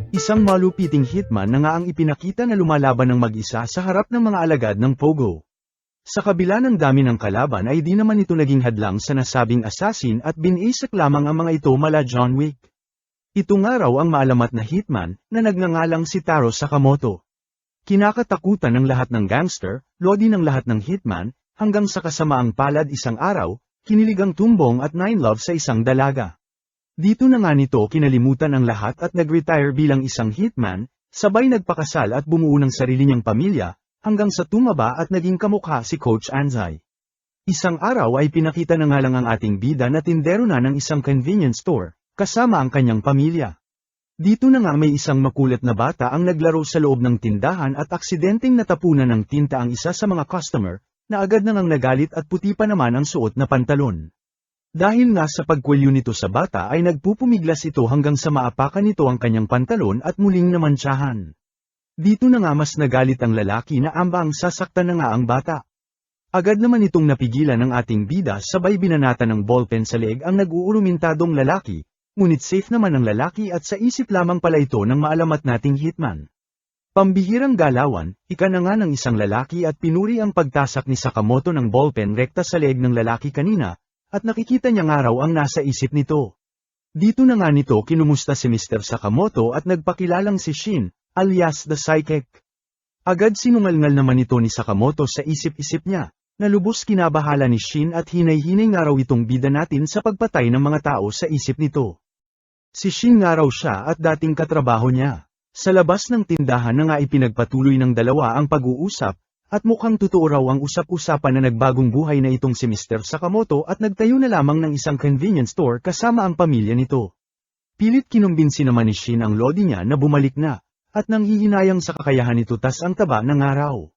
Isang malupiting hitman na nga ang ipinakita na lumalaban ng mag-isa sa harap ng mga alagad ng Pogo. Sa kabila ng dami ng kalaban ay di naman ito naging hadlang sa nasabing assassin at binisak lamang ang mga ito mala John Wick. Ito nga raw ang maalamat na hitman na nagngangalang si Taro Sakamoto. Kinakatakutan ng lahat ng gangster, lodi ng lahat ng hitman, hanggang sa kasamaang palad isang araw, kinilig ang tumbong at 9 love sa isang dalaga. Dito na nga nito kinalimutan ang lahat at nag-retire bilang isang hitman, sabay nagpakasal at bumuo ng sarili niyang pamilya, hanggang sa tumaba at naging kamukha si Coach Anzai. Isang araw ay pinakita na nga lang ang ating bida na tindero na ng isang convenience store, kasama ang kanyang pamilya. Dito na nga may isang makulit na bata ang naglaro sa loob ng tindahan at aksidenteng natapunan ng tinta ang isa sa mga customer, na agad na ngang nagalit at puti pa naman ang suot na pantalon. Dahil nga sa pagkwelyo nito sa bata ay nagpupumiglas ito hanggang sa maapakan nito ang kanyang pantalon at muling namantsahan. Dito na nga mas nagalit ang lalaki na ambang sasaktan na nga ang bata. Agad naman itong napigilan ng ating bida sabay binanata ng ballpen sa leeg ang nag-uurumintadong lalaki, ngunit safe naman ang lalaki at sa isip lamang pala ito ng maalamat nating hitman. Pambihirang galawan, ika na nga ng isang lalaki at pinuri ang pagtasak ni Sakamoto ng ballpen rekta sa leeg ng lalaki kanina, at nakikita niya nga raw ang nasa isip nito. Dito na nga nito kinumusta si Mr. Sakamoto at nagpakilalang si Shin, alias The Psychic. Agad sinungalngal naman ito ni Sakamoto sa isip-isip niya, na lubos kinabahala ni Shin at hinay-hinay nga raw itong bida natin sa pagpatay ng mga tao sa isip nito. Si Shin nga raw siya at dating katrabaho niya. Sa labas ng tindahan na nga ipinagpatuloy ng dalawa ang pag-uusap, at mukhang totoo raw ang usap-usapan na nagbagong buhay na itong si Mr. Sakamoto at nagtayo na lamang ng isang convenience store kasama ang pamilya nito. Pilit kinumbinsi naman ni Shin ang lodi niya na bumalik na, at nanghihinayang sa kakayahan nito tas ang taba ng araw.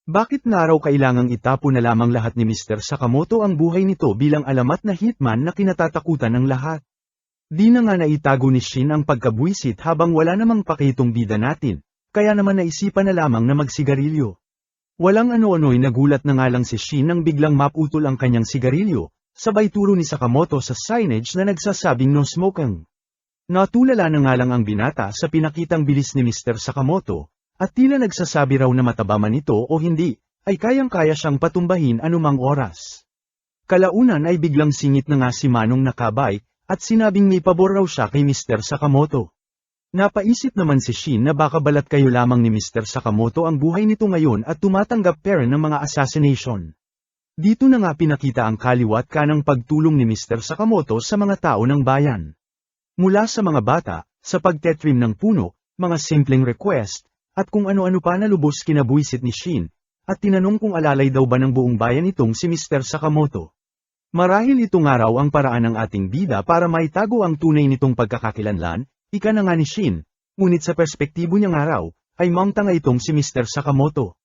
Bakit nga raw kailangang itapo na lamang lahat ni Mr. Sakamoto ang buhay nito bilang alamat na hitman na kinatatakutan ng lahat? Di na nga naitago ni Shin ang pagkabwisit habang wala namang pakitong bida natin, kaya naman naisipan na lamang na magsigarilyo. Walang ano-ano'y nagulat na nga lang si Shin nang biglang maputol ang kanyang sigarilyo, sabay turo ni Sakamoto sa signage na nagsasabing no smoking. Natulala na nga lang ang binata sa pinakitang bilis ni Mr. Sakamoto, at tila nagsasabi raw na mataba man ito o hindi, ay kayang-kaya siyang patumbahin anumang oras. Kalaunan ay biglang singit na nga si Manong nakabay, at sinabing may pabor raw siya kay Mr. Sakamoto. Napaisip naman si Shin na baka balat kayo lamang ni Mr. Sakamoto ang buhay nito ngayon at tumatanggap pera ng mga assassination. Dito na nga pinakita ang kaliwat kanang pagtulong ni Mr. Sakamoto sa mga tao ng bayan. Mula sa mga bata, sa pagtetrim ng puno, mga simpleng request, at kung ano-ano pa na lubos kinabuisit ni Shin, at tinanong kung alalay daw ba ng buong bayan itong si Mr. Sakamoto. Marahil ito nga raw ang paraan ng ating bida para maitago ang tunay nitong pagkakakilanlan, ika na nga ni Shin, ngunit sa perspektibo niya nga raw, ay mangta nga itong si Mr. Sakamoto.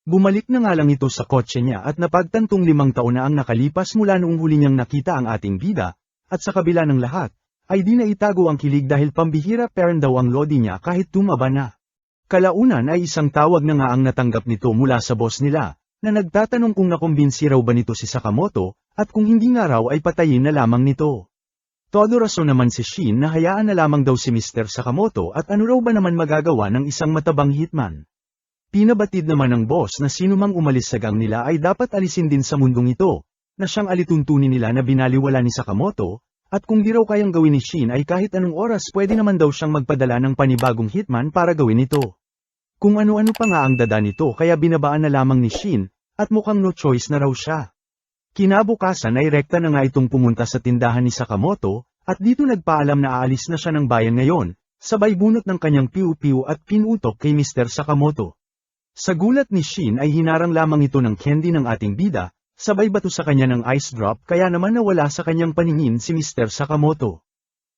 Bumalik na nga lang ito sa kotse niya at napagtantong 5 taon na ang nakalipas mula noong huli niyang nakita ang ating bida, at sa kabila ng lahat, ay di na itago ang kilig dahil pambihira parent daw ang lodi niya kahit tumaba na. Kalaunan ay isang tawag na nga ang natanggap nito mula sa boss nila, na nagtatanong kung nakumbinsi raw ba nito si Sakamoto, at kung hindi nga raw ay patayin na lamang nito. Todo rason naman si Shin na hayaan na lamang daw si Mr. Sakamoto at ano raw ba naman magagawa ng isang matabang hitman. Pinabatid naman ng boss na sino mang umalis sa gang nila ay dapat alisin din sa mundong ito, na siyang alituntunin nila na binaliwala ni Sakamoto, at kung di raw kayang gawin ni Shin ay kahit anong oras pwede naman daw siyang magpadala ng panibagong hitman para gawin ito. Kung ano-ano pa nga ang dada nito kaya binabaan na lamang ni Shin, at mukhang no choice na raw siya. Kinabukasan ay rekta na nga itong pumunta sa tindahan ni Sakamoto, at dito nagpaalam na aalis na siya ng bayan ngayon, sabay bunot ng kanyang piu-piu at pinutok kay Mr. Sakamoto. Sa gulat ni Shin ay hinarang lamang ito ng candy ng ating bida, sabay bato sa kanya ng ice drop kaya naman nawala sa kanyang paningin si Mr. Sakamoto.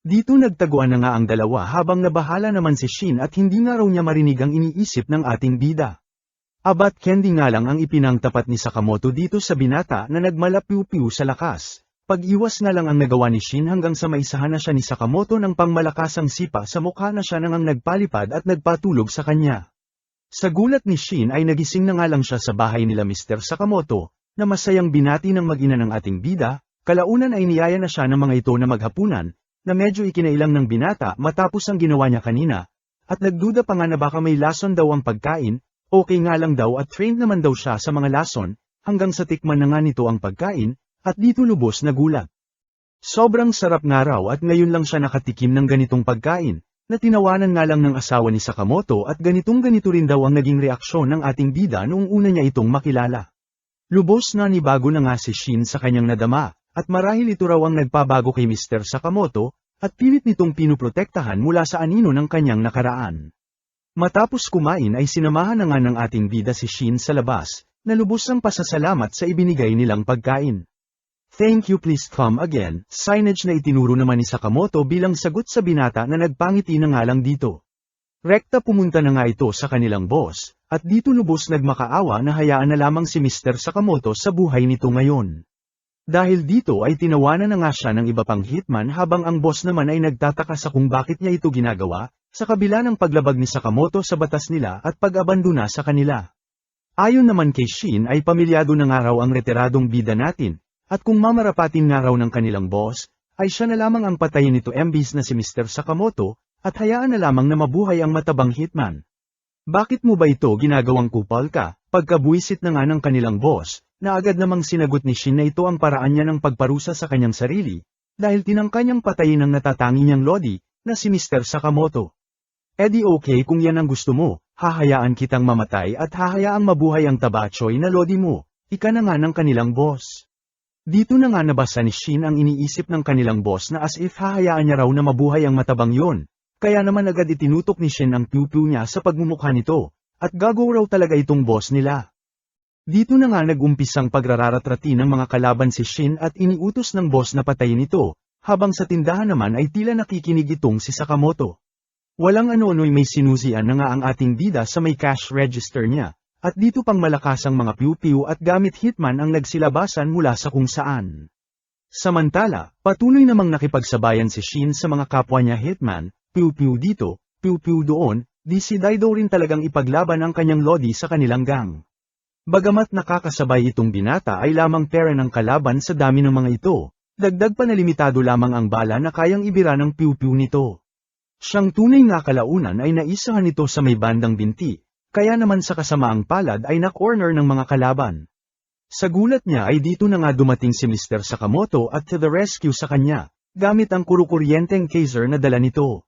Dito nagtaguan na nga ang dalawa habang nabahala naman si Shin at hindi nga raw niya marinig ang iniisip ng ating bida. Abat candy nga lang ang ipinangtapat ni Sakamoto dito sa binata na nagmalapiw-piw sa lakas. Pag-iwas nga lang ang nagawa ni Shin hanggang sa maisahan na siya ni Sakamoto ng pangmalakasang sipa sa mukha na siya nang nagpalipad at nagpatulog sa kanya. Sa gulat ni Shin ay nagising na nga lang siya sa bahay nila Mr. Sakamoto, na masayang binati ng mag-ina ng ating bida, kalaunan ay niyaya na siya ng mga ito na maghapunan, na medyo ikinailang ng binata matapos ang ginawa niya kanina, at nagduda pa nga na baka may lason daw ang pagkain, okay nga lang daw at trained naman daw siya sa mga lason, hanggang sa tikman na nga nito ang pagkain, at dito lubos nagulat. Sobrang sarap nga raw at ngayon lang siya nakatikim ng ganitong pagkain, na tinawanan nga lang ng asawa ni Sakamoto at ganitong-ganito rin daw ang naging reaksyon ng ating bida noong una niya itong makilala. Lubos na nibago na nga si Shin sa kanyang nadama, at marahil ito raw ang nagpabago kay Mr. Sakamoto, at pilit nitong pinuprotektahan mula sa anino ng kanyang nakaraan. Matapos kumain ay sinamahan na nga ng ating bida si Shin sa labas, na lubos ang pasasalamat sa ibinigay nilang pagkain. Thank you, please come again, signage na itinuro naman ni Sakamoto bilang sagot sa binata na nagpangiti na nga lang dito. Rekta pumunta na nga ito sa kanilang boss, at dito lubos nagmakaawa na hayaan na lamang si Mr. Sakamoto sa buhay nito ngayon. Dahil dito ay tinawanan na nga siya ng iba pang hitman habang ang boss naman ay nagtataka sa kung bakit niya ito ginagawa, sa kabila ng paglabag ni Sakamoto sa batas nila at pag-abandona sa kanila. Ayon naman kay Shin ay pamilyado na nga raw ang retiradong bida natin, at kung mamarapatin nga raw ng kanilang boss, ay siya na lamang ang patayin nito imbis na si Mr. Sakamoto, at hayaan na lamang na mabuhay ang matabang hitman. Bakit mo ba ito ginagawang kupal ka, pagkabuisit na nga ng kanilang boss, na agad namang sinagot ni Shin na ito ang paraan niya ng pagparusa sa kanyang sarili, dahil tinangka niyang patayin ang natatangi niyang lodi, na si Mr. Sakamoto. Di okay kung yan ang gusto mo, hahayaan kitang mamatay at hahayaang mabuhay ang tabachoy na lodi mo, ika na nga ng kanilang boss. Dito na nga nabasa ni Shin ang iniisip ng kanilang boss na as if hahayaan niya raw na mabuhay ang matabang yon, kaya naman agad itinutok ni Shin ang piu-piu niya sa pagmumukha nito, at gago raw talaga itong boss nila. Dito na nga nag-umpisang pagrararatrati ng mga kalaban si Shin at iniutos ng boss na patayin ito, habang sa tindahan naman ay tila nakikinig itong si Sakamoto. Walang ano-ano'y may sinusian na nga ang ating bida sa may cash register niya, at dito pang malakasang mga piu-piu at gamit hitman ang nagsilabasan mula sa kung saan. Samantala, patuloy namang nakipagsabayan si Shin sa mga kapwa niya hitman, piu-piu dito, piu-piu doon, di si Daido rin talagang ipaglaban ang kanyang lodi sa kanilang gang. Bagamat nakakasabay itong binata ay lamang pera ng kalaban sa dami ng mga ito, dagdag pa na limitado lamang ang bala na kayang ibira ng piu-piu nito. Siyang tunay nga kalaunan ay naisahan nito sa may bandang binti, kaya naman sa kasamaang palad ay na-corner ng mga kalaban. Sa gulat niya ay dito na nga dumating si Mr. Sakamoto at to the rescue sa kanya, gamit ang kurukuryenteng taser na dala nito.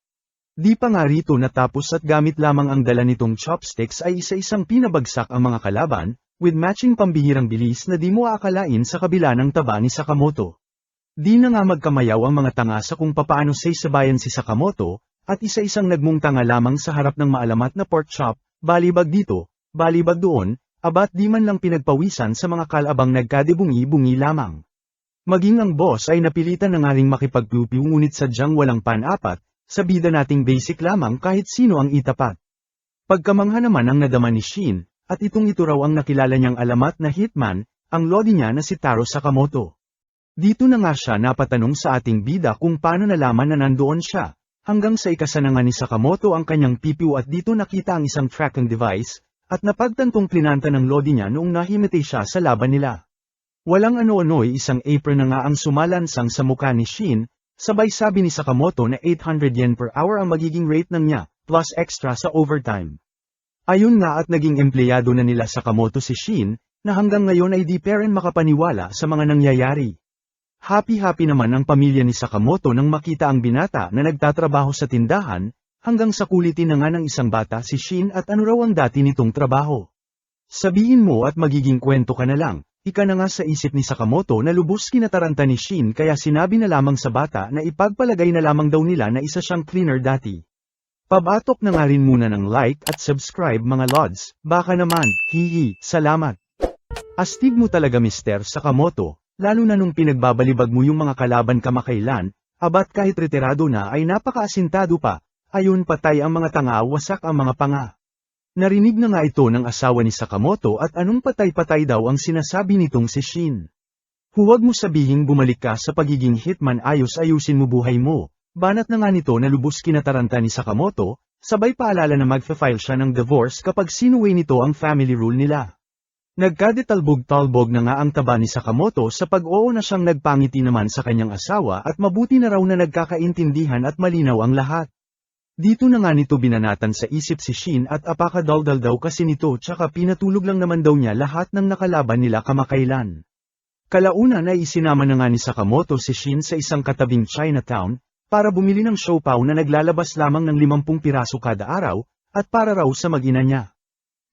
Di pa nga rito natapos at gamit lamang ang dala nitong chopsticks ay isa-isang pinabagsak ang mga kalaban, with matching pambihirang bilis na di mo aakalain sa kabila ng taba ni Sakamoto. Di na nga magkamayaw ang mga tanga sa kung papaano saysabayan si Sakamoto, at isa-isang nagmungtanga lamang sa harap ng maalamat na pork chop, balibag dito, balibag doon, abat di man lang pinagpawisan sa mga kalabang nagkadibungi-bungi lamang. Maging ang boss ay napilitan na nga ring makipagpiu-piu ngunit sadyang walang pan-apat, sa bida nating basic lamang kahit sino ang itapat. Pagkamangha naman ang nadama ni Shin, at itong ito raw ang nakilala niyang alamat na hitman, ang lodi niya na si Taro Sakamoto. Dito na nga siya napatanong sa ating bida kung paano nalaman na nandoon siya, hanggang sa ikasa na nga ni Sakamoto ang kanyang pipiu at dito nakita ang isang tracking device, at napagtantong plinanta ng lodi niya noong nahimatay siya sa laban nila. Walang ano-ano'y isang apron na nga ang sumalansang sa mukha ni Shin, sabay sabi ni Sakamoto na 800 yen per hour ang magiging rate ng niya, plus extra sa overtime. Ayun nga at naging empleyado na nila Sakamoto si Shin, na hanggang ngayon ay di pa rin makapaniwala sa mga nangyayari. Happy-happy naman ang pamilya ni Sakamoto nang makita ang binata na nagtatrabaho sa tindahan, hanggang sa kulitin na nga ng isang bata si Shin at ano raw ang dati nitong trabaho. Sabihin mo at magiging kwento ka na lang, ika na nga sa isip ni Sakamoto na lubos kinataranta ni Shin kaya sinabi na lamang sa bata na ipagpalagay na lamang daw nila na isa siyang cleaner dati. Pabatok na nga rin muna ng like at subscribe mga lods, baka naman, hihi, salamat. Astig mo talaga Mr. Sakamoto, lalo na nung pinagbabalibag mo yung mga kalaban kamakailan, abat kahit retirado na ay napakaasintado pa, ayun patay ang mga tanga wasak ang mga panga. Narinig na nga ito ng asawa ni Sakamoto at anong patay-patay daw ang sinasabi nitong si Shin. Huwag mo sabihing bumalik ka sa pagiging hitman ayos-ayusin mo buhay mo. Banat na nga nito na lubos kinataranta ni Sakamoto, sabay paalala na magfa-file siya ng divorce kapag sinuway nito ang family rule nila. Nagkadetalbog-talbog na nga ang taba ni Sakamoto sa pag-oo na siyang nagpangiti naman sa kanyang asawa at mabuti na raw na nagkakaintindihan at malinaw ang lahat. Dito na nga nito binanatan sa isip si Shin at apakadaldal daw kasi nito tsaka pinatulog lang naman daw niya lahat ng nakalaban nila kamakailan. Kalaunan ay isinama na nga ni Sakamoto si Shin sa isang katabing Chinatown, para bumili ng siopaw na naglalabas lamang ng 50 piraso kada araw, at para raw sa mag-ina niya.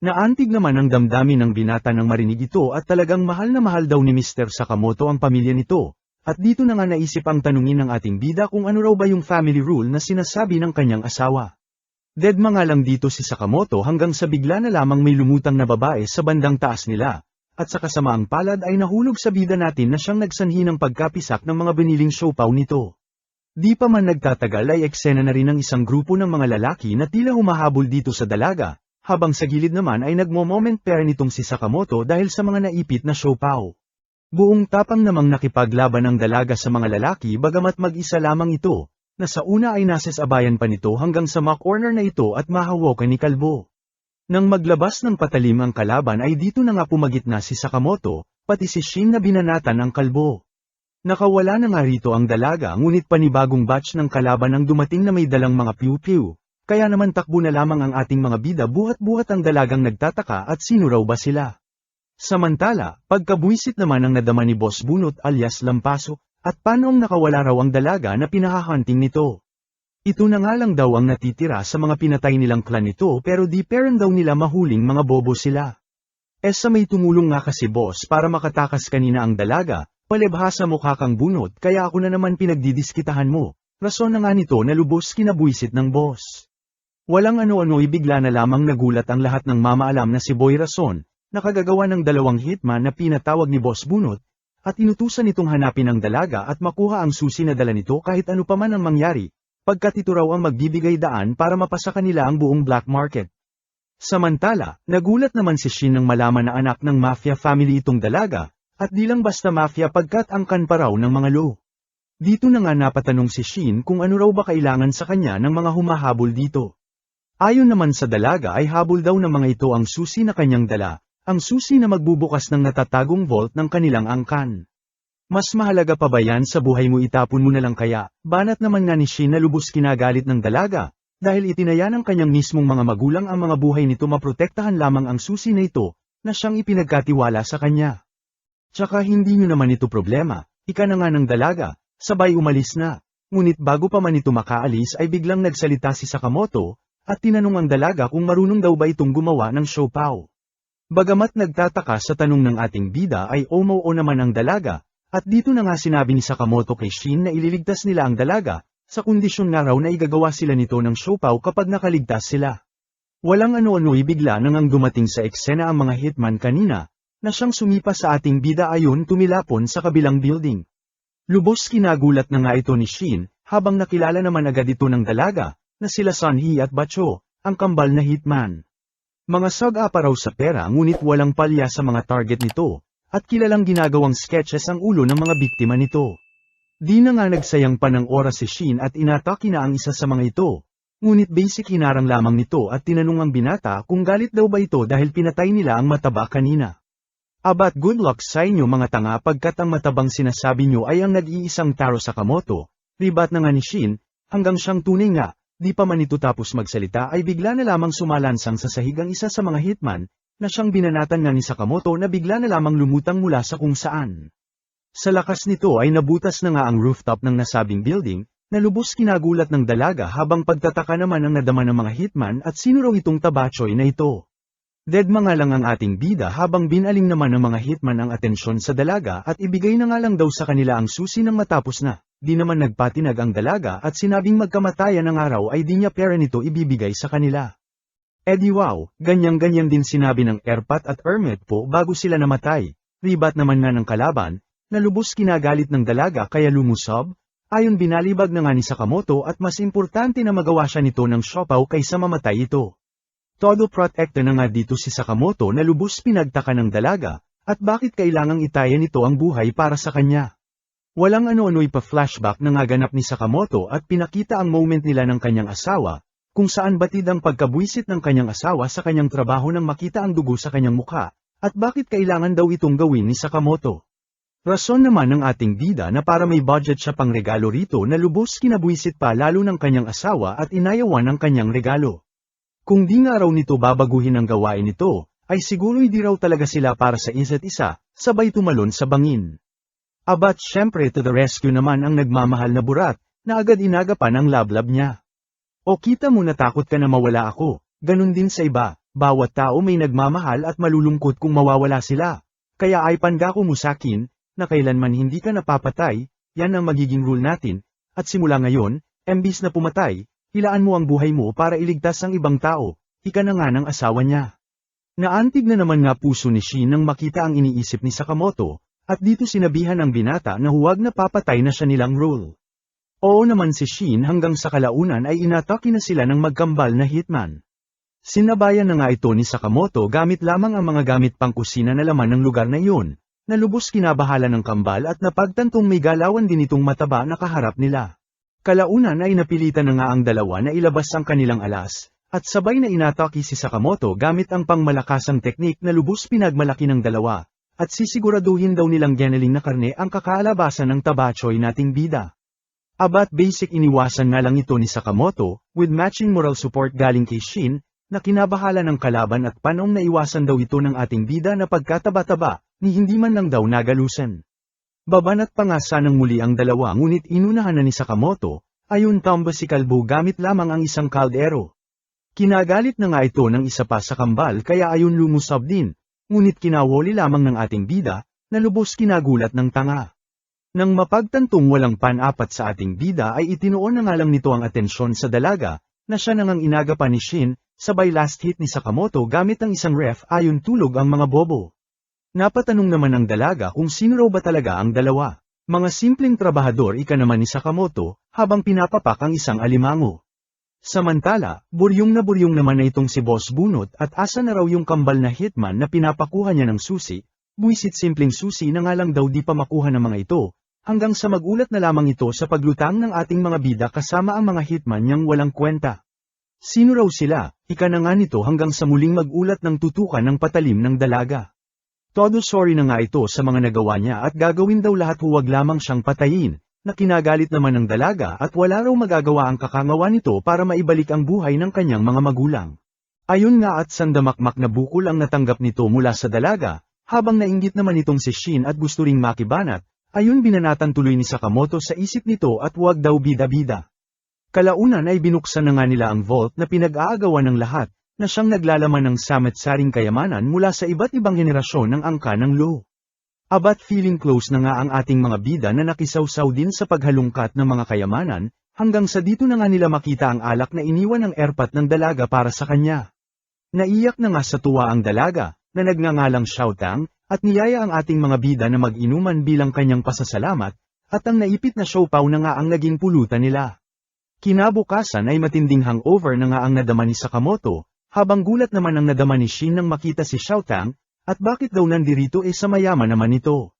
Naantig naman ang damdamin ng binata nang marinig ito at talagang mahal na mahal daw ni Mr. Sakamoto ang pamilya nito. At dito na nga naisip ang tanungin ng ating bida kung ano raw ba yung family rule na sinasabi ng kanyang asawa. Deadma nga lang dito si Sakamoto hanggang sa bigla na lamang may lumutang na babae sa bandang taas nila, at sa kasamaang palad ay nahulog sa bida natin na siyang nagsanhi ng pagkapisak ng mga biniling siopaw nito. Di pa man nagtatagal ay eksena na rin ng isang grupo ng mga lalaki na tila humahabol dito sa dalaga, habang sa gilid naman ay nagmo-moment pair nitong si Sakamoto dahil sa mga naipit na siopaw. Buong tapang namang nakipaglaban ang dalaga sa mga lalaki bagamat mag-isa lamang ito, na sa una ay nasasabayan pa nito hanggang sa corner na ito at mahawakan ni Kalbo. Nang maglabas ng patalim ang kalaban ay dito na nga pumagitna si Sakamoto, pati si Shin na binanatan ang Kalbo. Nakawala na nga rito ang dalaga ngunit panibagong batch ng kalaban ang dumating na may dalang mga piu-piu, kaya naman takbo na lamang ang ating mga bida buhat-buhat ang dalagang nagtataka at sino raw ba sila. Samantala, pagkabuisit naman ang nadama ni Boss Bunot alias Lampaso, at paanoong nakawala raw ang dalaga na pinahahunting nito. Ito na nga lang daw ang natitira sa mga pinatay nilang clan nito pero di peren daw nila mahuling mga bobo sila. Sa may tumulong nga kasi boss para makatakas kanina ang dalaga, palibhasa mukha kang bunot kaya ako na naman pinagdidiskitahan mo, rason na nga nito na lubos kinabuisit ng boss. Walang ano-ano bigla na lamang nagulat ang lahat ng mamaalam na si Boy Rason, nakagagawa ng 2 hitman na pinatawag ni Boss Bunot, at inutusan nitong hanapin ang dalaga at makuha ang susi na dala nito kahit ano pa man ang mangyari, pagkat ito raw ang magbibigay daan para mapasa kanila ang buong black market. Samantala, nagulat naman si Shin nang malaman na anak ng mafia family itong dalaga, at di lang basta mafia pagkat angkan pa raw ng mga lo. Dito na nga napatanong si Shin kung ano raw ba kailangan sa kanya ng mga humahabol dito. Ayon naman sa dalaga ay habol daw ng mga ito ang susi na kanyang dala, ang susi na magbubukas ng natatagong vault ng kanilang angkan. Mas mahalaga pa ba yan sa buhay mo itapon mo na lang kaya, banat naman nga ni Shin na lubos kinagalit ng dalaga, dahil itinaya ng kanyang mismong mga magulang ang mga buhay nito maprotektahan lamang ang susi na ito, na siyang ipinagkatiwala sa kanya. Tsaka hindi nyo naman ito problema, ika na nga ng dalaga, sabay umalis na, ngunit bago pa man ito makaalis ay biglang nagsalita si Sakamoto, at tinanong ang dalaga kung marunong daw ba itong gumawa ng siopaw. Bagamat nagtataka sa tanong ng ating bida ay oo naman ang dalaga, at dito na nga sinabi ni Sakamoto kay Shin na ililigtas nila ang dalaga, sa kondisyon nga raw na igagawa sila nito ng siopaw kapag nakaligtas sila. Walang ano-ano bigla nang ang dumating sa eksena ang mga hitman kanina, na siyang sumipa sa ating bida ayon tumilapon sa kabilang building. Lubos kinagulat na nga ito ni Shin, habang nakilala naman agad ito ng dalaga, na sila Sanhee at Bacho, ang kambal na hitman. Mga sag-apa raw sa pera ngunit walang palya sa mga target nito, at kilalang ginagawang sketches ang ulo ng mga biktima nito. Di na nga nagsayang pa ng oras si Shin at inatake na ang isa sa mga ito, ngunit basic hinarang lamang nito at tinanong ang binata kung galit daw ba ito dahil pinatay nila ang mataba kanina. Abat good luck sa inyo mga tanga pagkat ang matabang sinasabi nyo ay ang nag-iisang Taro Sakamoto, ribat na nga ni Shin, hanggang siyang tunay nga. Di pa man ito tapos magsalita ay bigla na lamang sumalansang sa sahig ang isa sa mga hitman, na siyang binanatan nga ni Sakamoto na bigla na lamang lumutang mula sa kung saan. Sa lakas nito ay nabutas na nga ang rooftop ng nasabing building, na lubos kinagulat ng dalaga habang pagtataka naman ang nadama ng mga hitman at sino raw itong tabachoy na ito. Deadma nga lang ang ating bida habang binaling naman ng mga hitman ang atensyon sa dalaga at ibigay na nga lang daw sa kanila ang susi nang matapos na. Di naman nagpatinag ang dalaga at sinabing magkamatayan ng araw ay di niya pera nito ibibigay sa kanila. Di wow, ganyan-ganyan din sinabi ng Erpat at Ermet po bago sila namatay, ribat naman nga ng kalaban, na lubos kinagalit ng dalaga kaya lumusob, ayon binalibag na nga ni Sakamoto at mas importante na magawa siya nito ng siopaw kaysa mamatay ito. Todo protector na nga dito si Sakamoto na lubos pinagtaka ng dalaga, at bakit kailangang itayan nito ang buhay para sa kanya. Walang ano-ano'y pa-flashback na naganap ni Sakamoto at pinakita ang moment nila ng kanyang asawa, kung saan batid ang pagkabuisit ng kanyang asawa sa kanyang trabaho nang makita ang dugo sa kanyang mukha, at bakit kailangan daw itong gawin ni Sakamoto. Rason naman ng ating bida na para may budget siya pang regalo rito na lubos kinabuisit pa lalo ng kanyang asawa at inayawan ng kanyang regalo. Kung di nga raw nito babaguhin ang gawain nito, ay siguro hindi raw talaga sila para sa isa't isa, sabay tumalon sa bangin. Abat syempre to the rescue naman ang nagmamahal na burat, na agad inagapan ang lablab niya. O kita mo natakot ka na mawala ako, ganun din sa iba, bawat tao may nagmamahal at malulungkot kung mawawala sila. Kaya ay pangako mo sakin, na kailanman hindi ka napapatay, yan ang magiging rule natin, at simula ngayon, embis na pumatay, hilaan mo ang buhay mo para iligtas ang ibang tao, ika na nga ng asawa niya. Naantig na naman nga puso ni Shin nang makita ang iniisip ni Sakamoto, at dito sinabihan ang binata na huwag na papatay na siya nilang rule. Oo naman si Shin hanggang sa kalaunan ay inatake na sila ng magkambal na hitman. Sinabayan na nga ito ni Sakamoto gamit lamang ang mga gamit pangkusina na laman ng lugar na iyon. Na lubos kinabahala ng kambal at napagtantong may galawan din itong mataba na kaharap nila. Kalaunan ay napilitan na nga ang dalawa na ilabas ang kanilang alas, at sabay na inatake si Sakamoto gamit ang pangmalakasang teknik na lubos pinagmalaki ng dalawa, at sisiguraduhin daw nilang geneling na karne ang kakaalabasan ng tabachoy nating bida. Abat basic iniwasan nga lang ito ni Sakamoto, with matching moral support galing kay Shin, na kinabahala ng kalaban at panong naiwasan daw ito ng ating bida na pagkataba-taba, ni hindi man lang daw nagalusan. Babanat pa nga sanang muli ang dalawa ngunit inunahan na ni Sakamoto, ayon tamba si Kalbo gamit lamang ang isang kaldero. Kinagalit na nga ito ng isa pa sa kambal kaya ayon lumusab din, ngunit kinawoli lamang ng ating bida, na lubos kinagulat ng tanga. Nang mapagtantong walang pan-apat sa ating bida ay itinuon na nga lang nito ang atensyon sa dalaga, na siya nang inagapan ni Shin, sabay last hit ni Sakamoto gamit ang isang ref ayon tulog ang mga bobo. Napatanong naman ang dalaga kung sino raw ba talaga ang dalawa. Mga simpleng trabahador ika naman ni Sakamoto, habang pinapapak ang isang alimango. Samantala, buryong naman na itong si Boss Bunot at asa na raw yung kambal na hitman na pinapakuha niya ng susi, buwisit simpleng susi na nga lang daw di pa makuha ng mga ito, hanggang sa magulat na lamang ito sa paglutang ng ating mga bida kasama ang mga hitman niyang walang kwenta. Sino raw sila, ika na nga nito hanggang sa muling magulat ng tutukan ng patalim ng dalaga. Todo sorry na nga ito sa mga nagawa niya at gagawin daw lahat huwag lamang siyang patayin, na kinagalit naman ng dalaga at wala raw magagawa ang kakangawa nito para maibalik ang buhay ng kanyang mga magulang. Ayun nga at sandamakmak na bukol ang natanggap nito mula sa dalaga, habang nainggit naman itong si Shin at gusto ring makibanat, ayun binanatan tuloy ni Sakamoto sa isip nito at huwag daw bida-bida. Kalaunan ay binuksan na nga nila ang vault na pinag-aagawan ng lahat, na siyang naglalaman ng samet-saring kayamanan mula sa iba't ibang henerasyon ng angka ng Lo. Abat feeling close na nga ang ating mga bida na nakisawsaw din sa paghalungkat ng mga kayamanan, hanggang sa dito na nga nila makita ang alak na iniwan ng erpat ng dalaga para sa kanya. Naiyak na nga sa tuwa ang dalaga, na nagngangalang Xiaotang, at niyaya ang ating mga bida na mag-inuman bilang kanyang pasasalamat, at ang naipit na siopaw na nga ang naging pulutan nila. Kinabukasan ay matinding hangover na nga ang nadama ni Sakamoto, habang gulat naman ang nadama ni Shin nang makita si Xiaotang, at bakit daw nandirito sa mayaman naman ito.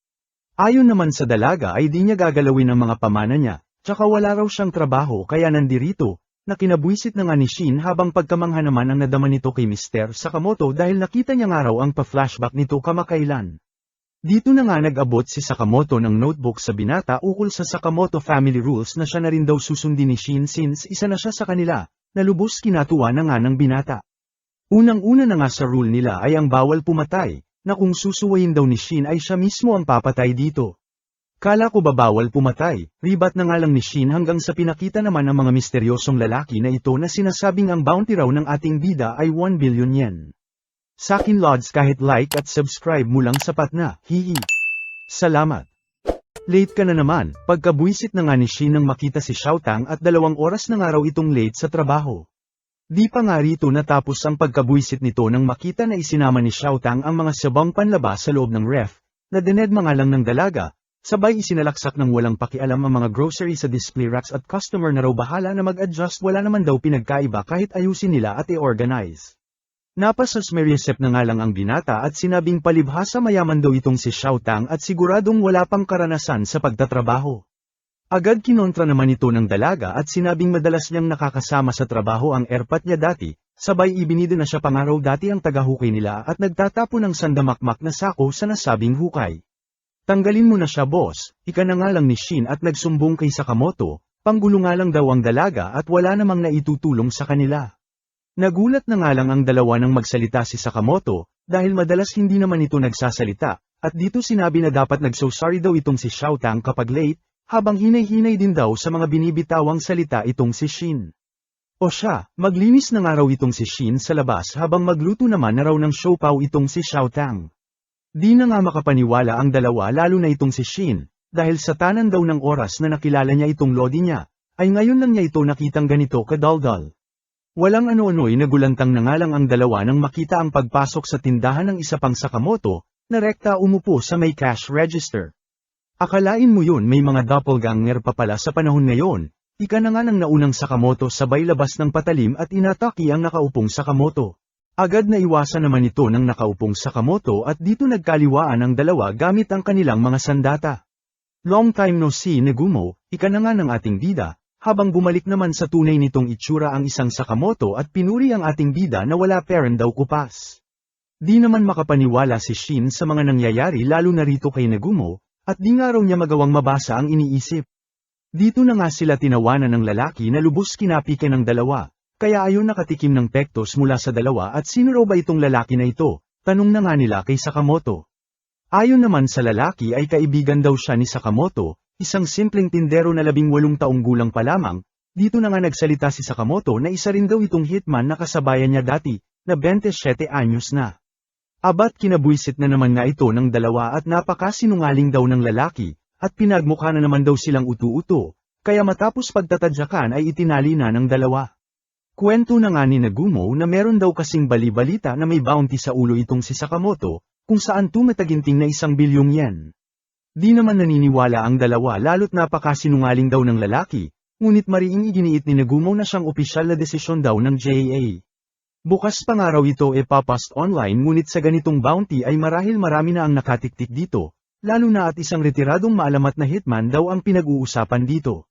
Ayon naman sa dalaga ay di niya gagalawin ang mga pamana niya, tsaka wala raw siyang trabaho kaya nandirito, na kinabuisit na nga ni Shin habang pagkamangha naman ang nadama nito kay Mr. Sakamoto dahil nakita niya nga raw ang pa-flashback nito kamakailan. Dito na nga nag-abot si Sakamoto ng notebook sa binata ukol sa Sakamoto family rules na siya na rin daw susundin ni Shin since isa na siya sa kanila, na lubos kinatuwa na nga ng binata. Unang-una na nga sa rule nila ay ang bawal pumatay, na kung susuwayin daw ni Shin ay siya mismo ang papatay dito. Kala ko ba bawal pumatay, ribat na nga lang ni Shin hanggang sa pinakita naman ng mga misteryosong lalaki na ito na sinasabing ang bounty raw ng ating bida ay 1 billion yen. Sakin Lods kahit like at subscribe mo lang sapat na, hihi. Salamat. Late ka na naman, pagkabuisit na nga ni Shin nang makita si Xiaotang at 2 oras na nga raw itong late sa trabaho. Di pa nga rito natapos ang pagkabuisit nito nang makita na isinama ni Xiaotang ang mga sabang panlabas sa loob ng ref, na dinedma nga lang ng dalaga, sabay isinalaksak ng walang pakialam ang mga grocery sa display racks at customer na raw bahala na mag-adjust wala naman daw pinagkaiba kahit ayusin nila at i-organize. Napasasmeryesep na nga lang ang binata at sinabing palibhasa mayaman daw itong si Xiaotang at siguradong wala pang karanasan sa pagtatrabaho. Agad kinontra naman ito ng dalaga at sinabing madalas niyang nakakasama sa trabaho ang erpat niya dati, sabay ibinida na siya pangaraw dati ang tagahukay nila at nagtatapo ng sandamakmak na sako sa nasabing hukay. Tanggalin mo na siya boss, ika na nga lang ni Shin at nagsumbong kay Sakamoto, panggulo nga lang daw ang dalaga at wala namang naitutulong sa kanila. Nagulat na nga lang ang dalawa nang magsalita si Sakamoto, dahil madalas hindi naman ito nagsasalita, at dito sinabi na dapat nagso-sorry daw itong si Xiao Tang kapag late, habang hinay-hinay din daw sa mga binibitawang salita itong si Shin. O siya, maglinis na nga raw itong si Shin sa labas habang magluto naman na raw ng siopaw itong si Xiao Tang. Di na nga makapaniwala ang dalawa lalo na itong si Shin, dahil sa tanan daw ng oras na nakilala niya itong lodi niya, ay ngayon lang niya ito nakitang ganito kadaldal. Walang ano-ano'y nagulantang na nga lang ang dalawa nang makita ang pagpasok sa tindahan ng isa pang Sakamoto, na rekta umupo sa may cash register. Akalain mo yun may mga doppelganger pa pala sa panahon ngayon, ika na nga ng naunang Sakamoto sabay labas ng patalim at inataki ang nakaupong Sakamoto. Agad na iwasan naman ito ng nakaupong Sakamoto at dito nagkaliwaan ang dalawa gamit ang kanilang mga sandata. Long time no see Negumo, ika na nga ng ating bida. Habang bumalik naman sa tunay nitong itsura ang isang Sakamoto at pinuri ang ating bida na wala parent daw kupas. Di naman makapaniwala si Shin sa mga nangyayari lalo na rito kay Negumo, at di nga raw niya magawang mabasa ang iniisip. Dito na nga sila tinawanan ng lalaki na lubos kinapike ng dalawa, kaya ayon nakatikim ng pektos mula sa dalawa at sino raw ba itong lalaki na ito, tanong na nga nila kay Sakamoto. Ayon naman sa lalaki ay kaibigan daw siya ni Sakamoto, isang simpleng tindero na 18 taong gulang pa lamang, dito na nga nagsalita si Sakamoto na isa rin daw itong hitman na kasabayan niya dati, na 27 anyos na. Abat kinabuisit na naman nga ito ng dalawa at napakasinungaling daw ng lalaki, at pinagmukha na naman daw silang utu-uto, kaya matapos pagtatadyakan ay itinali na ng dalawa. Kwento na nga ni Negumo na meron daw kasing bali-balita na may bounty sa ulo itong si Sakamoto, kung saan tumataginting na 1 bilyong yen. Di naman naniniwala ang dalawa lalo't napakasinungaling daw ng lalaki, ngunit mariing iginiit ni Negumo na siyang opisyal na desisyon daw ng JA. Bukas pa nga raw ito ipapast online ngunit sa ganitong bounty ay marahil marami na ang nakatiktik dito, lalo na at isang retiradong maalamat na hitman daw ang pinag-uusapan dito.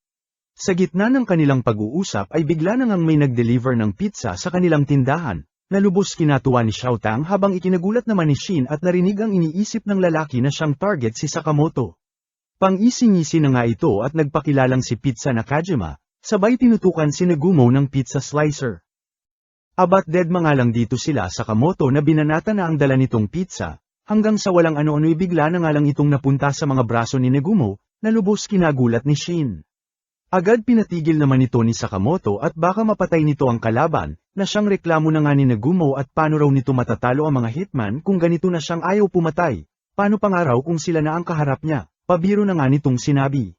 Sa gitna ng kanilang pag-uusap ay bigla na ngang may nag-deliver ng pizza sa kanilang tindahan, na lubos kinatuwa ni Xiao Tang habang ikinagulat naman ni Shin at narinig ang iniisip ng lalaki na siyang target si Sakamoto. Pang-ising-isi na nga ito at nagpakilalang si Pizza Nakajima, sabay tinutukan si Negumo ng pizza slicer. Abat dead mga lang dito sila Sakamoto na binanata na ang dala nitong pizza, hanggang sa walang ano-ano'y bigla na nga lang itong napunta sa mga braso ni Negumo, na lubos kinagulat ni Shin. Agad pinatigil naman ito ni Sakamoto at baka mapatay nito ang kalaban, na siyang reklamo na nga ni Negumo at paano raw nito matatalo ang mga hitman kung ganito na siyang ayaw pumatay, paano pa nga raw kung sila na ang kaharap niya, pabiro na nga nitong sinabi.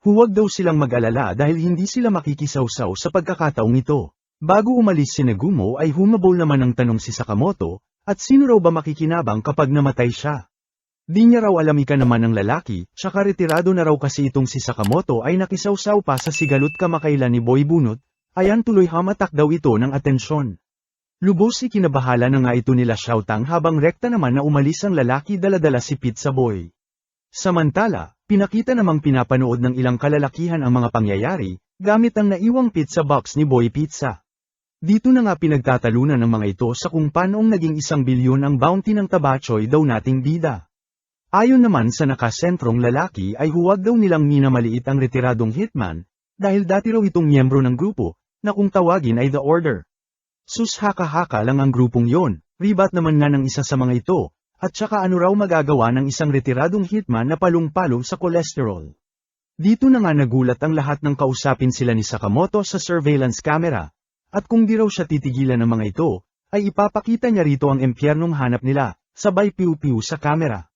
Huwag daw silang mag-alala dahil hindi sila makikisawsaw sa pagkakataong ito. Bago umalis si Negumo ay humabol naman ng tanong si Sakamoto, at sino raw ba makikinabang kapag namatay siya? Di niya raw alam ika naman ng lalaki, tsaka retirado na raw kasi itong si Sakamoto ay nakisawsaw pa sa sigalot kamakailan ni Boy Bunot, ayan tuloy hamatak daw ito ng atensyon. Lubos ikinabahala na nga ito nila Xiao Tang habang rekta naman na umalis ang lalaki dala-dala si Pizza Boy. Samantala, pinakita namang pinapanood ng ilang kalalakihan ang mga pangyayari, gamit ang naiwang pizza box ni Boy Pizza. Dito na nga pinagtatalunan ng mga ito sa kung paanoong naging 1 bilyon ang bounty ng Tabachoy daw nating bida. Ayon naman sa nakasentrong lalaki ay huwag daw nilang minamaliit ang retiradong hitman, dahil dati raw itong miyembro ng grupo, na kung tawagin ay The Order. Sus haka-haka lang ang grupong yon, ribat naman nga ng isa sa mga ito, at saka ano raw magagawa ng isang retiradong hitman na palong-palo sa kolesterol. Dito na nga nagulat ang lahat ng kausapin sila ni Sakamoto sa surveillance camera, at kung di raw siya titigilan ng mga ito, ay ipapakita niya rito ang impyernong hanap nila, sabay piu-piu sa camera.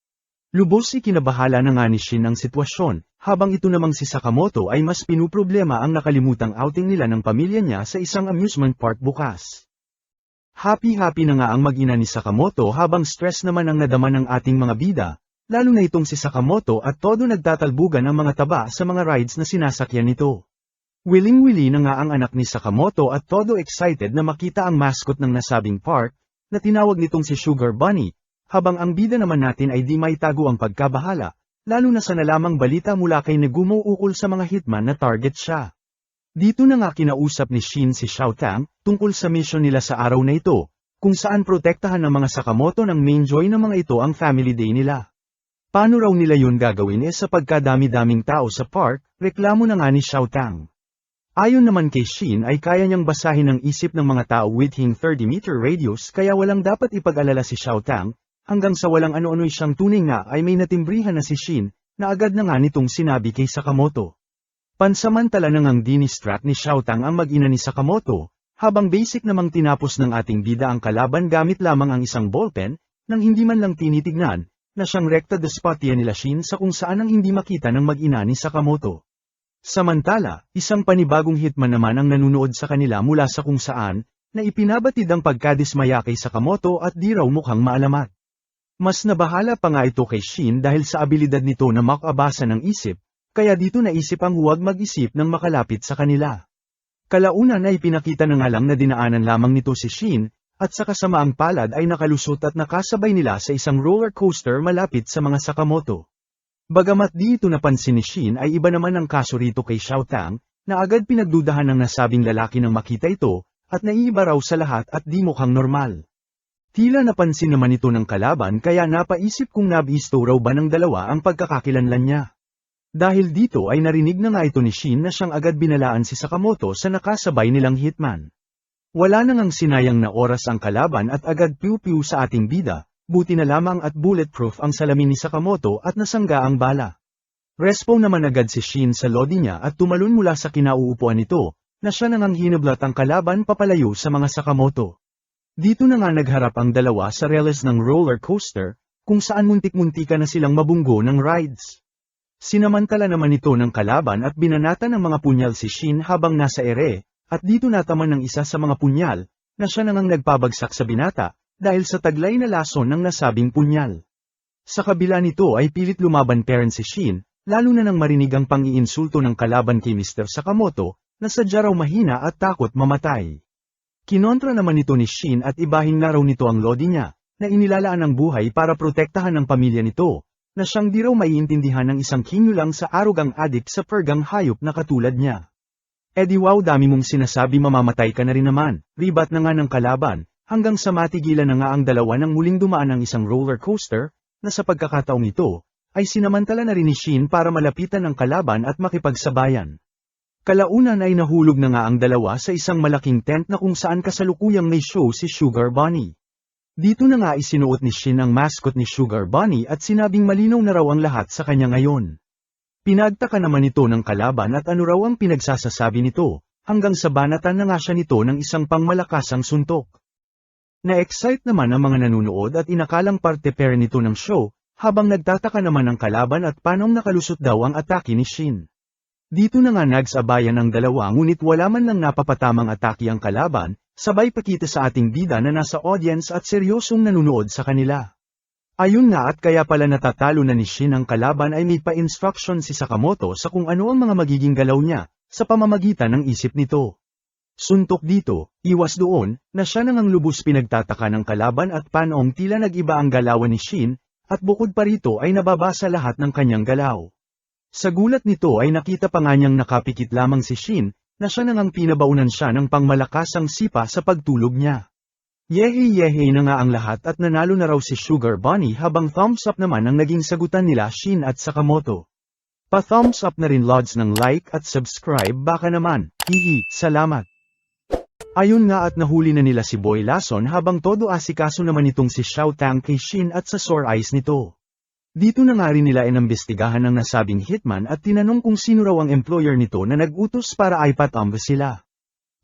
Lubos ikinabahala na nga ni Shin ang sitwasyon, habang ito namang si Sakamoto ay mas pinuproblema ang nakalimutang outing nila ng pamilya niya sa isang amusement park bukas. Happy-happy na nga ang mag-ina ni Sakamoto habang stress naman ang nadama ng ating mga bida, lalo na itong si Sakamoto at todo nagtatalbugan ang mga taba sa mga rides na sinasakyan nito. Wiling-wili na nga ang anak ni Sakamoto at todo excited na makita ang mascot ng nasabing park, na tinawag nitong si Sugar Bunny, habang ang bida naman natin ay di maitago ang pagkabahala, lalo na sa nalamang balita mula kay Negumo ukol sa mga hitman na target siya. Dito na nga kinausap ni Shin si Xiao Tang, tungkol sa mission nila sa araw na ito, kung saan protektahan ng mga Sakamoto ng main joy ng mga ito ang family day nila. Paano raw nila yun gagawin sa pagkadami-daming tao sa park, reklamo na nga ni Xiao Tang. Ayon naman kay Shin ay kaya niyang basahin ang isip ng mga tao within 30-meter radius kaya walang dapat ipag-alala si Xiao Tang, hanggang sa walang ano-ano'y siyang tunay nga ay may natimbrihan na si Shin, na agad na nga nitong sinabi kay Sakamoto. Pansamantala nang dinistract ni Xiao Tang ang mag-ina ni Sakamoto, habang basic namang tinapos ng ating bida ang kalaban gamit lamang ang isang ballpen, nang hindi man lang tinitignan, na siyang rekta despotya nila Shin sa kung saan ang hindi makita ng mag-ina ni Sakamoto. Samantala, isang panibagong hitman naman ang nanunood sa kanila mula sa kung saan, na ipinabatid ang pagkadismaya kay Sakamoto at di raw mukhang maalamat. Mas nabahala pa nga ito kay Shin dahil sa abilidad nito na makabasa ng isip, kaya dito naisip ang huwag mag-isip ng makalapit sa kanila. Kalaunan na ipinakita na nga lang na dinaanan lamang nito si Shin, at sa kasamaang palad ay nakalusot at nakasabay nila sa isang roller coaster malapit sa mga Sakamoto. Bagamat di ito napansin ni Shin ay iba naman ang kaso rito kay Xiao Tang, na agad pinagdudahan ng nasabing lalaki nang makita ito, at naiiba raw sa lahat at di mukhang normal. Tila napansin naman ito ng kalaban kaya napaisip kung nabisto raw ba ng dalawa ang pagkakakilanlan niya. Dahil dito ay narinig na nga ito ni Shin na siyang agad binalaan si Sakamoto sa nakasabay nilang hitman. Wala nang sinayang na oras ang kalaban at agad piu-piu sa ating bida, buti na lamang at bulletproof ang salamin ni Sakamoto at nasangga ang bala. Respawn naman agad si Shin sa lodi niya at tumalon mula sa kinauupuan nito, na siya nang hinablat ang kalaban papalayo sa mga Sakamoto. Dito na nga nagharap ang dalawa sa reles ng roller coaster, kung saan muntik-muntika na silang mabunggo ng rides. Sinamantala naman ito ng kalaban at binanata ng mga punyal si Shin habang nasa ere, at dito nataman ng isa sa mga punyal, na siya nang nagpabagsak sa binata, dahil sa taglay na lason ng nasabing punyal. Sa kabila nito ay pilit lumaban pa rin si Shin, lalo na nang marinig ang pang-iinsulto ng kalaban kay Mr. Sakamoto, na sadya raw mahina at takot mamatay. Kinontra naman ito ni Shin at ibahin na raw nito ang lodi niya, na inilalaan ang buhay para protektahan ang pamilya nito, na siyang di raw maiintindihan ng isang kinulang sa arugang adik sa pergang hayop na katulad niya. Di wow dami mong sinasabi mamamatay ka na rin naman, ribat na nga ng kalaban, hanggang sa matigilan na nga ang dalawa nang muling dumaan ang isang roller coaster, na sa pagkakataong ito, ay sinamantala na rin ni Shin para malapitan ang kalaban at makipagsabayan. Kalaunan ay nahulog na nga ang dalawa sa isang malaking tent na kung saan kasalukuyang may show si Sugar Bunny. Dito na nga isinuot ni Shin ang mascot ni Sugar Bunny at sinabing malinaw na raw ang lahat sa kanya ngayon. Pinagtaka naman ito ng kalaban at ano raw ang pinagsasasabi nito, hanggang sa banatan na nga siya nito ng isang pangmalakasang suntok. Na-excite naman ang mga nanunood at inakalang parte pa rin ito ng show, habang nagtataka naman ang kalaban at paanong nakalusot daw ang atake ni Shin. Dito na nga nagsabayan ang dalawa ngunit wala man lang napapatamang atake ang kalaban, sabay pakita sa ating bida na nasa audience at seryosong nanunood sa kanila. Ayun nga at kaya pala natatalo na ni Shin ang kalaban ay may pa-instruction si Sakamoto sa kung ano ang mga magiging galaw niya, sa pamamagitan ng isip nito. Suntok dito, iwas doon, na siya nang ang lubos pinagtataka ng kalaban at paanong tila nag-iba ang galawan ni Shin, at bukod pa rito ay nababasa lahat ng kanyang galaw. Sa gulat nito ay nakita pa nga niyang nakapikit lamang si Shin, na siya nang ang pinabaunan siya ng pangmalakasang sipa sa pagtulog niya. Yehe-yehe na nga ang lahat at nanalo na raw si Sugar Bunny habang thumbs up naman ang naging sagutan nila Shin at Sakamoto. Pa-thumbs up na rin lods ng like at subscribe baka naman, hihi, salamat. Ayun nga at nahuli na nila si Boy Lason habang todo asikaso naman itong si Xiao Tang kay Shin at sa sore eyes nito. Dito na nga rin nila inambestigahan ng nasabing hitman at tinanong kung sino raw ang employer nito na nag-utos para ipatumba sila.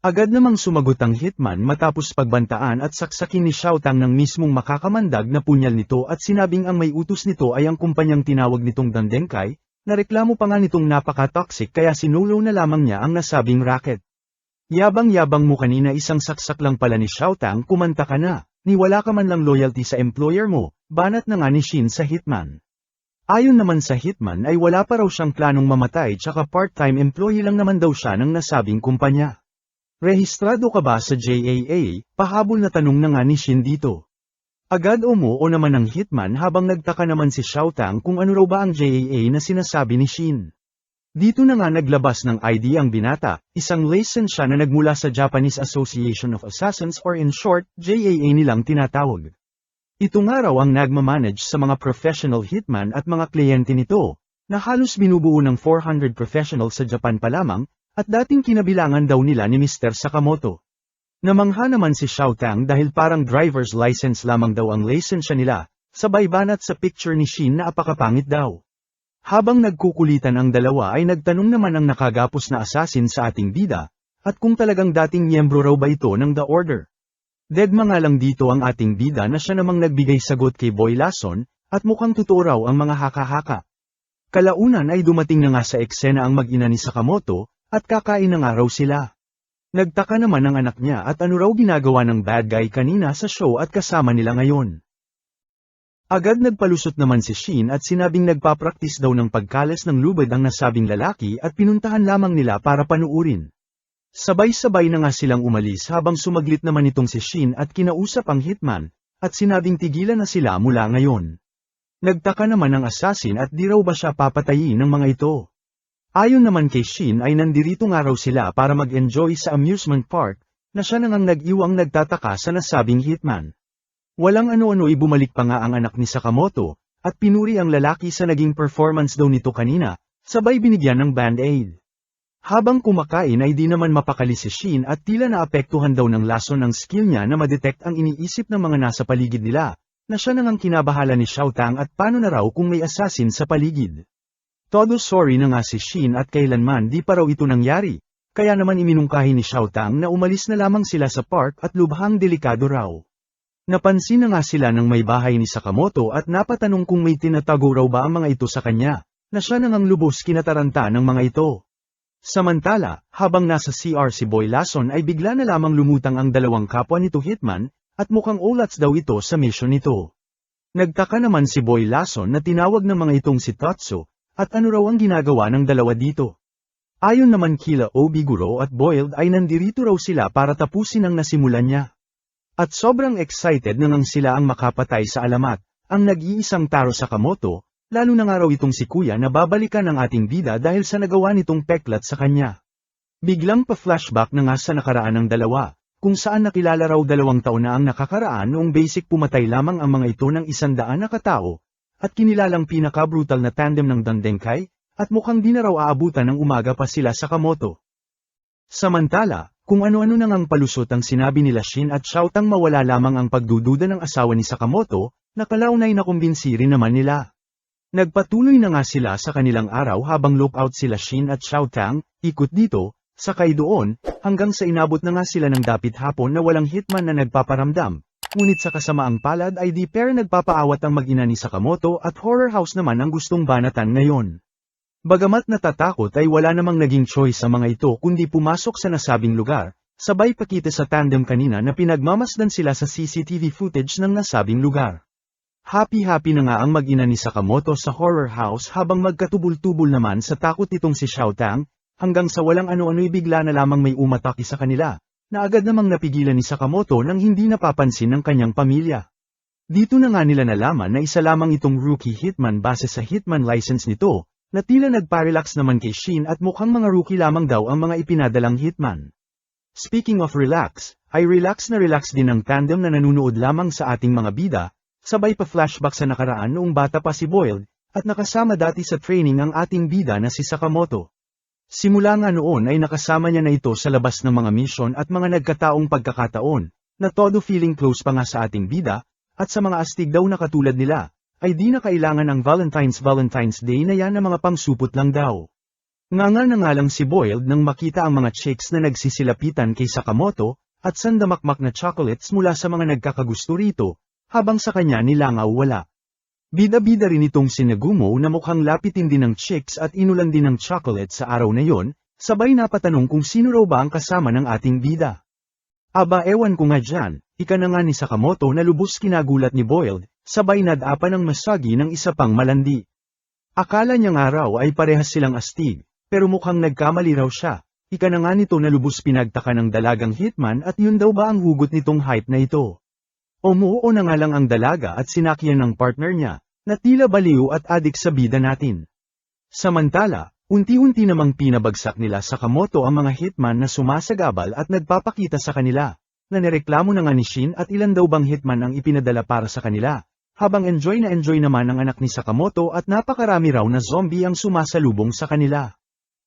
Agad namang sumagot ang hitman matapos pagbantaan at saksakin ni Xiao Tang ng mismong makakamandag na punyal nito at sinabing ang may utos nito ay ang kumpanyang tinawag nitong Dandenkai, na reklamo pa nga nitong napaka-toxic kaya sinulo na lamang niya ang nasabing racket. Yabang-yabang mo kanina isang saksak lang pala ni Xiao Tang kumanta ka na, ni wala ka man lang loyalty sa employer mo, banat na nga ni Shin sa hitman. Ayon naman sa hitman ay wala pa raw siyang planong mamatay tsaka part-time employee lang naman daw siya ng nasabing kumpanya. Rehistrado ka ba sa JAA? Pahabol na tanong na nga ni Shin dito. Agad o naman ang hitman habang nagtaka naman si Xiao Tang kung ano raw ba ang JAA na sinasabi ni Shin. Dito na nga naglabas ng ID ang binata, isang lisensya na nagmula sa Japanese Association of Assassins or in short, JAA nilang tinatawag. Ito nga raw ang nagmamanage sa mga professional hitman at mga kliyente nito, na halos binubuo ng 400 professional sa Japan pa lamang, at dating kinabilangan daw nila ni Mr. Sakamoto. Namangha naman si Xiao Tang dahil parang driver's license lamang daw ang lisensya nila, sabay banat sa picture ni Shin na apakapangit daw. Habang nagkukulitan ang dalawa ay nagtanong naman ang nakagapos na assassin sa ating bida, at kung talagang dating miyembro raw ba ito ng The Order. Dedma nga lang dito ang ating bida na siya namang nagbigay sagot kay Boy Lason, at mukhang totoo raw ang mga haka-haka. Kalaunan ay dumating na nga sa eksena ang mag-ina ni Sakamoto, at kakain na nga raw sila. Nagtaka naman ang anak niya at ano raw ginagawa ng bad guy kanina sa show at kasama nila ngayon. Agad nagpalusot naman si Shin at sinabing nagpapraktis daw ng pagkalas ng lubid ang nasabing lalaki at pinuntahan lamang nila para panuurin. Sabay-sabay na nga silang umalis habang sumaglit naman itong si Shin at kinausap ang hitman, at sinabing tigilan na sila mula ngayon. Nagtaka naman ang assassin at di raw ba siya papatayin ng mga ito. Ayon naman kay Shin ay nandirito nga raw sila para mag-enjoy sa amusement park, na siya nang nag-iwang nagtataka sa nasabing hitman. Walang ano-ano ibumalik pa nga ang anak ni Sakamoto, at pinuri ang lalaki sa naging performance daw nito kanina, sabay binigyan ng band-aid. Habang kumakain ay di naman mapakali si Shin at tila naapektuhan daw ng lason ng skill niya na madetect ang iniisip ng mga nasa paligid nila, na siya nang ang kinabahala ni Xiao Tang at paano na raw kung may assassin sa paligid. Todo sorry na nga si Shin at kailanman di pa raw ito nangyari, kaya naman iminungkahi ni Xiao Tang na umalis na lamang sila sa park at lubhang delikado raw. Napansin na nga sila ng may bahay ni Sakamoto at napatanong kung may tinatago raw ba ang mga ito sa kanya, na siya nang ang lubos kinataranta ng mga ito. Samantala, habang nasa CR si Boy Lason ay bigla na lamang lumutang ang dalawang kapwa nito hitman, at mukhang ulats daw ito sa mission nito. Nagtaka naman si Boy Lason na tinawag ng mga itong si Tatsu, at ano raw ang ginagawa ng dalawa dito. Ayon naman kila Obiguro at Boiled ay nandirito raw sila para tapusin ang nasimulan niya. At sobrang excited na nang sila ang makapatay sa alamat, ang nag-iisang Taro Sakamoto, lalo na nga raw itong si Kuya na babalikan ang ating bida dahil sa nagawa nitong peklat sa kanya. Biglang pa-flashback na nga sa nakaraan ng dalawa, kung saan nakilala raw 2 taon na ang nakakaraan noong basic pumatay lamang ang mga ito ng 100 na katao, at kinilalang pinaka-brutal na tandem ng Dandenkai, at mukhang di na raw aabutan ng umaga pa sila sa Kamoto. Samantala, kung ano-ano nang ang palusot ang sinabi nila Shin at Xiao Tang mawala lamang ang pagdududa ng asawa ni Sakamoto, nakalaunay na kumbinsi rin naman nila. Nagpatuloy na nga sila sa kanilang araw habang lookout sila Shin at Xiao Tang, ikot dito, sakay doon, hanggang sa inabot na nga sila ng dapit hapon na walang hitman na nagpaparamdam. Ngunit sa kasamaang palad ay di pair nagpapaawat ang mag-ina ni Sakamoto at horror house naman ang gustong banatan ngayon. Bagamat natatakot ay wala namang naging choice sa mga ito kundi pumasok sa nasabing lugar, sabay pakita sa tandem kanina na pinagmamasdan sila sa CCTV footage ng nasabing lugar. Happy-happy na nga ang mag-ina ni Sakamoto sa horror house habang magkatubol-tubol naman sa takot itong si Xiao Tang, hanggang sa walang ano-ano'y bigla na lamang may umatake sa kanila, na agad namang napigilan ni Sakamoto nang hindi napapansin ng kanyang pamilya. Dito na nga nila nalaman na isa lamang itong rookie hitman base sa hitman license nito, na tila nagpa-relax naman kay Shin at mukhang mga rookie lamang daw ang mga ipinadalang hitman. Speaking of relax, ay relax na relax din ang tandem na nanunood lamang sa ating mga bida, sabay pa flashback sa nakaraan noong bata pa si Boiled, at nakasama dati sa training ang ating bida na si Sakamoto. Simula nga noon ay nakasama niya na ito sa labas ng mga mission at mga nagkataong pagkakataon, na todo feeling close pa nga sa ating bida, at sa mga astig daw na katulad nila, ay di na kailangan ang Valentine's Day na yan na mga pangsupot lang daw. Nganga na nga lang si Boiled nang makita ang mga chicks na nagsisilapitan kay Sakamoto, at sandamakmak na chocolates mula sa mga nagkakagusto rito, habang sa kanya nilangaw wala. Bida-bida rin itong si Nagumo na mukhang lapitin din ng chicks at inulan din ng chocolate sa araw na yon, sabay napatanong kung sino raw ba ang kasama ng ating bida. Aba ewan ko nga dyan, ika na nga ni Sakamoto na lubos kinagulat ni Boiled, sabay nadapa ng masagi ng isa pang malandi. Akala niya nga raw ay parehas silang astig, pero mukhang nagkamali raw siya, ika na nga nito na lubos pinagtaka ng dalagang hitman at yun daw ba ang hugot nitong hype na ito. Umuo na nga lang ang dalaga at sinakyan ng partner niya, na tila baliw at adik sa bida natin. Samantala, unti-unti namang pinabagsak nila sa Sakamoto ang mga hitman na sumasagabal at nagpapakita sa kanila, na nireklamo na nga ni Shin at ilan daw bang hitman ang ipinadala para sa kanila. Habang enjoy naman ang anak ni Sakamoto at napakarami raw na zombie ang sumasalubong sa kanila.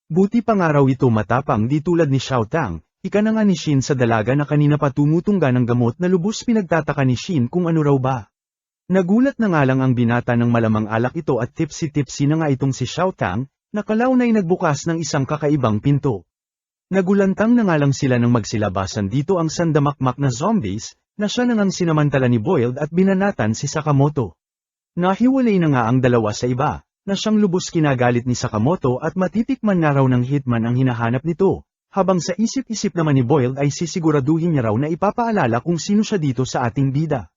Buti pa nga raw ito matapang di tulad ni Xiao Tang, ika na nga ni Shin sa dalaga na kanina pa tumutungga ng gamot na lubos pinagtataka ni Shin kung ano raw ba. Nagulat na nga lang ang binata ng malamang alak ito at tipsy-tipsy na nga itong si Xiao Tang, nakalaunay nagbukas ng isang kakaibang pinto. Nagulantang na nga lang sila nang magsilabasan dito ang sandamakmak na zombies, na siya nang sinamantala ni Boiled at binanatan si Sakamoto. Nahiwalay na nga ang dalawa sa iba, na siyang lubos kinagalit ni Sakamoto at matitikman na raw ng hitman ang hinahanap nito, habang sa isip-isip naman ni Boiled ay sisiguraduhin niya raw na ipapaalala kung sino siya dito sa ating bida.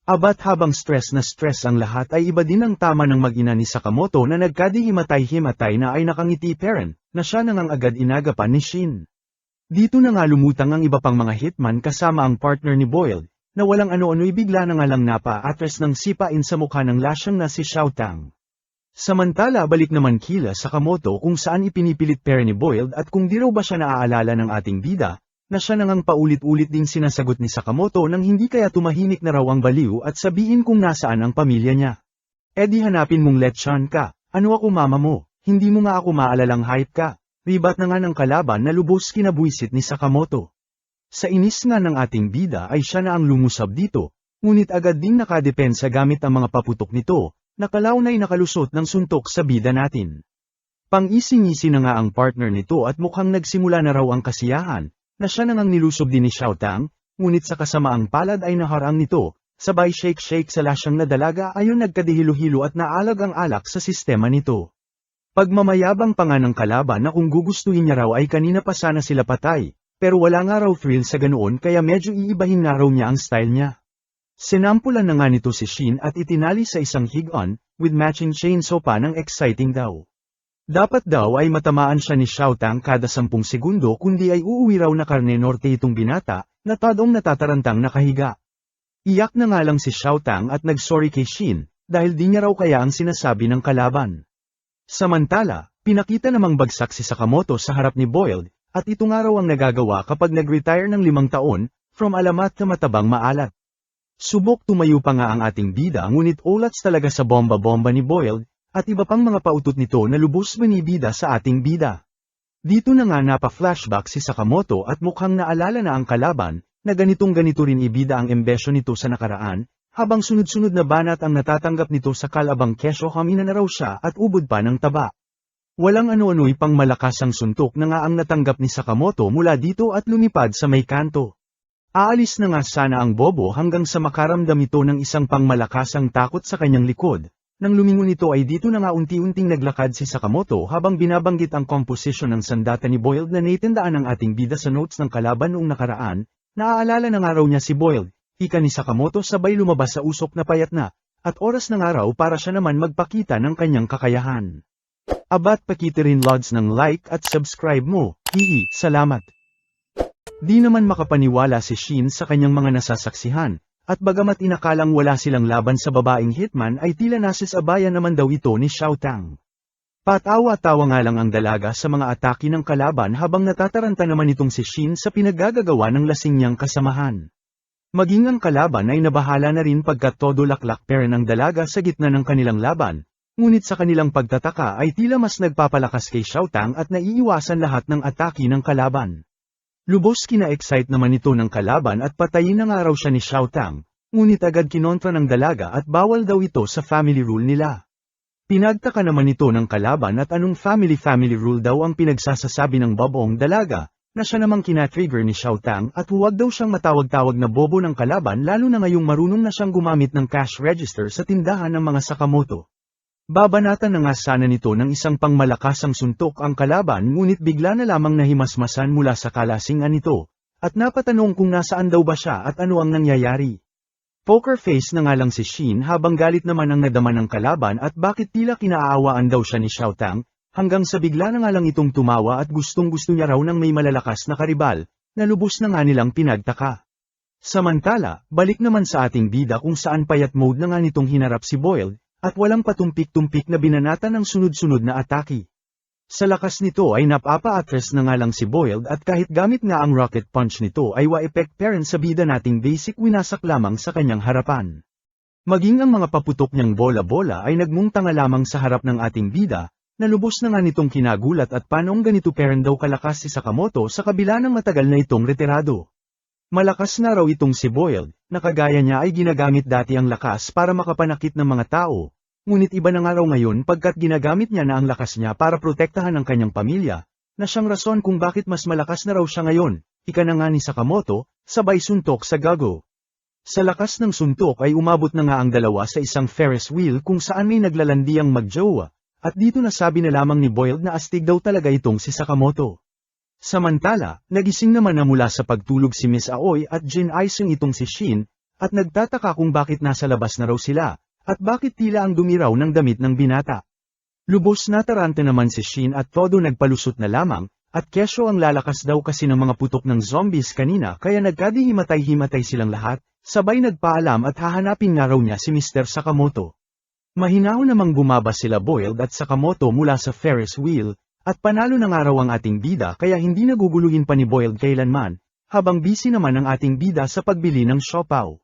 Abat habang stress na stress ang lahat ay iba din ang tama ng mag-ina ni Sakamoto na nagkadihimatay-himatay na ay nakangiti parent, na siya nang agad inagapan ni Shin. Dito na nga lumutang ang iba pang mga hitman kasama ang partner ni Boiled, na walang ano-ano'y bigla na nga lang napa-atres ng sipain sa mukha ng lasyang na si Xiao Tang. Samantala balik naman kila Sakamoto kung saan ipinipilit pair ni Boiled at kung di raw ba siya naaalala ng ating bida, na siya nangang paulit-ulit ding sinasagot ni Sakamoto nang hindi kaya tumahimik na raw ang baliw at sabihin kung nasaan ang pamilya niya. Di hanapin mong lechon ka, ano ako mama mo, hindi mo nga ako maalalang hype ka. Ribat na nga ng kalaban na lubos kinabuisit ni Sakamoto. Sa inis nga ng ating bida ay siya na ang lumusab dito, ngunit agad ding nakadepensa gamit ang mga paputok nito, nakalaunay nakalusot ng suntok sa bida natin. Pang-ising-isi na nga ang partner nito at mukhang nagsimula na raw ang kasiyahan, na siya nang nilusob din ni Xiao Tang, ngunit sa kasamaang palad ay naharang nito, sabay shake-shake sa lasyang na dalaga ayon nagkadihilo-hilo at naalag ang alak sa sistema nito. Pagmamayabang pa nga ng kalaban na kung gugustuhin niya raw ay kanina pa sana sila patay, pero wala nga raw thrill sa ganoon kaya medyo iibahin nga raw niya ang style niya. Sinampulan na nga nito si Shin at itinali sa isang hig-on, with matching chainsaw pa ng exciting daw. Dapat daw ay matamaan siya ni Xiao Tang kada 10 segundo kundi ay uuwi raw na karne norte itong binata, na tadong natatarantang nakahiga. Iyak na nga lang si Xiao Tang at nagsorry kay Shin, dahil di niya raw kaya ang sinasabi ng kalaban. Samantala, pinakita namang bagsak si Sakamoto sa harap ni Boiled, at ito nga raw ang nagagawa kapag nag-retire ng 5 taon, from alamat na matabang maalat. Subok tumayo pa nga ang ating bida ngunit ulats talaga sa bomba-bomba ni Boiled, at iba pang mga pautot nito na lubos binibida sa ating bida. Dito na nga napa-flashback si Sakamoto at mukhang naalala na ang kalaban, na ganitong-ganito rin ibida ang embesyo nito sa nakaraan, habang sunod-sunod na banat ang natatanggap nito sa kalabang kesyo hamina na raw siya at ubod pa ng taba. Walang ano-ano'y pang malakas ang suntok na nga ang natanggap ni Sakamoto mula dito at lumipad sa may kanto. Aalis na nga sana ang bobo hanggang sa makaramdam ito ng isang pang malakasang takot sa kanyang likod. Nang lumingon ito ay dito na nga unti-unting naglakad si Sakamoto habang binabanggit ang composition ng sandata ni Boiled na naitandaan ng ating bida sa notes ng kalaban noong nakaraan, naaalala na nga raw niya si Boiled. Ika ni Sakamoto sabay lumabas sa usok na payat na, at oras ng araw para siya naman magpakita ng kanyang kakayahan. Abat pakita rin lods ng like at subscribe mo, hihi, salamat. Di naman makapaniwala si Shin sa kanyang mga nasasaksihan, at bagamat inakalang wala silang laban sa babaeng hitman ay tila nasisabayan naman daw ito ni Xiao Tang. Patawa-tawa nga lang ang dalaga sa mga atake ng kalaban habang natataranta naman itong si Shin sa pinaggagawa ng lasing niyang kasamahan. Maging ang kalaban ay nabahala na rin pagkat todo laklak pera ng dalaga sa gitna ng kanilang laban, ngunit sa kanilang pagtataka ay tila mas nagpapalakas kay Xiao Tang at naiiwasan lahat ng atake ng kalaban. Lubos kina-excite naman ito ng kalaban at patayin na nga raw siya ni Xiao Tang, ngunit agad kinontra ng dalaga at bawal daw ito sa family rule nila. Pinagtaka naman ito ng kalaban at anong family rule daw ang pinagsasasabi ng baboong dalaga, na siya namang kina-trigger ni Xiao Tang at huwag daw siyang matawag-tawag na bobo ng kalaban lalo na ngayong marunong na siyang gumamit ng cash register sa tindahan ng mga Sakamoto. Babanatan na nga sana nito ng isang pangmalakasang suntok ang kalaban ngunit bigla na lamang nahimasmasan mula sa kalasingan nito, at napatanong kung nasaan daw ba siya at ano ang nangyayari. Poker face na nga lang si Shin habang galit naman ang nadama ng kalaban at bakit tila kinaaawaan daw siya ni Xiao Tang, hanggang sa bigla na nga lang itong tumawa at gustong-gusto niya raw ng may malalakas na karibal, na lubos na nga nilang pinagtaka. Samantala, balik naman sa ating bida kung saan payat mode na nga nitong hinarap si Boiled, at walang patumpik-tumpik na binanata ng sunod-sunod na atake. Sa lakas nito ay napapa-atras na nga lang si Boiled at kahit gamit nga ang rocket punch nito ay wa-effect pa rin sa bida nating basic winasak lamang sa kanyang harapan. Maging ang mga paputok niyang bola-bola ay nagmungtanga lamang sa harap ng ating bida, na lubos na nga nitong kinagulat at panong ganito pa rin daw kalakas si Sakamoto sa kabila ng matagal na itong retirado. Malakas na raw itong si Boiled, na kagaya niya ay ginagamit dati ang lakas para makapanakit ng mga tao. Ngunit iba na nga raw ngayon pagkat ginagamit niya na ang lakas niya para protektahan ang kanyang pamilya, na siyang rason kung bakit mas malakas na raw siya ngayon, ika na nga ni Sakamoto, sabay suntok sa gago. Sa lakas ng suntok ay umabot na nga ang dalawa sa isang Ferris wheel kung saan may naglalandiang magjowa, at dito nasabi na lamang ni Boiled na astig daw talaga itong si Sakamoto. Samantala, nagising naman na mula sa pagtulog si Miss Aoi at Jin Aisung itong si Shin, at nagtataka kung bakit nasa labas na raw sila. At bakit tila ang dumiraw ng damit ng binata? Lubos na taranta naman si Shin at todo nagpalusot na lamang, at kesyo ang lalakas daw kasi ng mga putok ng zombies kanina kaya nagkadihimatay-himatay silang lahat, sabay nagpaalam at hahanapin nga raw niya si Mr. Sakamoto. Mahinahon namang bumaba sila Boiled at Sakamoto mula sa Ferris wheel, at panalo na nga raw ang ating bida kaya hindi naguguluhin pa ni Boiled kailanman, habang busy naman ang ating bida sa pagbili ng siopaw.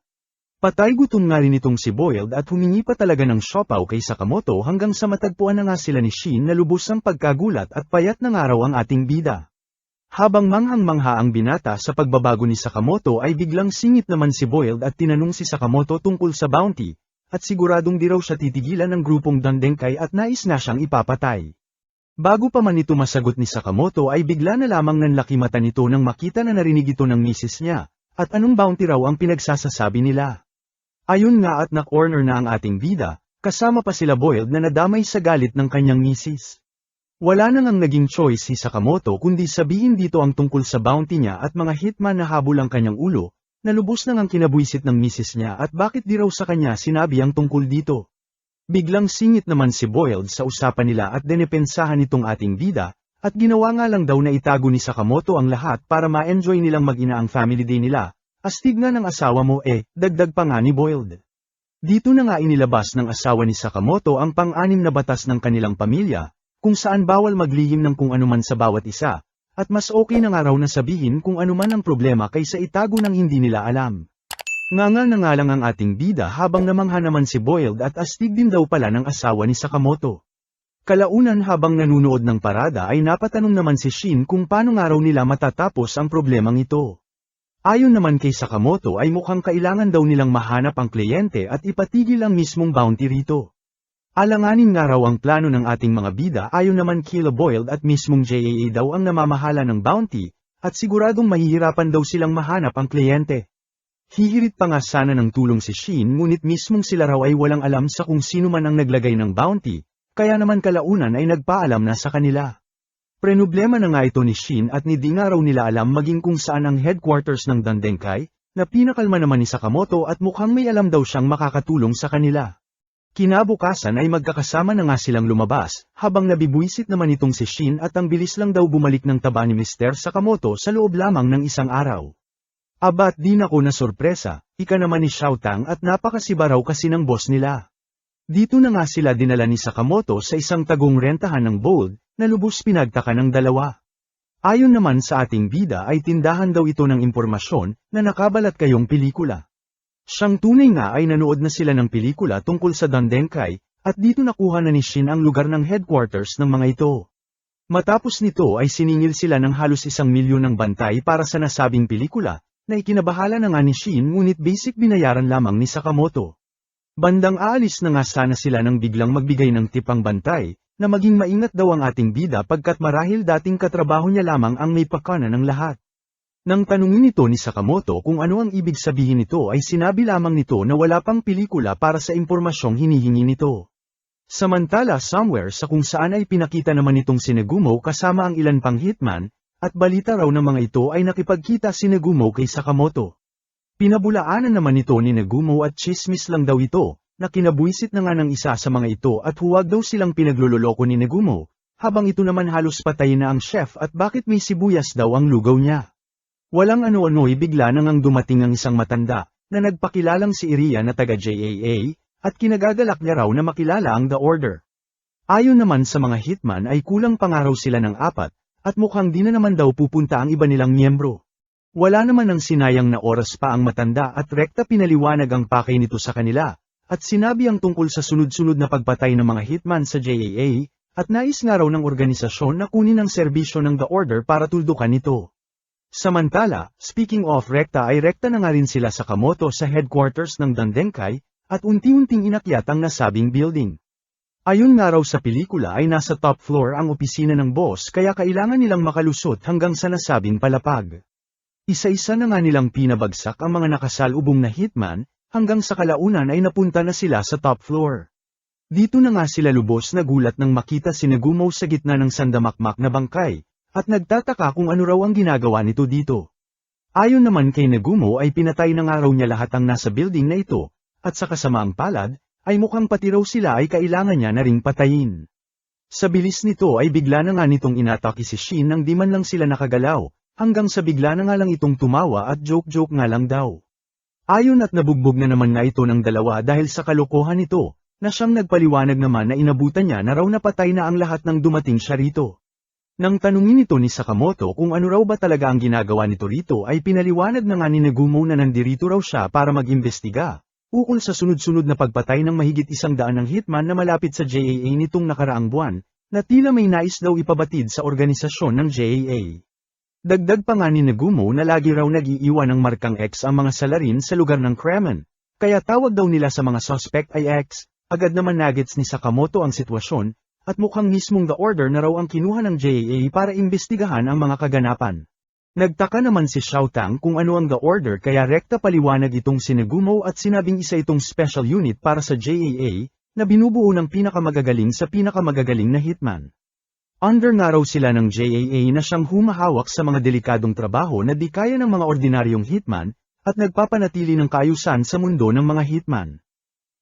Patay gutom nga rin itong si Boiled at humingi pa talaga ng siopaw kay Sakamoto hanggang sa matagpuan na nga sila ni Shin na lubos ang pagkagulat at payat ng araw ang ating bida. Habang manghang-mangha ang binata sa pagbabago ni Sakamoto ay biglang singit naman si Boiled at tinanong si Sakamoto tungkol sa bounty, at siguradong di raw siya titigilan ng grupong Dandenkai at nais na siyang ipapatay. Bago pa man ito masagot ni Sakamoto ay bigla na lamang nanlaki mata nito nang makita na narinig ito ng misis niya, at anong bounty raw ang pinagsasasabi nila. Ayun nga at na-corner na ang ating bida, kasama pa sila Boiled na nadamay sa galit ng kanyang misis. Wala na ngang naging choice si Sakamoto kundi sabihin dito ang tungkol sa bounty niya at mga hitman na habol ang kanyang ulo, na lubos na ngang kinabuisit ng misis niya at bakit di raw sa kanya sinabi ang tungkol dito. Biglang singit naman si Boiled sa usapan nila at denepensahan itong ating bida, at ginawa nga lang daw na itago ni Sakamoto ang lahat para ma-enjoy nilang mag-ina ang family day nila. Astig nga ng asawa mo dagdag pa nga ni Boiled. Dito na nga inilabas ng asawa ni Sakamoto ang pang-anim na batas ng kanilang pamilya, kung saan bawal maglihim ng kung anuman sa bawat isa, at mas okay na nga raw na sabihin kung anuman ang problema kaysa itago ng hindi nila alam. Ngangal na nga lang ang ating bida habang namangha naman si Boiled at astig din daw pala ng asawa ni Sakamoto. Kalaunan habang nanunood ng parada ay napatanong naman si Shin kung paano nga raw nila matatapos ang problemang ito. Ayon naman kay Sakamoto ay mukhang kailangan daw nilang mahanap ang kliyente at ipatigil ang mismong bounty rito. Alanganin nga raw ang plano ng ating mga bida ayon naman kila Boiled at mismong JAA daw ang namamahala ng bounty, at siguradong mahihirapan daw silang mahanap ang kliyente. Hihirit pa nga sana ng tulong si Shin ngunit mismong sila raw ay walang alam sa kung sino man ang naglagay ng bounty, kaya naman kalaunan ay nagpaalam na sa kanila. Problema na nga ito ni Shin at hindi nga raw nila alam maging kung saan ang headquarters ng Dandenkai, na pinakalma naman ni Sakamoto at mukhang may alam daw siyang makakatulong sa kanila. Kinabukasan ay magkakasama na nga silang lumabas, habang nabibuisit naman itong si Shin at ang bilis lang daw bumalik ng taba ni Mr. Sakamoto sa loob lamang ng isang araw. Abat din ako na sorpresa, ika naman ni Xiaotang at napakasiba raw kasi ng boss nila. Dito na nga sila dinala ni Sakamoto sa isang tagong rentahan ng Bold, na lubos pinagtaka ng dalawa. Ayon naman sa ating bida ay tindahan daw ito ng impormasyon na nakabalat kayong pelikula. Siyang tunay nga ay nanood na sila ng pelikula tungkol sa Dandenkai, at dito nakuha na ni Shin ang lugar ng headquarters ng mga ito. Matapos nito ay siningil sila ng halos 1 milyon ng bantay para sa nasabing pelikula, na ikinabahala na nga ni Shin ngunit basic binayaran lamang ni Sakamoto. Bandang aalis na nga sana sila nang biglang magbigay ng tipang bantay, na maging maingat daw ang ating bida pagkat marahil dating katrabaho niya lamang ang may pakana ng lahat. Nang tanungin ito ni Sakamoto kung ano ang ibig sabihin nito ay sinabi lamang nito na wala pang pelikula para sa impormasyong hinihingi nito. Samantala somewhere sa kung saan ay pinakita naman itong si Negumo kasama ang ilan pang hitman, at balita raw ng mga ito ay nakipagkita si Negumo kay Sakamoto. Pinabulaanan naman ito ni Negumo at chismis lang daw ito, na kinabuisit na nga ng isa sa mga ito at huwag daw silang pinagluloloko ni Negumo, habang ito naman halos patay na ang chef at bakit may sibuyas daw ang lugaw niya. Walang ano-ano'y bigla na ngang dumating ang isang matanda, na nagpakilalang si Iria na taga JAA, at kinagagalak niya raw na makilala ang The Order. Ayon naman sa mga hitman ay kulang pangaraw sila ng 4, at mukhang di na naman daw pupunta ang iba nilang miyembro. Wala naman ng sinayang na oras pa ang matanda at rekta pinaliwanag ang pakay nito sa kanila, at sinabi ang tungkol sa sunod-sunod na pagpatay ng mga hitman sa JAA, at nais nga raw ng organisasyon na kunin ang serbisyo ng The Order para tuldukan ito. Samantala, speaking of rekta ay rekta na nga rin sila sa Sakamoto sa headquarters ng Dandenkai, at unti-unting inakyat ang nasabing building. Ayon nga raw sa pelikula ay nasa top floor ang opisina ng boss kaya kailangan nilang makalusot hanggang sa nasabing palapag. Isa-isa na nga nilang pinabagsak ang mga nakasalubong na hitman, hanggang sa kalaunan ay napunta na sila sa top floor. Dito na nga sila lubos na gulat nang makita si Nagumo sa gitna ng sandamakmak na bangkay, at nagtataka kung ano raw ang ginagawa nito dito. Ayon naman kay Nagumo ay pinatay na nga raw niya lahat ang nasa building na ito, at sa kasamaang palad, ay mukhang pati raw sila ay kailangan niya na ring patayin. Sa bilis nito ay bigla na nga nitong inatake si Shin nang di man lang sila nakagalaw, hanggang sa bigla na nga lang itong tumawa at joke-joke nga lang daw. Ayon at nabugbog na naman nga ito ng dalawa dahil sa kalokohan nito, na siyang nagpaliwanag naman na inabutan niya na raw napatay na ang lahat ng dumating siya rito. Nang tanungin ito ni Sakamoto kung ano raw ba talaga ang ginagawa nito rito ay pinaliwanag na nga ni Nagumo na nandirito raw siya para mag-imbestiga. Ukol sa sunod-sunod na pagpatay ng mahigit 100 ng hitman na malapit sa JAA nitong nakaraang buwan, na tila may nais daw ipabatid sa organisasyon ng JAA. Dagdag pa nga ni Nagumo na lagi raw nag-iiwan ng markang X ang mga salarin sa lugar ng krimen, kaya tawag daw nila sa mga suspect ay X, agad naman nagets ni Sakamoto ang sitwasyon, at mukhang mismong The Order na raw ang kinuha ng JAA para imbestigahan ang mga kaganapan. Nagtaka naman si Xiaotang kung ano ang The Order kaya rekta paliwanag itong si Nagumo at sinabing isa itong special unit para sa JAA, na binubuo ng pinakamagagaling sa pinakamagagaling na hitman. Under nga raw sila ng JAA na siyang humahawak sa mga delikadong trabaho na di kaya ng mga ordinaryong hitman, at nagpapanatili ng kaayusan sa mundo ng mga hitman.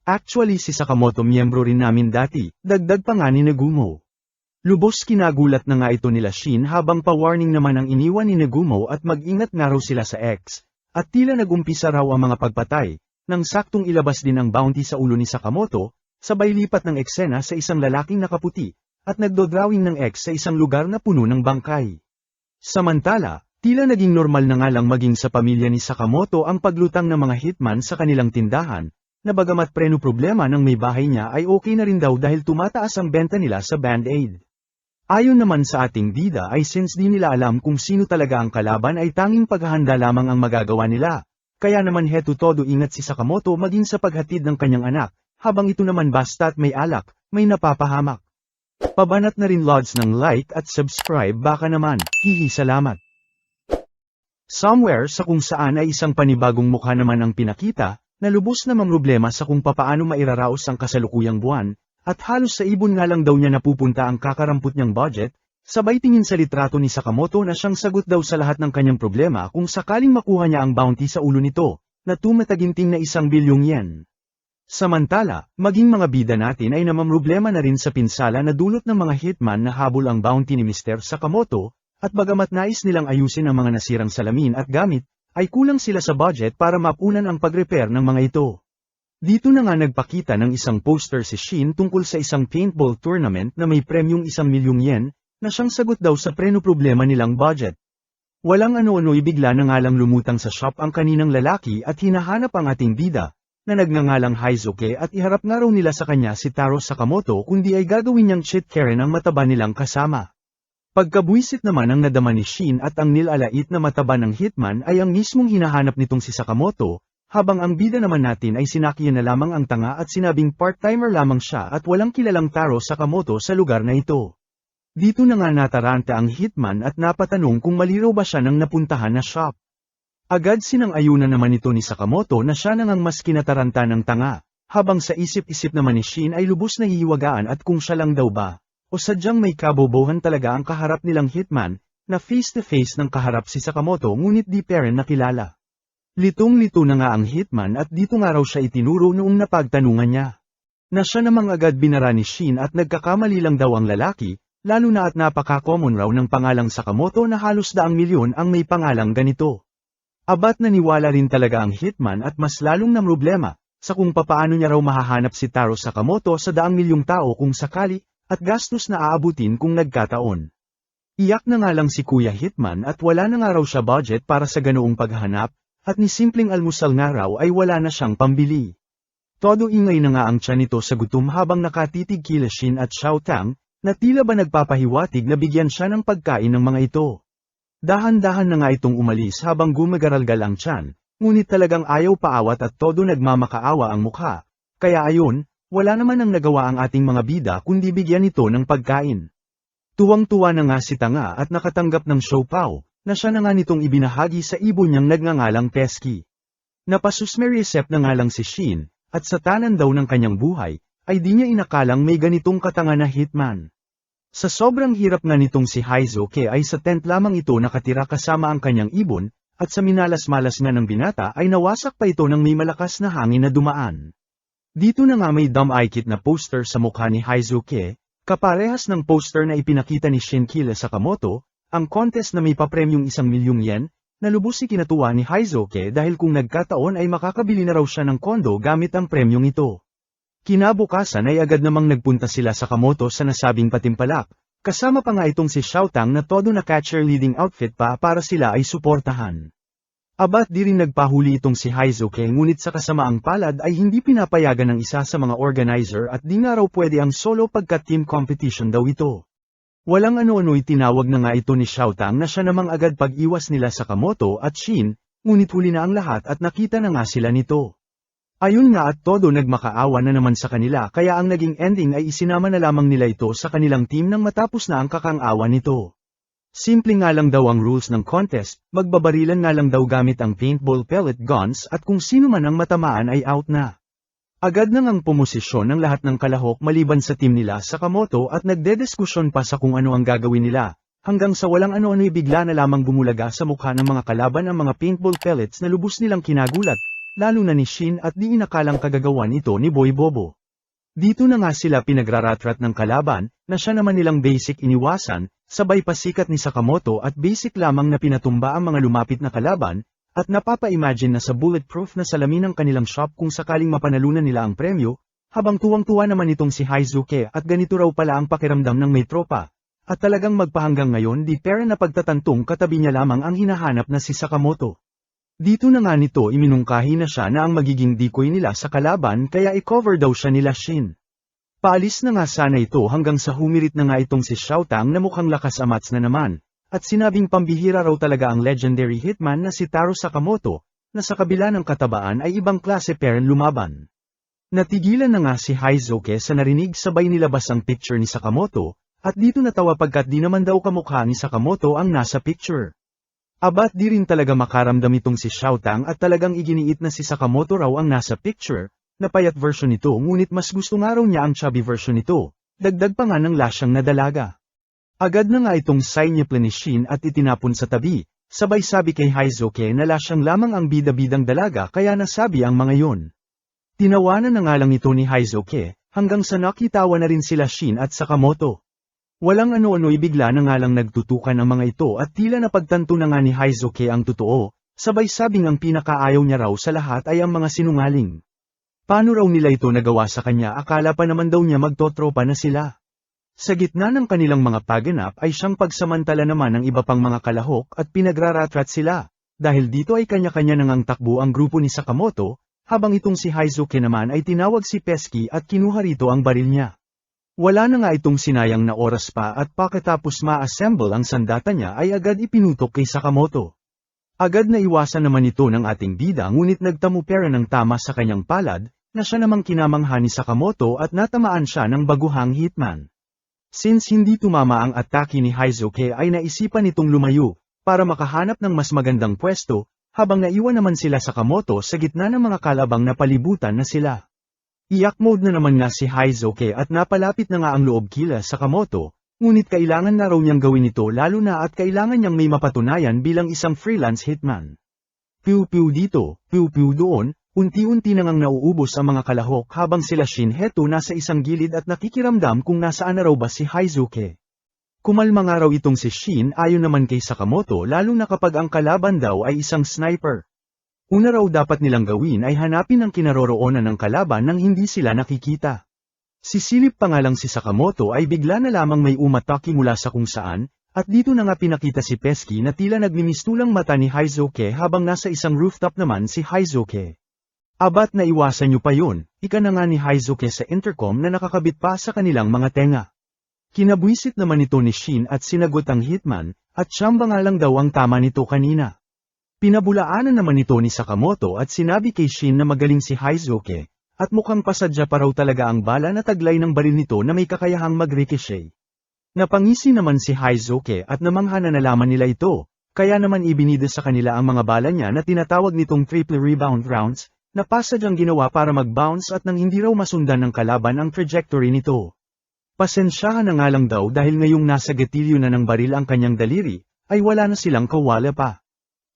Actually si Sakamoto miyembro rin namin dati, dagdag pa nga ni Nagumo. Lubos kinagulat na nga ito nila Shin habang pa-warning naman ang iniwan ni Nagumo at mag-ingat nga raw sila sa X, at tila nagumpisa raw ang mga pagpatay, nang saktong ilabas din ang bounty sa ulo ni Sakamoto, sabay lipat ng eksena sa isang lalaking nakaputi, at nagdodrawing ng X sa isang lugar na puno ng bangkay. Samantala, tila naging normal na nga lang maging sa pamilya ni Sakamoto ang paglutang ng mga hitman sa kanilang tindahan, na bagamat preno problema ng may bahay niya ay okay na rin daw dahil tumataas ang benta nila sa Band-Aid. Ayon naman sa ating bida ay since di nila alam kung sino talaga ang kalaban ay tanging paghahanda lamang ang magagawa nila, kaya naman heto todo ingat si Sakamoto maging sa paghatid ng kanyang anak, habang ito naman basta't may alak, may napapahamak. Pabanat na rin lods ng like at subscribe baka naman, hihi salamat. Somewhere sa kung saan ay isang panibagong mukha naman ang pinakita, na lubos na mamroblema sa kung papaano mairaraos ang kasalukuyang buwan, at halos sa ibon nga lang daw niya napupunta ang kakarampot niyang budget, sabay tingin sa litrato ni Sakamoto na siyang sagot daw sa lahat ng kanyang problema kung sakaling makuha niya ang bounty sa ulo nito, na tumataginting na 1 bilyong yen. Samantala, maging mga bida natin ay namamroblema na rin sa pinsala na dulot ng mga hitman na habol ang bounty ni Mr. Sakamoto, at bagamat nais nilang ayusin ang mga nasirang salamin at gamit, ay kulang sila sa budget para mapunan ang pag-repair ng mga ito. Dito na nga nagpakita ng isang poster si Shin tungkol sa isang paintball tournament na may premyong 1 milyong yen, na siyang sagot daw sa preno problema nilang budget. Walang ano-ano'y bigla na nga lang lumutang sa shop ang kaninang lalaki at hinahanap ang ating bida, na nagngangalang Haizuke at iharap nga raw nila sa kanya si Taro Sakamoto kundi ay gagawin niyang cheat Karen ang mataba nilang kasama. Pagkabwisit naman ang nadama ni Shin at ang nilalait na mataba ng hitman ay ang mismong hinahanap nitong si Sakamoto, habang ang bida naman natin ay sinakiyan na lamang ang tanga at sinabing part-timer lamang siya at walang kilalang Taro Sakamoto sa lugar na ito. Dito na nga nataranta ang hitman at napatanong kung mali raw ba siya ng napuntahan na shop. Agad sinang-ayunan naman ito ni Sakamoto na siya nang ang mas kinataranta ng tanga, habang sa isip-isip naman ni Shin ay lubos na hihiwagaan at kung siya lang daw ba, o sadyang may kabobohan talaga ang kaharap nilang hitman, na face-to-face ng kaharap si Sakamoto ngunit di pa rin nakilala. Litong-lito na nga ang hitman at dito nga raw siya itinuro noong napagtanungan niya. Na siya namang agad binara ni Shin at nagkakamali lang daw ang lalaki, lalo na at napaka-common raw ng pangalang Sakamoto na halos 100 milyon ang may pangalang ganito. Abat naniwala rin talaga ang hitman at mas lalong namroblema, sa kung papaano niya raw mahahanap si Taro Sakamoto sa 100 milyong tao kung sakali, at gastos na aabutin kung nagkataon. Iyak na nga lang si Kuya Hitman at wala na nga raw siya budget para sa ganoong paghahanap, at ni simpleng almusal nga raw ay wala na siyang pambili. Todo ingay na nga ang tiyan nito sa gutom habang nakatitig kila Shin at Xiao Tang, na tila ba nagpapahiwatig na bigyan siya ng pagkain ng mga ito. Dahan-dahan na nga itong umalis habang gumagaralgal ang tiyan, ngunit talagang ayaw paawat at todo nagmamakaawa ang mukha, kaya ayon, wala naman ang nagawa ang ating mga bida kundi bigyan ito ng pagkain. Tuwang-tuwa na nga si Tanga at nakatanggap ng siopaw, na siya na nga nitong ibinahagi sa ibon niyang nagngangalang Pesky. Napasusmerisep na nga lang si Shin, at sa tanan daw ng kanyang buhay, ay di niya inakalang may ganitong katanga na hitman. Sa sobrang hirap nga nitong si Haizoke ay sa tent lamang ito nakatira kasama ang kanyang ibon, at sa minalas-malas nga ng binata ay nawasak pa ito ng may malakas na hangin na dumaan. Dito na nga may dumb-eye-kit na poster sa mukha ni Haizoke, kaparehas ng poster na ipinakita ni Shinkila Sakamoto, ang contest na may papremyong 1,000,000 yen, na lubos si kinatuwa ni Haizoke dahil kung nagkataon ay makakabili na raw siya ng kondo gamit ang premyong ito. Kinabukasan ay agad namang nagpunta sila sa Sakamoto sa nasabing patimpalak, kasama pa nga itong si Xiao Tang na todo na cheerleading outfit pa para sila ay suportahan. Abat di rin nagpahuli itong si Haizoke ngunit sa kasamaang palad ay hindi pinapayagan ng isa sa mga organizer at di nga raw pwede ang solo pagka team competition daw ito. Walang ano-ano'y tinawag na nga ito ni Xiao Tang na siya namang agad pag-iwas nila sa Sakamoto at Shin, ngunit huli na ang lahat at nakita na nga sila nito. Ayun nga at todo nagmakaawa na naman sa kanila kaya ang naging ending ay isinama na lamang nila ito sa kanilang team nang matapos na ang kakang-awa nito. Simple nga lang daw ang rules ng contest, magbabarilan nga lang daw gamit ang paintball pellet guns at kung sino man ang matamaan ay out na. Agad nang ang pumosisyon ng lahat ng kalahok maliban sa team nila sa Sakamoto at nagdediskusyon pa sa kung ano ang gagawin nila, hanggang sa walang ano-ano'y bigla na lamang bumulaga sa mukha ng mga kalaban ang mga paintball pellets na lubos nilang kinagulat, lalo na ni Shin at di inakalang kagagawan ito ni Boy Bobo. Dito na nga sila pinagraratrat ng kalaban, na siya naman nilang basic iniwasan, sabay pasikat ni Sakamoto at basic lamang na pinatumba ang mga lumapit na kalaban, at napapa-imagine na sa bulletproof na salamin ng kanilang shop kung sakaling mapanalunan nila ang premyo, habang tuwang-tuwa naman itong si Haizoke at ganito raw pala ang pakiramdam ng may tropa. At talagang magpahanggang ngayon di pera na pagtatantong katabi niya lamang ang hinahanap na si Sakamoto. Dito na nga nito iminungkahi na siya na ang magiging decoy nila sa kalaban kaya i-cover daw siya nila Shin. Paalis na nga sana ito hanggang sa humirit na nga itong si Xiao Tang na mukhang lakas amats na naman, at sinabing pambihira raw talaga ang legendary hitman na si Taro Sakamoto, na sa kabila ng katabaan ay ibang klase peren lumaban. Natigilan na nga si Haizoke sa narinig sabay nilabas ang picture ni Sakamoto, at dito natawa pagkat di naman daw kamukha ni Sakamoto ang nasa picture. Abat di rin talaga makaramdam itong si Xiao Tang at talagang iginiit na si Sakamoto raw ang nasa picture, na payat version nito ngunit mas gusto nga raw niya ang chubby version nito, dagdag pa nga ng lasyang na dalaga. Agad na nga itong sign niya ni Shin at itinapon sa tabi, sabay sabi kay Haizoke na lasyang lamang ang bida-bidang dalaga kaya nasabi ang mga yon. Tinawanan na nga lang ito ni Haizoke, hanggang sa nakitawa na rin sila Shin at Sakamoto. Walang ano-ano'y bigla na nga lang nagtutukan ang mga ito at tila napagtanto na nga ni Haizoke ang totoo, sabay sabing ang pinakaayaw niya raw sa lahat ay ang mga sinungaling. Paano raw nila ito nagawa sa kanya akala pa naman daw niya magtotropa na sila. Sa gitna ng kanilang mga paganap ay siyang pagsamantala naman ng iba pang mga kalahok at pinagraratrat sila, dahil dito ay kanya-kanya nang ang takbo ang grupo ni Sakamoto, habang itong si Haizoke naman ay tinawag si Pesky at kinuha rito ang baril niya. Wala na nga itong sinayang na oras pa at pagkatapos ma-assemble ang sandata niya ay agad ipinutok kay Sakamoto. Agad na iwasan naman ito ng ating bida ngunit nagtamo pera ng tama sa kanyang palad, na siya namang kinamangha ni Sakamoto at natamaan siya ng baguhang hitman. Since hindi tumama ang atake ni Haizoke ay naisipan itong lumayo, para makahanap ng mas magandang pwesto, habang naiwan naman sila Sakamoto sa gitna ng mga kalabang na palibutan na sila. Iyak mode na naman nga si Haizoke at napalapit na nga ang loob kila Sakamoto, ngunit kailangan na raw niyang gawin ito lalo na at kailangan niyang may mapatunayan bilang isang freelance hitman. Piu-piu dito, piu-piu doon, unti-unti na ngang nauubos ang mga kalahok habang sila Shin Heto nasa isang gilid at nakikiramdam kung nasaan na raw ba si Haizoke. Kumalma nga raw itong si Shin ayon naman kay Sakamoto lalo na kapag ang kalaban daw ay isang sniper. Una raw dapat nilang gawin ay hanapin ang kinaroroonan ng kalaban nang hindi sila nakikita. Sisilip pa nga lang si Sakamoto ay bigla na lamang may umatake mula sa kung saan, at dito na nga pinakita si Pesky na tila nagmimistulang mata ni Heizuke habang nasa isang rooftop naman si Heizuke. Abat na iwasan niyo pa yun, ika na nga ni Heizuke sa intercom na nakakabit pa sa kanilang mga tenga. Kinabwisit naman ito ni Shin at sinagot ang hitman, at siyamba nga lang daw ang tama nito kanina. Pinabulaanan naman ito ni Sakamoto at sinabi kay Shin na magaling si Heizuke, at mukhang pasadya pa raw talaga ang bala na taglay ng baril nito na may kakayahang mag-ricochet. Napangisi naman si Heizuke at namangha na nalaman nila ito, kaya naman ibinida sa kanila ang mga bala niya na tinatawag nitong triple rebound rounds, na pasadyang ginawa para mag-bounce at nang hindi raw masundan ng kalaban ang trajectory nito. Pasensyahan na nga lang daw dahil ngayong nasa gatilyo na ng baril ang kanyang daliri, ay wala na silang kawala pa.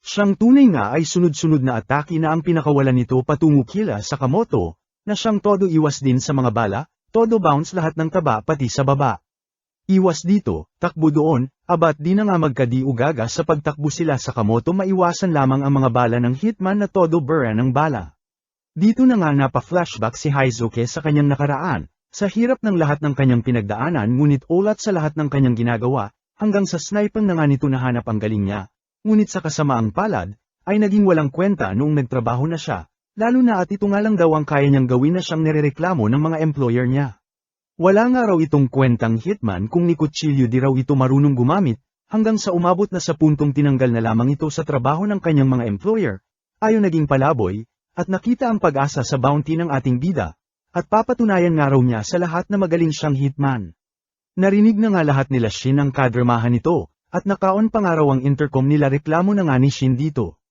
Siyang tunay nga ay sunod-sunod na atake na ang pinakawalan nito patungo kila Sakamoto, na siyang todo iwas din sa mga bala, todo bounce lahat ng taba pati sa baba. Iwas dito, takbo doon, abat di na nga magkadiugaga sa pagtakbo sila Sakamoto maiwasan lamang ang mga bala ng hitman na todo bura ng bala. Dito na nga napa-flashback si Heizuke sa kanyang nakaraan, sa hirap ng lahat ng kanyang pinagdaanan ngunit ulat sa lahat ng kanyang ginagawa, hanggang sa sniper na nga nito nahanap ang galing niya, ngunit sa kasamaang palad, ay naging walang kwenta noong nagtrabaho na siya. Lalo na at ito nga lang daw ang kaya niyang gawin na siyang nirereklamo ng mga employer niya. Wala nga raw itong kwentang hitman kung ni kutsilyo di raw ito marunong gumamit, hanggang sa umabot na sa puntong tinanggal na lamang ito sa trabaho ng kanyang mga employer, ayon naging palaboy, at nakita ang pag-asa sa bounty ng ating bida, at papatunayan nga raw niya sa lahat na magaling siyang hitman. Narinig na nga lahat nila Shin ang kadramahan nito, at nakaon pa nga raw ang intercom nila reklamo na nga ni Shin dito.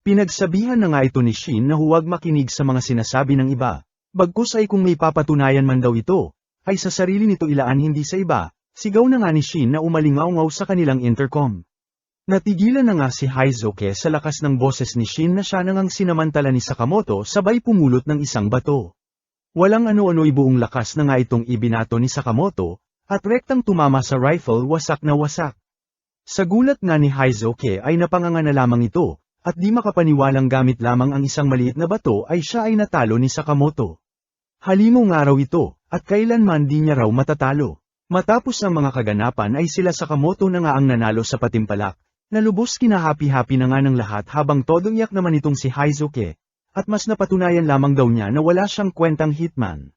Pinagsabihan na nga ito ni Shin na huwag makinig sa mga sinasabi ng iba, bagkus ay kung may papatunayan man daw ito, ay sa sarili nito ilaan hindi sa iba, sigaw na nga ni Shin na umalingaw-ngaw sa kanilang intercom. Natigilan na nga si Heizuke sa lakas ng boses ni Shin na siya nang sinamantala ni Sakamoto sabay pumulot ng isang bato. Walang ano-ano'y buong lakas na nga itong ibinato ni Sakamoto, at rektang tumama sa rifle wasak na wasak. Sa gulat nga ni Heizuke ay napanganga na lamang ito, at di makapaniwalang gamit lamang ang isang maliit na bato ay siya ay natalo ni Sakamoto. Halimo nga raw ito, at kailanman di niya raw matatalo. Matapos ang mga kaganapan ay sila Sakamoto na nga ang nanalo sa patimpalak, na lubos kinahapi-hapi na nga ng lahat habang todo iyak naman itong si Heizuke, at mas napatunayan lamang daw niya na wala siyang kwentang hitman.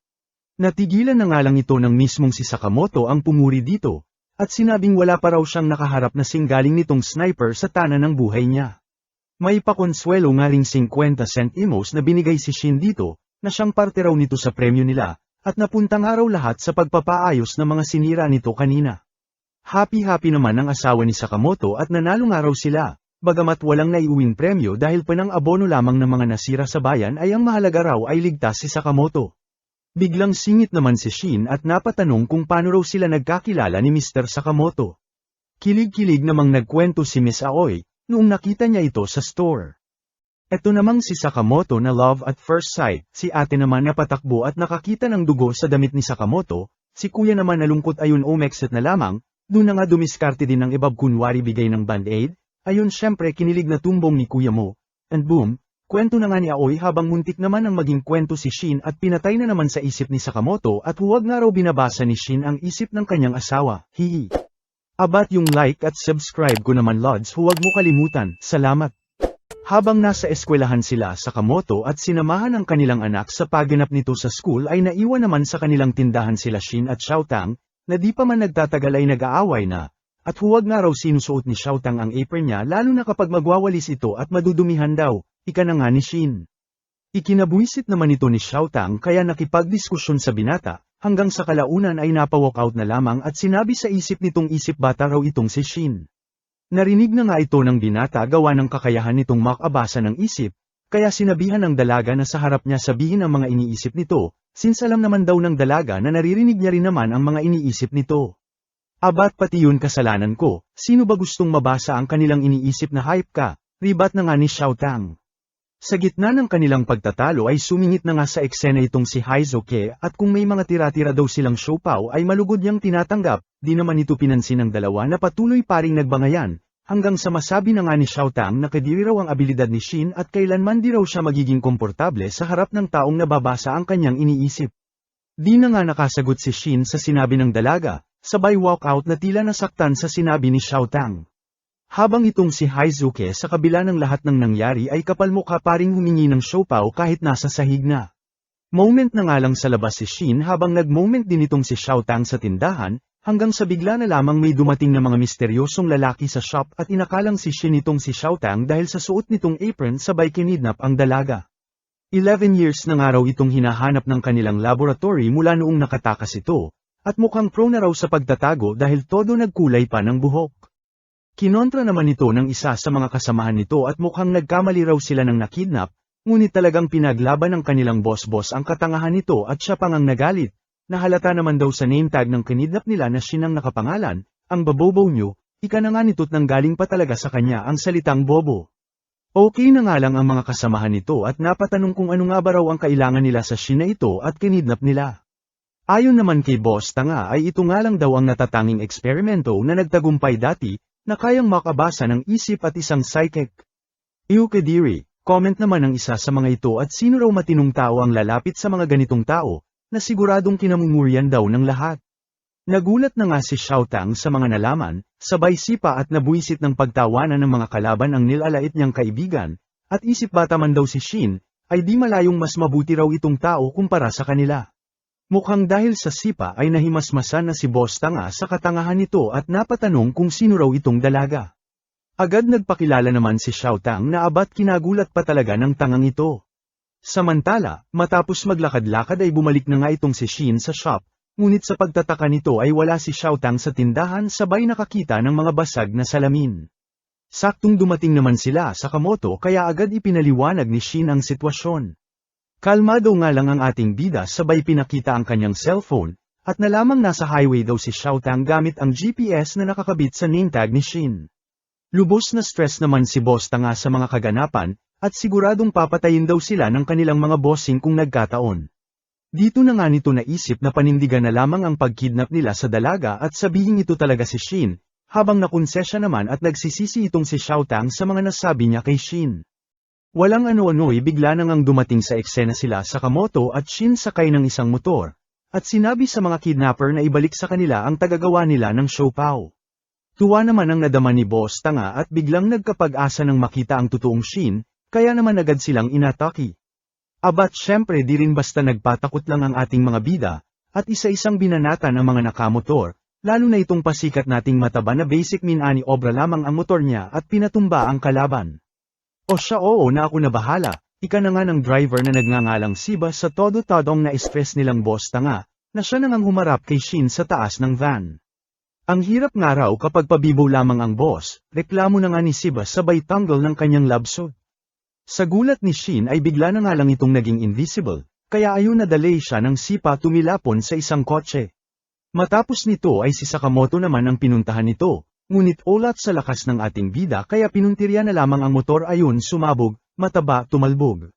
Natigilan na nga lang ito ng mismong si Sakamoto ang pumuri dito, at sinabing wala pa raw siyang nakaharap na singgaling nitong sniper sa tanan ng buhay niya. May pakonsuelo nga ring 50 centimos na binigay si Shin dito, na siyang parte raw nito sa premyo nila, at napunta nga raw lahat sa pagpapaayos ng mga sinira nito kanina. Happy-happy naman ang asawa ni Sakamoto at nanalo nga raw sila, bagamat walang naiuwing premyo dahil panang abono lamang ng mga nasira sa bayan ay ang mahalaga raw ay ligtas si Sakamoto. Biglang singit naman si Shin at napatanong kung paano raw sila nagkakilala ni Mr. Sakamoto. Kilig-kilig namang nagkwento si Miss Aoi, noong nakita niya ito sa store. Ito namang si Sakamoto na love at first sight, si ate naman napatakbo at nakakita ng dugo sa damit ni Sakamoto, si kuya naman nalungkot ayon umexit na lamang, doon na nga dumiskarte din ng ibab kunwari bigay ng band-aid, ayon syempre kinilig na tumbong ni kuya mo, and boom, kwento na nga ni Aoi habang muntik naman ang maging kwento si Shin at pinatay na naman sa isip ni Sakamoto at huwag nga raw binabasa ni Shin ang isip ng kanyang asawa, hihi. Abat yung like at subscribe ko naman Lods huwag mo kalimutan, salamat. Habang nasa eskwelahan sila Sakamoto at sinamahan ang kanilang anak sa pagganap nito sa school ay naiwan naman sa kanilang tindahan sila Shin at Xiaotang, na di pa man nagtatagal ay nag-aaway na, at huwag nga raw sinusuot ni Xiaotang ang apron niya lalo na kapag magwawalis ito at madudumihan daw, ika na nga ni Shin. Ikinabuisit naman ito ni Xiaotang kaya nakipagdiskusyon sa binata, hanggang sa kalaunan ay napawalkout na lamang at sinabi sa isip nitong isip bata raw itong si Shin. Narinig na nga ito ng binata gawa ng kakayahan nitong makabasa ng isip, kaya sinabihan ng dalaga na sa harap niya sabihin ang mga iniisip nito, since alam naman daw ng dalaga na naririnig niya rin naman ang mga iniisip nito. Abat pati yun kasalanan ko, sino ba gustong mabasa ang kanilang iniisip na hype ka, ribat na nga ni Xiaotang. Sa gitna ng kanilang pagtatalo ay sumingit na nga sa eksena itong si Heizuke at kung may mga tira-tira daw silang siopaw ay malugod niyang tinatanggap, di naman ito pinansin ng dalawa na patuloy paring nagbangayan, hanggang sa masabi na nga ni Xiaotang na kadiri raw ang abilidad ni Shin at kailanman di raw siya magiging komportable sa harap ng taong nababasa ang kanyang iniisip. Di na nga nakasagot si Shin sa sinabi ng dalaga, sabay walkout na tila nasaktan sa sinabi ni Xiao Tang. Habang itong si Haizuke sa kabila ng lahat ng nangyari ay kapalmukha pa ring humingi ng siopaw kahit nasa sahig na. Moment na nga lang sa labas si Shin habang nag-moment din itong si Xiao Tang sa tindahan, hanggang sa bigla na lamang may dumating na mga misteryosong lalaki sa shop at inakalang si Shin itong si Xiao Tang dahil sa suot nitong apron sabay kinidnap ang dalaga. 11 years na nga raw itong hinahanap ng kanilang laboratory mula noong nakatakas ito, at mukhang pro na raw sa pagtatago dahil todo nagkulay pa ng buhok. Kinontra naman ito ng isa sa mga kasamahan nito at mukhang nagkamali raw sila ng nakidnap, ngunit talagang pinaglaban ng kanilang boss-boss ang katangahan nito at siya pang ang nagalit. Nahalata naman daw sa name tag ng kinidnap nila na Shin ang nakapangalan, ang babobo nyo, ika na nga nito't nanggaling pa talaga sa kanya ang salitang bobo. Okay na nga lang ang mga kasamahan nito at napatanong kung ano nga ba raw ang kailangan nila sa Shin na ito at kinidnap nila. Ayon naman kay Boss Tanga ay ito nga lang daw ang natatanging eksperimento na nagtagumpay dati, na kayang makabasa ng isip at isang psychic. Kadiri, comment naman ng isa sa mga ito at sino raw matinong tao ang lalapit sa mga ganitong tao, na siguradong kinamumuryan daw ng lahat. Nagulat na nga si Xiao Tang sa mga nalaman, sabay sipa at nabuisit ng pagtawanan ng mga kalaban ang nilalait niyang kaibigan, at isip bata man daw si Shin, ay di malayong mas mabuti raw itong tao kumpara sa kanila. Mukhang dahil sa sipa ay nahimasmasan na si Boss Tanga sa katangahan nito at napatanong kung sino raw itong dalaga. Agad nagpakilala naman si Xiao Tang na abat kinagulat pa talaga ng tangang ito. Samantala, matapos maglakad-lakad ay bumalik na nga itong si Shin sa shop, ngunit sa pagtataka nito ay wala si Xiao Tang sa tindahan sabay nakakita ng mga basag na salamin. Saktong dumating naman sila sa Kamoto kaya agad ipinaliwanag ni Shin ang sitwasyon. Kalmado nga lang ang ating bida sabay pinakita ang kanyang cellphone, at nalamang nasa highway daw si Xiao Tang gamit ang GPS na nakakabit sa name tag ni Shin. Lubos na stress naman si Boss Tanga sa mga kaganapan, at siguradong papatayin daw sila ng kanilang mga bossing kung nagkataon. Dito na nga nito naisip na panindigan na lamang ang pagkidnap nila sa dalaga at sabihin ito talaga si Shin, habang nakonsesya naman at nagsisisi itong si Xiao Tang sa mga nasabi niya kay Shin. Walang ano-ano'y bigla nang ang dumating sa eksena sila sa Kamoto at Shin sakay ng isang motor, at sinabi sa mga kidnapper na ibalik sa kanila ang tagagawa nila ng siopaw. Tuwa naman ang nadama ni Boss Tanga at biglang nagkapag-asa ng makita ang totoong Shin, kaya naman agad silang inatake. Abat syempre di rin basta nagpatakot lang ang ating mga bida, at isa-isang binanatan ang mga nakamotor, lalo na itong pasikat nating mataba na basic minani obra lamang ang motor niya at pinatumba ang kalaban. O siya oo na ako na bahala, ika na nga ng driver na nagngangalang Siba sa todo-todong na-stress nilang Boss Tanga, na siya nang humarap kay Shin sa taas ng van. Ang hirap nga raw kapag pabibo lamang ang boss, reklamo na nga ni Siba sabay tanggal ng kanyang love suit. Sa gulat ni Shin ay bigla na nga lang itong naging invisible, kaya ayun na delay siya ng sipa tumilapon sa isang kotse. Matapos nito ay si Sakamoto naman ang pinuntahan nito. Ngunit ulat sa lakas ng ating bida kaya pinuntirya na lamang ang motor ayon sumabog, mataba tumalbog.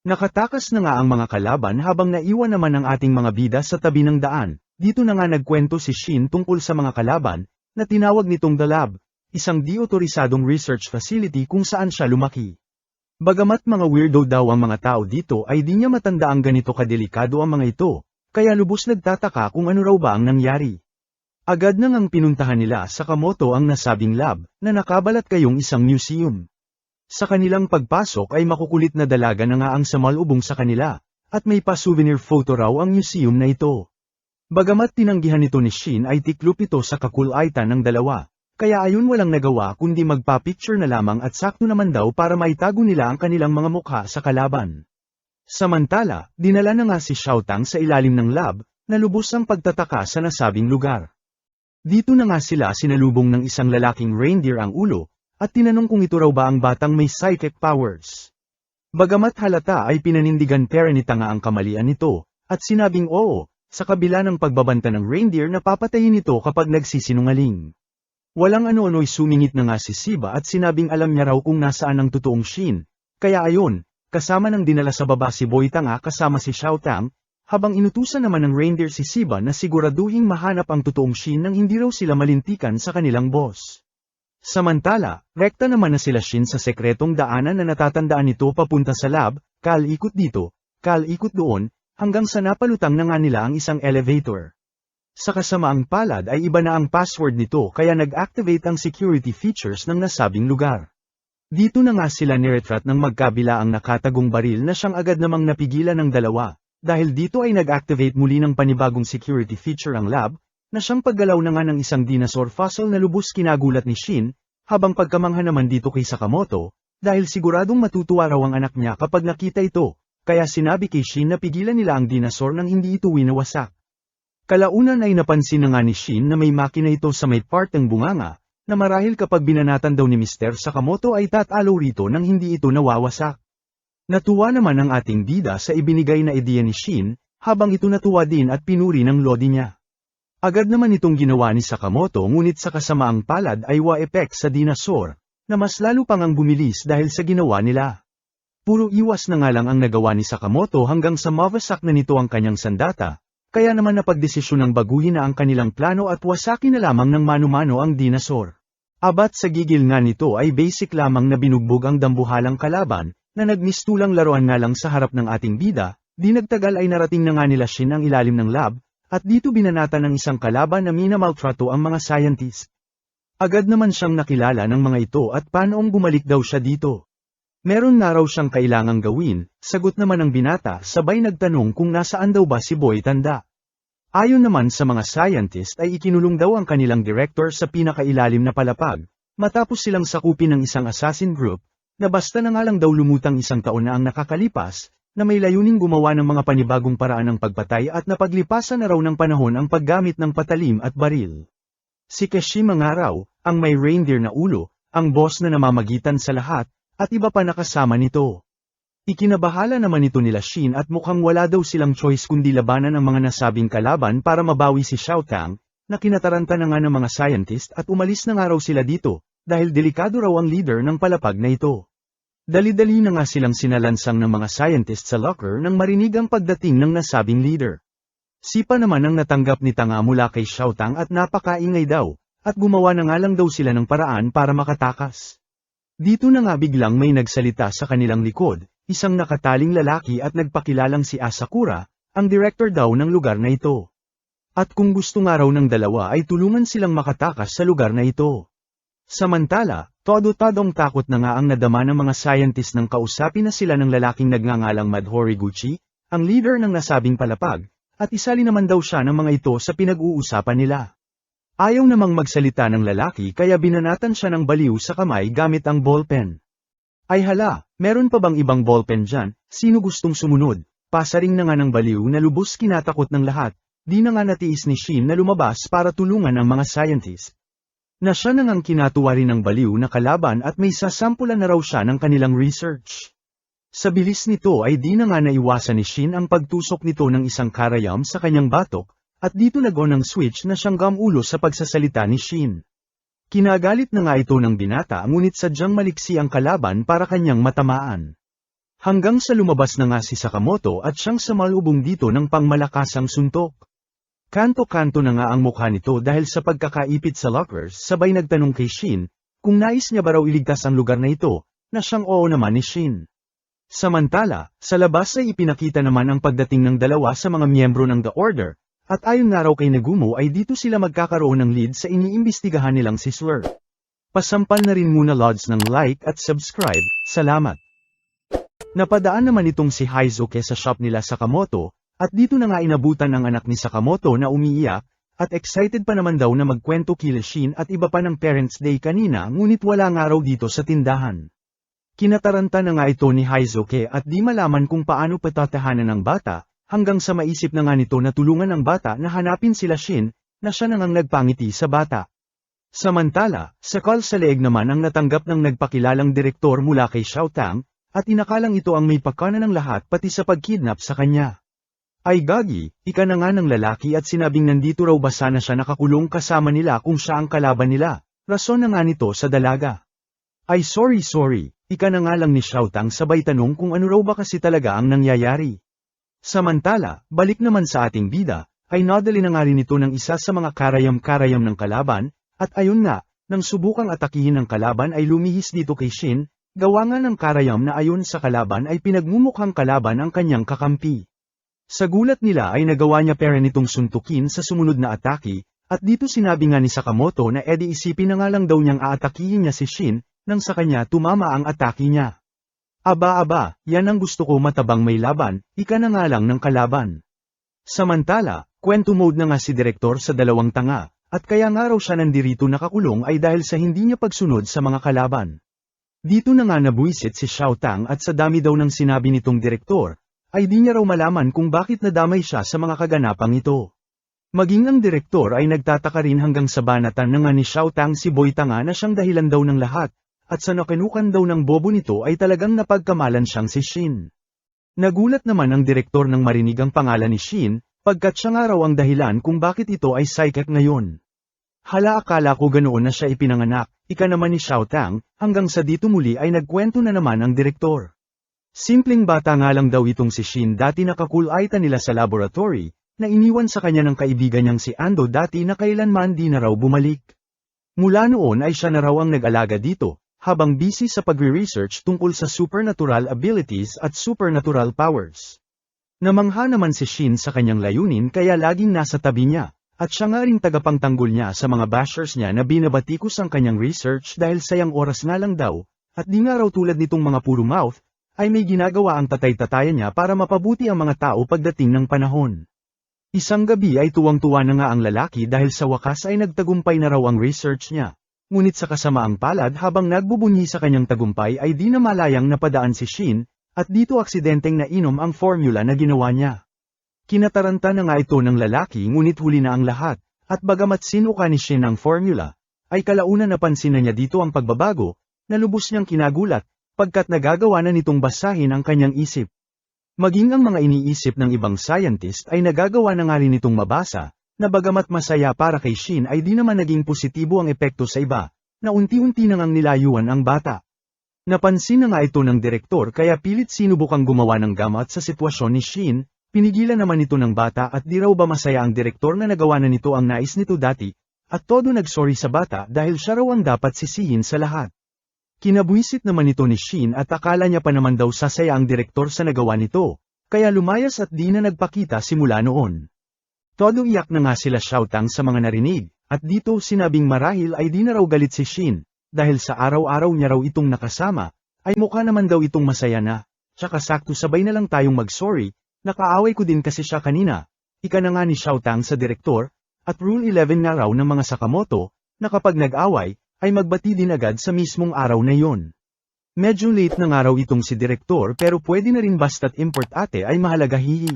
Nakatakas na nga ang mga kalaban habang naiwan naman ang ating mga bida sa tabi ng daan, dito na nga nagkwento si Shin tungkol sa mga kalaban, na tinawag nitong The Lab, isang di-otorisadong research facility kung saan siya lumaki. Bagamat mga weirdo daw ang mga tao dito ay di niya matanda ang ganito kadelikado ang mga ito, kaya lubos nagtataka kung ano raw ba ang nangyari. Agad nang ang pinuntahan nila sa Kamoto ang nasabing lab, na nakabalat kayong isang museum. Sa kanilang pagpasok ay makukulit na dalaga na nga ang samalubong sa kanila, at may pa-souvenir photo raw ang museum na ito. Bagamat tinanggihan ito ni Shin ay tiklop ito sa kakulaitan ng dalawa, kaya ayon walang nagawa kundi magpa-picture na lamang at sakto naman daw para maitago nila ang kanilang mga mukha sa kalaban. Samantala, dinala na nga si Xiao Tang sa ilalim ng lab, na lubos ang pagtataka sa nasabing lugar. Dito na nga sila sinalubong ng isang lalaking reindeer ang ulo, at tinanong kung ito raw ba ang batang may psychic powers. Bagamat halata ay pinanindigan pera ni Tanga ang kamalian nito, at sinabing oo, sa kabila ng pagbabanta ng reindeer na papatayin ito kapag nagsisinungaling. Walang ano-ano'y sumingit na nga si Siba at sinabing alam niya raw kung nasaan ang totoong Shin, kaya ayon, kasama ng dinala sa baba si Boy Tanga kasama si Xiao Tang, habang inutusan naman ng reindeer si Siba na siguraduhing mahanap ang totoong Shin nang hindi raw sila malintikan sa kanilang boss. Samantala, rekta naman na sila Shin sa sekretong daanan na natatandaan nito papunta sa lab, kalikot dito, kalikot doon, hanggang sa napalutang na nga nila ang isang elevator. Sa kasamaang palad ay iba na ang password nito kaya nag-activate ang security features ng nasabing lugar. Dito na nga sila niretrat ng magkabila ang nakatagong baril na siyang agad namang napigilan ng dalawa, dahil dito ay nag-activate muli ng panibagong security feature ang lab, na siyang paggalaw na nga ng isang dinosaur fossil na lubos kinagulat ni Shin, habang pagkamangha naman dito kay Sakamoto, dahil siguradong matutuwa raw ang anak niya kapag nakita ito, kaya sinabi kay Shin na pigilan nila ang dinosaur nang hindi ito winawasak. Kalaunan ay napansin na nga ni Shin na may makina ito sa may part ng bunganga, na marahil kapag binanatan daw ni Mr. Sakamoto ay tatalo rito nang hindi ito nawawasak. Natuwa naman ang ating bida sa ibinigay na ideya ni Shin, habang ito natuwa din at pinuri ng lodi niya. Agad naman itong ginawa ni Sakamoto ngunit sa kasamaang palad ay wa-effect sa dinosaur, na mas lalo pang ang bumilis dahil sa ginawa nila. Puro iwas na nga lang ang nagawa ni Sakamoto hanggang sa mawasak na nito ang kanyang sandata, kaya naman napagdesisyon ng baguhin na ang kanilang plano at wasakin na lamang ng mano-mano ang dinosaur. Abat sa gigil nga nito ay basic lamang na binugbog ang dambuhalang kalaban, na nagmistulang laruan nga lang sa harap ng ating bida, di nagtagal ay narating na nga nila Shin ang ilalim ng lab, at dito binanatan ng isang kalaban na minamaltrato ang mga scientist. Agad naman siyang nakilala ng mga ito at paanoong bumalik daw siya dito. Meron na raw siyang kailangang gawin, sagot naman ng binata sabay nagtanong kung nasaan daw ba si Boy Tanda. Ayon naman sa mga scientist ay ikinulong daw ang kanilang director sa pinakailalim na palapag, matapos silang sakupin ng isang assassin group, na basta na nga lang daw lumutang isang taon na ang nakakalipas, na may layuning gumawa ng mga panibagong paraan ng pagpatay at napaglipasan na raw ng panahon ang paggamit ng patalim at baril. Si Kashima nga raw, ang may reindeer na ulo, ang boss na namamagitan sa lahat, at iba pa nakasama nito. Ikinabahala naman ito nila Shin at mukhang wala daw silang choice kundi labanan ang mga nasabing kalaban para mabawi si Xiao Tang, na kinataranta na nga ng mga scientist at umalis na nga raw sila dito, dahil delikado raw ang leader ng palapag na ito. Dali-dali na nga silang sinalansang ng mga scientist sa locker nang marinig ang pagdating ng nasabing leader. Sipa naman ang natanggap ni Tanga mula kay Xiao Tang at napakaingay daw, at gumawa na nga lang daw sila ng paraan para makatakas. Dito na nga biglang may nagsalita sa kanilang likod, isang nakataling lalaki at nagpakilalang si Asakura, ang director daw ng lugar na ito. At kung gusto nga raw ng dalawa ay tulungan silang makatakas sa lugar na ito. Samantala, todo-todong takot na nga ang nadama ng mga scientist nang kausapin na sila ng lalaking nagngangalang Mad Horiguchi, ang leader ng nasabing palapag, at isali naman daw siya ng mga ito sa pinag-uusapan nila. Ayaw namang magsalita ng lalaki kaya binanatan siya ng baliw sa kamay gamit ang ballpen. Ay hala, meron pa bang ibang ballpen dyan? Sino gustong sumunod? Pasaring na nga ng baliw na lubos kinatakot ng lahat, di na nga natiis ni Shin na lumabas para tulungan ang mga scientist. Na siya na ngang kinatuwa rin ng baliw na kalaban at may sasampulan na raw siya ng kanilang research. Sa bilis nito ay di na nga naiwasan ni Shin ang pagtusok nito ng isang karayam sa kanyang batok, at dito nag-on ang switch na siyang gamulo sa pagsasalita ni Shin. Kinagalit na nga ito ng binata ngunit sadyang maliksi ang kalaban para kanyang matamaan. Hanggang sa lumabas na nga si Sakamoto at siyang samalubong dito ng pangmalakasang suntok. Kanto-kanto na nga ang mukha nito dahil sa pagkakaipit sa lockers sabay nagtanong kay Shin, kung nais niya ba raw iligtas ang lugar na ito, na siyang oo naman ni Shin. Samantala, sa labas ay ipinakita naman ang pagdating ng dalawa sa mga miyembro ng The Order, at ayon nga raw kay Nagumo ay dito sila magkakaroon ng lead sa iniimbestigahan nilang si Slur. Pasampal na rin muna lods ng like at subscribe, salamat. Napadaan naman itong si Haizuke sa shop nila Sakamoto, at dito na nga inabutan ang anak ni Sakamoto na umiiyak, at excited pa naman daw na magkwento kila Shin at iba pa ng Parents' Day kanina ngunit wala nga raw dito sa tindahan. Kinataranta na nga ito ni Haizuke at di malaman kung paano patatahanan ng bata, hanggang sa maisip na nga nito na tulungan ang bata na hanapin sila Shin, na siya na ngang nagpangiti sa bata. Samantala, sa call sa leeg naman ang natanggap ng nagpakilalang direktor mula kay Xiao Tang, at inakalang ito ang may pakana ng lahat pati sa pagkidnap sa kanya. Ay gagi, ika na nga ng lalaki at sinabing nandito raw ba sana siya nakakulong kasama nila kung siya ang kalaban nila, rason na nga nito sa dalaga. Ay sorry, ika na nga lang ni Xiao Tang sabay tanong kung ano raw ba kasi talaga ang nangyayari. Samantala, balik naman sa ating bida, ay nadali na nga rin ito ng isa sa mga karayam-karayam ng kalaban, at ayun nga, nang subukang atakihin ng kalaban ay lumihis dito kay Shin, gawa nga ng karayam na ayon sa kalaban ay pinagmumukhang kalaban ang kanyang kakampi. Sa gulat nila ay nagawa niya pera nitong suntukin sa sumunod na atake, at dito sinabi nga ni Sakamoto na edi isipin na nga lang daw niyang aatakihin niya si Shin, nang sa kanya tumama ang atake niya. Aba, yan ang gusto ko, matabang may laban, ika na nga lang ng kalaban. Samantala, kwento mode na nga si Direktor sa dalawang tanga, at kaya nga raw siya nandirito nakakulong ay dahil sa hindi niya pagsunod sa mga kalaban. Dito na nga nabuisit si Xiao Tang at sa dami daw ng sinabi nitong Direktor, ay di niya raw malaman kung bakit nadamay siya sa mga kaganapang ito. Maging ang Direktor ay nagtataka rin hanggang sa banatan na nga ni Xiao Tang si Boy Tanga na siyang dahilan daw ng lahat, at sa nakinukan daw ng bobo nito ay talagang napagkamalan siyang si Shin. Nagulat naman ang Direktor nang marinig ang pangalan ni Shin, pagkat siya nga raw ang dahilan kung bakit ito ay psychic ngayon. Hala, akala ko ganoon na siya ipinanganak, ika naman ni Xiao Tang, hanggang sa dito muli ay nagkwento na naman ang Direktor. Simpleng bata nga lang daw itong si Shin, dati nakakulaitan nila sa laboratory, na iniwan sa kanya ng kaibigan niyang si Ando dati na kailanman di na raw bumalik. Mula noon ay siya na raw ang nag-alaga dito, habang busy sa pagre-research tungkol sa supernatural abilities at supernatural powers. Namangha naman si Shin sa kanyang layunin kaya laging nasa tabi niya, at siya nga ring tagapangtanggol niya sa mga bashers niya na binabatikos ang kanyang research dahil sayang oras nga lang daw, at di nga raw tulad nitong mga puro mouth, ay may ginagawa ang tatay-tatayan niya para mapabuti ang mga tao pagdating ng panahon. Isang gabi ay tuwang-tuwa na nga ang lalaki dahil sa wakas ay nagtagumpay na raw ang research niya. Ngunit sa kasamaang palad habang nagbubunyi sa kanyang tagumpay ay di na malayang napadaan si Shin, at dito aksidenteng nainom ang formula na ginawa niya. Kinataranta na nga ito ng lalaki ngunit huli na ang lahat, at bagamat sinuka ni Shin ang formula, ay kalaunan napansin na niya dito ang pagbabago, na lubos niyang kinagulat, pagkat nagagawa na nitong basahin ang kanyang isip. Maging ang mga iniisip ng ibang scientist ay nagagawa na nga rin itong mabasa, na bagamat masaya para kay Shin ay di naman naging positibo ang epekto sa iba, na unti-unti na ngang nilayuan ang bata. Napansin na nga ito ng Direktor kaya pilit sinubukang gumawa ng gamot sa sitwasyon ni Shin, pinigilan naman ito ng bata at di raw ba masaya ang Direktor na nagawa na nito ang nais nito dati, at todo nagsorry sa bata dahil siya raw ang dapat sisihin sa lahat. Kinabuisit naman ito ni Shin at akala niya pa naman daw sasaya ang Direktor sa nagawa nito, kaya lumayas at di na nagpakita simula noon. Todo iyak na nga sila Xiao Tang sa mga narinig, at dito sinabing marahil ay di na raw galit si Shin, dahil sa araw-araw niya raw itong nakasama, ay mukha naman daw itong masaya na, tsaka sakto sabay na lang tayong mag-sorry, nakaaway ko din kasi siya kanina, ika na nga ni Xiao Tang sa Direktor, at Rule 11 na raw ng mga Sakamoto, na kapag nag-away, ay magbati din agad sa mismong araw na yon. Medyo late na nga raw itong si Direktor pero pwede na rin basta't import ate ay mahalaga hihi.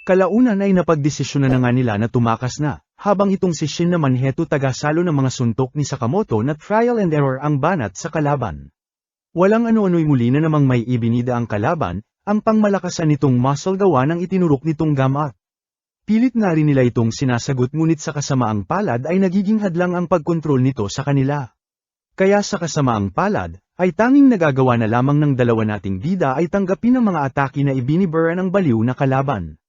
Kalaunan ay napagdesisyonan na nga nila na tumakas na, habang itong si Shin naman heto taga-salo ng mga suntok ni Sakamoto na trial and error ang banat sa kalaban. Walang ano-ano'y muli na namang may ibinida ang kalaban, ang pangmalakasan nitong muscle gawa ng itinurok nitong gamot. Pilit na rin nila itong sinasagot ngunit sa kasamaang palad ay nagiging hadlang ang pagkontrol nito sa kanila. Kaya sa kasamaang palad, ay tanging nagagawa na lamang ng dalawa nating bida ay tanggapin ang mga atake na ibiniburan ng baliw na kalaban.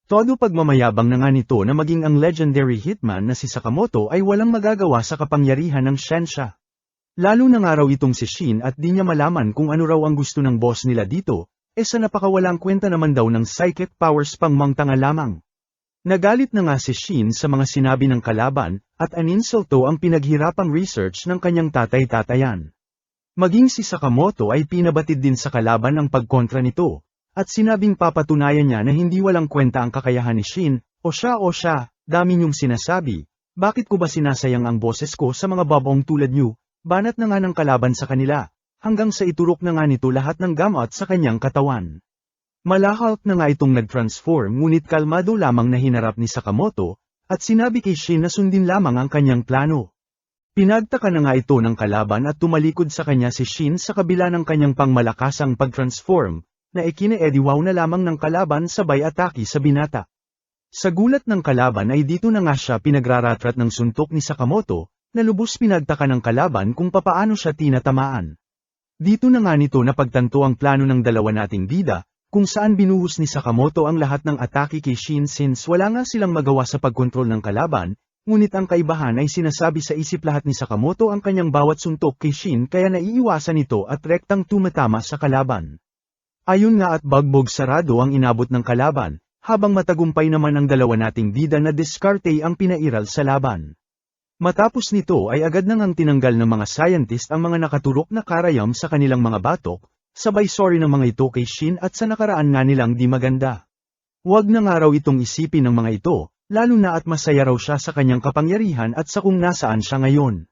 Todo pagmamayabang na nga nito na maging ang legendary hitman na si Sakamoto ay walang magagawa sa kapangyarihan ng siyensya. Lalo na nga raw itong si Shin at di niya malaman kung ano raw ang gusto ng boss nila dito, sa napakawalang kwenta naman daw ng psychic powers pang mangtanga lamang. Nagalit na nga si Shin sa mga sinabi ng kalaban, at aninsulto ang pinaghirapang research ng kanyang tatay-tatayan. Maging si Sakamoto ay pinabatid din sa kalaban ang pagkontra nito. At sinabing papatunayan niya na hindi walang kwenta ang kakayahan ni Shin, o siya, dami niyong sinasabi, bakit ko ba sinasayang ang boses ko sa mga babong tulad niyo, banat na nga ng kalaban sa kanila, hanggang sa iturok na nga nito lahat ng gamot sa kanyang katawan. Malahalt na nga itong nag-transform ngunit kalmado lamang na hinarap ni Sakamoto, at sinabi kay Shin na sundin lamang ang kanyang plano. Pinagtaka na nga ito ng kalaban at tumalikod sa kanya si Shin sa kabila ng kanyang pangmalakasang pag-transform, na ikine-ediwaw na lamang ng kalaban sabay atake sa binata. Sa gulat ng kalaban ay dito na nga siya pinagraratrat ng suntok ni Sakamoto, na lubos pinagtaka ng kalaban kung papaano siya tinatamaan. Dito na nga nito napagtanto ang plano ng dalawa nating bida, kung saan binuhos ni Sakamoto ang lahat ng atake kay Shin since wala nga silang magawa sa pagkontrol ng kalaban, ngunit ang kaibahan ay sinasabi sa isip lahat ni Sakamoto ang kanyang bawat suntok kay Shin kaya naiiwasan ito at rektang tumatama sa kalaban. Ayun nga at bagbog sarado ang inabot ng kalaban, habang matagumpay naman ang dalawa nating bida na diskarte ang pinairal sa laban. Matapos nito ay agad nang tinanggal ng mga scientist ang mga nakaturok na karayam sa kanilang mga batok, sabay sorry ng mga ito kay Shin at sa nakaraan nga nilang di maganda. Huwag na nga raw itong isipin ng mga ito, lalo na at masaya raw siya sa kanyang kapangyarihan at sa kung nasaan siya ngayon.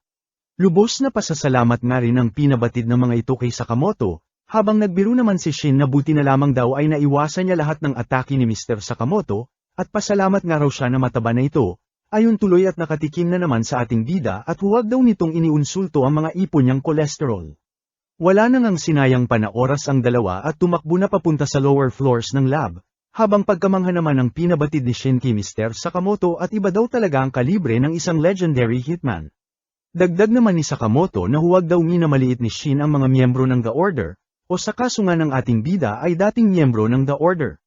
Lubos na pasasalamat nga rin ang pinabatid ng mga ito kay Sakamoto, habang nagbiro naman si Shin na buti na lamang daw ay naiwasan niya lahat ng atake ni Mr. Sakamoto, at pasalamat nga raw siya na mataba na ito. Ayon tuloy at nakatikim na naman sa ating bida at huwag daw nitong iniunsulto ang mga ipon niyang kolesterol. Wala na ngang sinayang pa na oras ang dalawa at tumakbo na papunta sa lower floors ng lab, habang pagkamangha naman ang pinabatid ni Shin kay Mr. Sakamoto at iba daw talaga ang kalibre ng isang legendary hitman. Dagdag naman ni Sakamoto na huwag daw minamaliit ni Shin ang mga miyembro ng The Order, o sa kaso nga ng ating bida ay dating miyembro ng The Order.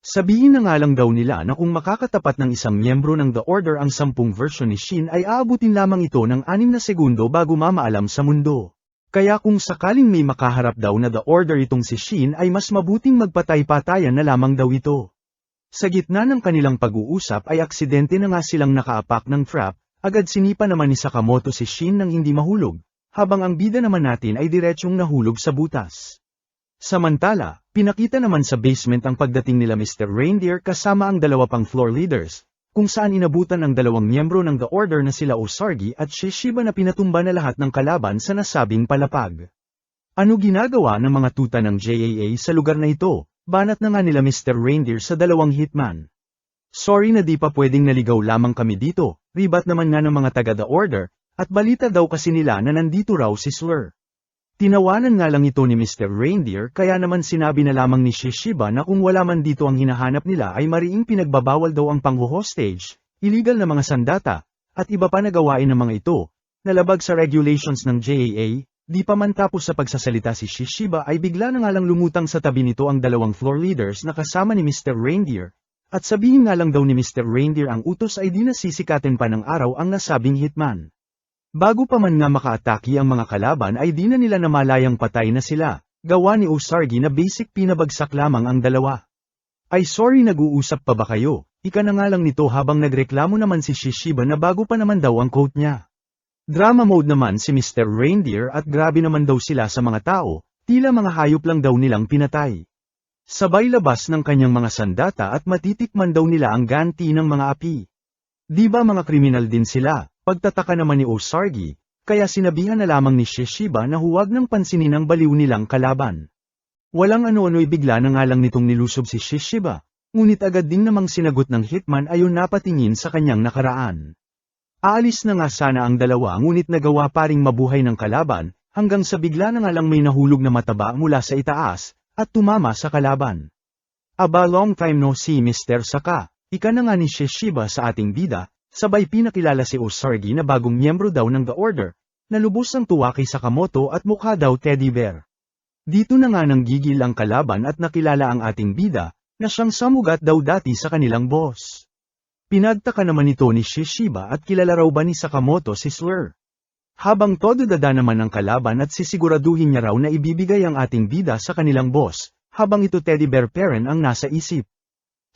Sabihin na nga lang daw nila na kung makakatapat ng isang miyembro ng The Order ang 10 version ni Shin ay aabutin lamang ito ng 6 na segundo bago mamaalam sa mundo. Kaya kung sakaling may makaharap daw na The Order itong si Shin ay mas mabuting magpatay-patayan na lamang daw ito. Sa gitna ng kanilang pag-uusap ay aksidente na nga silang nakaapak ng trap, agad sinipa naman ni Sakamoto si Shin nang hindi mahulog, habang ang bida naman natin ay diretsyong nahulog sa butas. Samantala, pinakita naman sa basement ang pagdating nila Mr. Reindeer kasama ang dalawa pang floor leaders, kung saan inabutan ang dalawang miyembro ng The Order na sila Osargi at Shishiba na pinatumba na lahat ng kalaban sa nasabing palapag. Ano ginagawa ng mga tuta ng JAA sa lugar na ito? Banat na nga nila Mr. Reindeer sa dalawang hitman. Sorry na di pa pwedeng naligaw lamang kami dito, ribat naman nga ng mga taga The Order, at balita daw kasi nila na nandito raw si Slur. Tinawanan nga lang ito ni Mr. Reindeer kaya naman sinabi na lamang ni Shishiba na kung wala man dito ang hinahanap nila ay mariing pinagbabawal daw ang pangho-hostage, illegal na mga sandata, at iba pa na gawain ng mga ito, nalabag sa regulations ng JAA. Di pa man tapos sa pagsasalita si Shishiba ay bigla na nga lang lumutang sa tabi nito ang dalawang floor leaders na kasama ni Mr. Reindeer, at sabihin nga lang daw ni Mr. Reindeer ang utos ay di nasisikatin pa ng araw ang nasabing hitman. Bago pa man nga makaatake ang mga kalaban ay di na nila namalayang patay na sila, gawa ni Osargi na basic pinabagsak lamang ang dalawa. Ay sorry nag-uusap pa ba kayo? Ika na nga lang nito habang nagreklamo naman si Shishiba na bago pa naman daw ang quote niya. Drama mode naman si Mr. Reindeer at grabe naman daw sila sa mga tao, tila mga hayop lang daw nilang pinatay. Sabay labas ng kanyang mga sandata at matitikman daw nila ang ganti ng mga api. Di ba mga kriminal din sila? Pagtataka naman ni Osargi, kaya sinabihan na lamang ni Shishiba na huwag nang pansinin ang baliw nilang kalaban. Walang ano-ano'y bigla na nga lang nitong nilusob si Shishiba, ngunit agad din namang sinagot ng hitman ayon napatingin sa kanyang nakaraan. Aalis na nga sana ang dalawa ngunit nagawa pa ring mabuhay ng kalaban, hanggang sa bigla na nga lang may nahulog na mataba mula sa itaas, at tumama sa kalaban. Aba long time no see Mr. Saka, ika na nga ni Shishiba sa ating bida. Sabay pinakilala si Osargi na bagong miyembro daw ng The Order, na lubos ang tuwa kay Sakamoto at mukha daw teddy bear. Dito na nga nang gigil ang kalaban at nakilala ang ating bida, na siyang samugat daw dati sa kanilang boss. Pinagtaka naman ito ni Shishiba at kilala raw ba ni Sakamoto si Slur. Habang todo dada naman ang kalaban at sisiguraduhin niya raw na ibibigay ang ating bida sa kanilang boss, habang ito teddy bear parent ang nasa isip.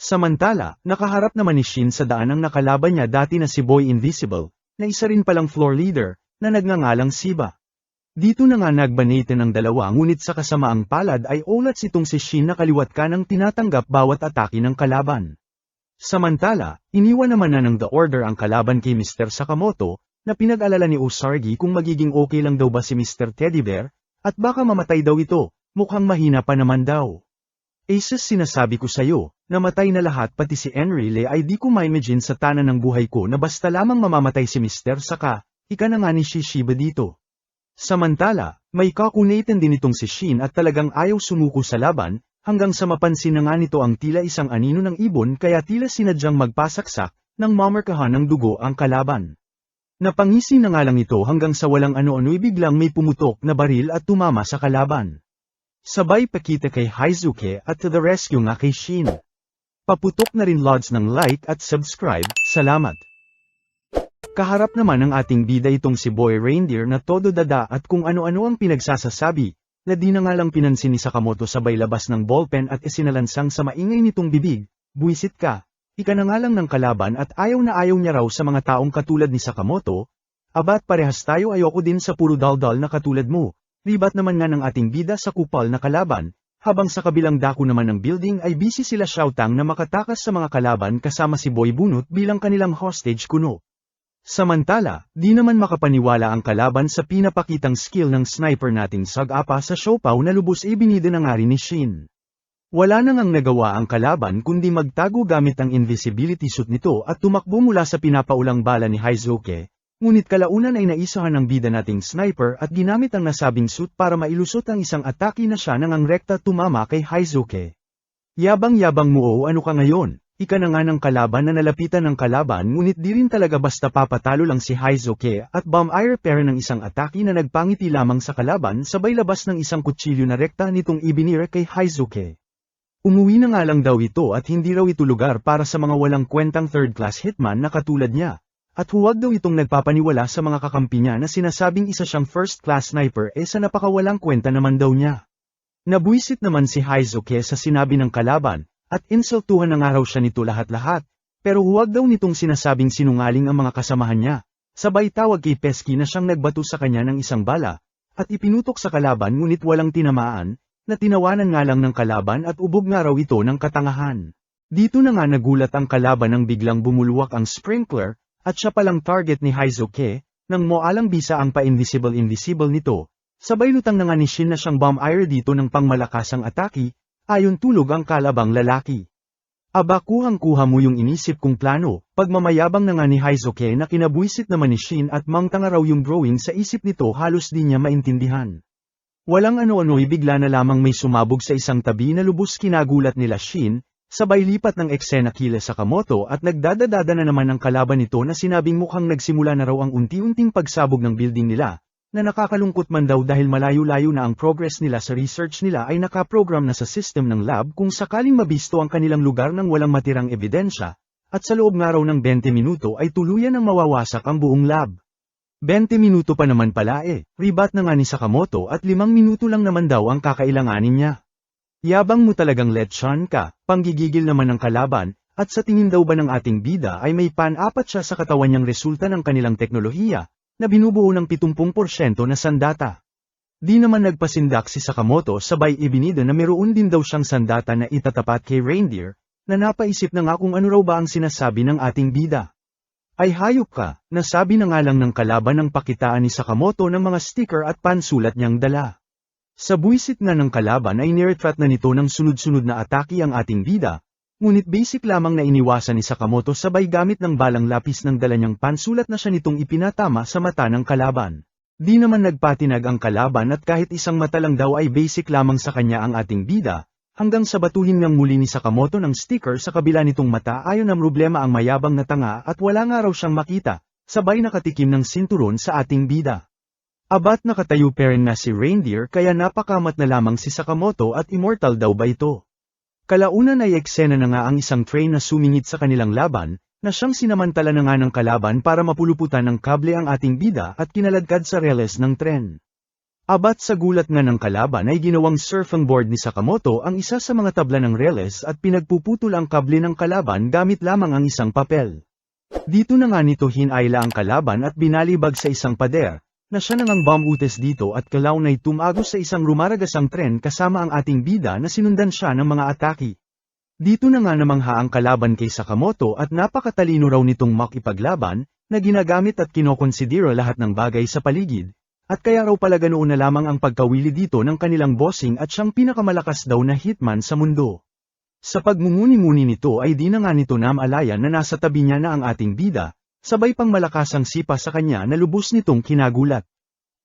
Samantala, nakaharap naman ni Shin sa daan ang nakalaban niya dati na si Boy Invisible, na isa rin palang floor leader, na nagngangalang Siba. Dito na nga nagbanatan ang dalawa ngunit sa kasamaang palad ay ulats itong si Shin na kaliwat kanang tinatanggap bawat atake ng kalaban. Samantala, iniwan naman na ng The Order ang kalaban kay Mr. Sakamoto, na pinag-alala ni Osargi kung magiging okay lang daw ba si Mr. Teddy Bear, at baka mamatay daw ito, mukhang mahina pa naman daw. Aces sinasabi ko sayo, namatay na lahat pati si Enrile ay di ko ma-imagine sa tanan ng buhay ko na basta lamang mamamatay si Mr. Saka, ika na nga ni Shishiba dito. Samantala, may kakunatan din itong si Shin at talagang ayaw sumuko sa laban, hanggang sa mapansin na nga nito ang tila isang anino ng ibon kaya tila sinadyang magpasaksak, nang mamarkahan ng dugo ang kalaban. Napangisi na nga lang ito hanggang sa walang ano-ano'y biglang may pumutok na baril at tumama sa kalaban. Sabay pakita kay Haizuke at to the rescue nga kay Shin. Paputok na rin lods ng like at subscribe, salamat. Kaharap naman ng ating bida itong si Boy Reindeer na todo dada at kung ano-ano ang pinagsasasabi, na di na nga lang pinansin ni Sakamoto sabay labas ng ballpen at isinalansang sa maingay nitong bibig, Buwisit ka. Ika na nga lang ng kalaban at ayaw na ayaw niya raw sa mga taong katulad ni Sakamoto. Abat parehas tayo ayoko din sa puro daldal na katulad mo. Ribat naman nga ng ating bida sa kupal na kalaban. Habang sa kabilang dako naman ng building ay busy sila Xiaotang na makatakas sa mga kalaban kasama si Boy Bunot bilang kanilang hostage kuno. Samantala, di naman makapaniwala ang kalaban sa pinapakitang skill ng sniper nating Sagapa sa siopaw na lubos ibinida na nga rin ni Shin. Wala na ngang nagawa ang kalaban kundi magtago gamit ang invisibility suit nito at tumakbo mula sa pinapaulang bala ni Heizuke. Ngunit kalaunan ay naisahan ng bida nating sniper at ginamit ang nasabing suit para mailusot ang isang atake na siya nang ang rekta tumama kay Heizuke. Yabang-yabang mo o ano ka ngayon, ika na nga ng kalaban na nalapitan ng kalaban ngunit di rin talaga basta papatalo lang si Heizuke at bomb-air pair ng isang atake na nagpangiti lamang sa kalaban sabay labas ng isang kutsilyo na rekta nitong ibinira kay Heizuke. Umuwi na nga lang daw ito at hindi raw ito lugar para sa mga walang kwentang third-class hitman na katulad niya. At huwag daw itong nagpapaniwala sa mga kakampi niya na sinasabing isa siyang first-class sniper sa napakawalang kwenta naman daw niya. Nabuisit naman si Heizuke sa sinabi ng kalaban, at insultuhan na nga raw siya nito lahat-lahat, pero huwag daw nitong sinasabing sinungaling ang mga kasamahan niya. Sabay tawag kay Pesky na siyang nagbato sa kanya ng isang bala, at ipinutok sa kalaban ngunit walang tinamaan, na tinawanan nga lang ng kalaban at ubog nga raw ito ng katangahan. Dito na nga nagulat ang kalaban nang biglang bumulwak ang sprinkler, at siya palang target ni Heizuke, nang moalang bisa ang pa-invisible nito, sabay lutang na nga ni Shin na siyang bomb-air dito ng pangmalakasang atake, ayon tulog ang kalabang lalaki. Aba kuhang-kuha mo yung inisip kong plano, pagmamayabang na nga ni Heizuke na kinabuisit naman ni Shin at mangtanga raw yung drawing sa isip nito halos di niya maintindihan. Walang ano-ano bigla na lamang may sumabog sa isang tabi na lubos kinagulat nila Shin, sabay lipat ng eksena kila Sakamoto at nagdadadada na naman ang kalaban nito na sinabing mukhang nagsimula na raw ang unti-unting pagsabog ng building nila, na nakakalungkot man daw dahil malayo-layo na ang progress nila sa research nila ay nakaprogram na sa system ng lab kung sakaling mabisto ang kanilang lugar ng walang matirang ebidensya, at sa loob nga raw ng 20 minuto ay tuluyan ang mawawasak ang buong lab. 20 minuto pa naman pala ribat na nga ni Sakamoto at 5 minuto lang naman daw ang kakailanganin niya. Yabang mo talagang lechon ka, panggigigil naman ng kalaban, at sa tingin daw ba ng ating bida ay may pan-apat siya sa katawan niyang resulta ng kanilang teknolohiya, na binubuo ng 70% na sandata. Di naman nagpasindak si Sakamoto sabay ibinida na meron din daw siyang sandata na itatapat kay Reindeer, na napaisip na nga kung ano raw ba ang sinasabi ng ating bida. Ay hayop ka, nasabi na nga lang ng kalaban ng pakitaan ni Sakamoto ng mga sticker at pansulat niyang dala. Sa buwisit nga ng kalaban ay niretrat na nito ng sunod-sunod na atake ang ating bida, ngunit basic lamang na iniwasan ni Sakamoto sabay gamit ng balang lapis ng dala niyang pansulat na siya nitong ipinatama sa mata ng kalaban. Di naman nagpatinag ang kalaban at kahit isang mata lang daw ay basic lamang sa kanya ang ating bida, hanggang sa batuhin ng muli ni Sakamoto ng sticker sa kabila nitong mata ayon na problema ang mayabang na tanga at wala nga raw siyang makita, sabay nakatikim ng sinturon sa ating bida. Abat nakatayo pa rin na si Reindeer kaya napakamat na lamang si Sakamoto at immortal daw ba ito. Kalaunan ay eksena na nga ang isang train na sumingit sa kanilang laban, na siyang sinamantala na nga ng kalaban para mapuluputan ng kable ang ating bida at kinaladkad sa reles ng tren. Abat sa gulat nga ng kalaban ay ginawang surfing board ni Sakamoto ang isa sa mga tabla ng reles at pinagpuputol ang kable ng kalaban gamit lamang ang isang papel. Dito na nga nito hinayla ang kalaban at binalibag sa isang pader, na siya nang bomb-utes dito at kalaunay tumagos sa isang rumaragasang tren kasama ang ating bida na sinundan siya ng mga atake. Dito na nga namangha ang kalaban kay Sakamoto at napakatalino raw nitong makipaglaban, na ginagamit at kinokonsidero lahat ng bagay sa paligid, at kaya raw pala ganoon na lamang ang pagkawili dito ng kanilang bossing at siyang pinakamalakas daw na hitman sa mundo. Sa pagmumuni-muni nito ay di na nga nito namalayan na nasa tabi niya na ang ating bida, sabay pang malakasang sipa sa kanya na lubos nitong kinagulat.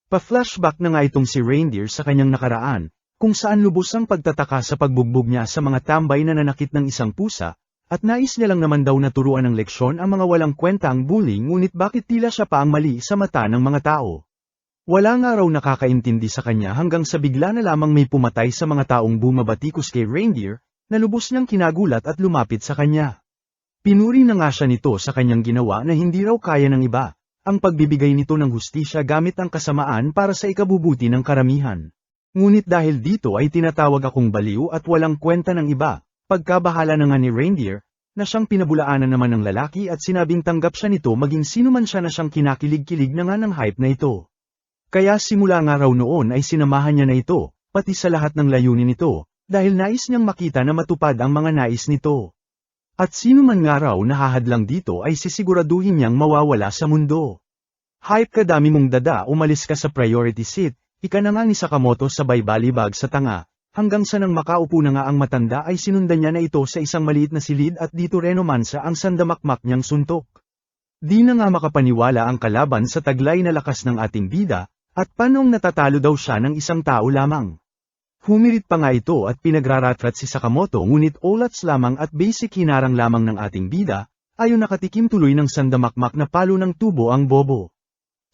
Pa-flashback na nga itong si Reindeer sa kanyang nakaraan, kung saan lubos ang pagtataka sa pagbugbog niya sa mga tambay na nanakit ng isang pusa, at nais niya lang naman daw naturuan ng leksyon ang mga walang kwentang bully ngunit bakit tila siya pa ang mali sa mata ng mga tao. Wala nga raw nakakaintindi sa kanya hanggang sa bigla na lamang may pumatay sa mga taong bumabatikos kay Reindeer, na lubos niyang kinagulat at lumapit sa kanya. Pinuri na nga siya nito sa kanyang ginawa na hindi raw kaya ng iba, ang pagbibigay nito ng hustisya gamit ang kasamaan para sa ikabubuti ng karamihan. Ngunit dahil dito ay tinatawag akong baliw at walang kwenta ng iba, Pagkabahala na nga ni Reindeer, na siyang pinabulaanan naman ng lalaki at sinabing tanggap siya nito maging sino man siya na siyang kinakilig-kilig na nga ng hype na ito. Kaya simula nga raw noon ay sinamahan niya na ito, pati sa lahat ng layunin nito, dahil nais niyang makita na matupad ang mga nais nito. At sino man nga raw nahahadlang dito ay sisiguraduhin niyang mawawala sa mundo. Hype ka dami mong dada, umalis ka sa priority seat, ika na nga ni Sakamoto sabay balibag sa tanga, hanggang sa nang makaupo na nga ang matanda ay sinundan niya na ito sa isang maliit na silid at dito renomansa ang sandamakmak niyang suntok. Di na nga makapaniwala ang kalaban sa taglay na lakas ng ating bida, at panong natatalo daw siya ng isang tao lamang. Humirit pa nga ito at pinagraratrat si Sakamoto ngunit olats lamang at basic hinarang lamang ng ating bida, ayon nakatikim tuloy ng sandamakmak na palo ng tubo ang bobo.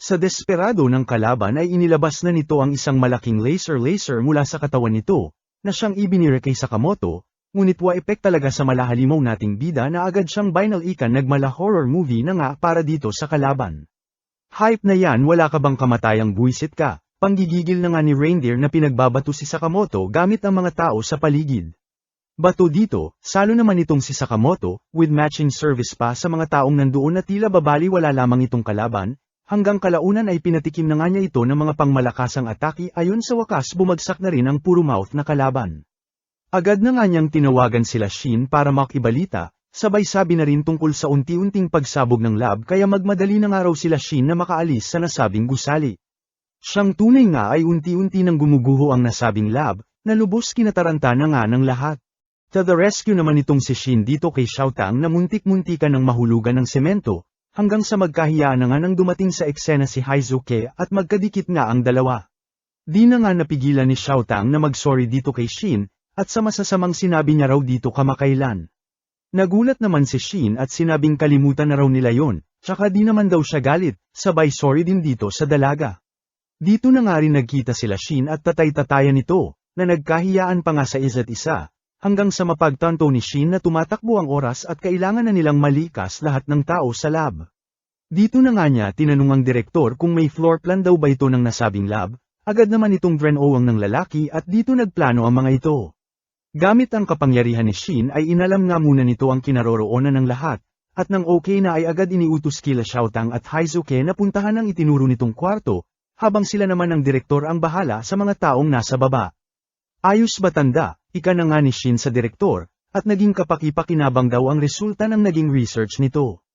Sa desperado ng kalaban ay inilabas na nito ang isang malaking laser mula sa katawan nito, na siyang ibinira kay Sakamoto, ngunit wa-epek talaga sa malahalimaw nating bida na agad siyang binalikan nagmala horror movie na nga para dito sa kalaban. Hype na yan, wala ka bang kamatayang buwisit ka? Panggigigil na nga ni Reindeer na pinagbabato si Sakamoto gamit ang mga tao sa paligid. Bato dito, salo naman itong si Sakamoto, with matching service pa sa mga taong nandoon na tila babali wala lamang itong kalaban, hanggang kalaunan ay pinatikim na nga niya ito ng mga pangmalakasang atake ayon sa wakas bumagsak na rin ang puro mouth na kalaban. Agad na nga niyang tinawagan sila Shin para makibalita, sabay sabi na rin tungkol sa unti-unting pagsabog ng lab kaya magmadali na nga raw sila Shin na makaalis sa nasabing gusali. Siyang tunay nga ay unti-unti nang gumuguho ang nasabing lab, na lubos kinataranta na nga ng lahat. To the rescue naman itong si Shin dito kay Xiaotang na muntik-muntikan ng mahulugan ng semento, hanggang sa magkahiyaan na nga nang dumating sa eksena si Haizuke at magkadikit nga ang dalawa. Di na nga napigilan ni Xiaotang na mag-sorry dito kay Shin, at sa masasamang sinabi niya raw dito kamakailan. Nagulat naman si Shin at sinabing kalimutan na raw nila yon, tsaka di naman daw siya galit, sabay sorry din dito sa dalaga. Dito na nga rin nagkita sila Shin at tatay-tatayan nito, na nagkahiyaan pa nga sa isa't isa, hanggang sa mapagtanto ni Shin na tumatakbo ang oras at kailangan na nilang malikas lahat ng tao sa lab. Dito na nga niya tinanong ang direktor kung may floor plan daw ba ito ng nasabing lab, agad naman itong drenowang ng lalaki at dito nagplano ang mga ito. Gamit ang kapangyarihan ni Shin ay inalam nga muna nito ang kinaroroonan ng lahat, at nang okay na ay agad iniutos kila Xiaotang at Haizuke na puntahan ang itinuro nitong kwarto, habang sila naman ng direktor ang bahala sa mga taong nasa baba. Ayos ba tanda, ika na nga ni Shin sa direktor, at naging kapaki-pakinabang daw ang resulta ng naging research nito.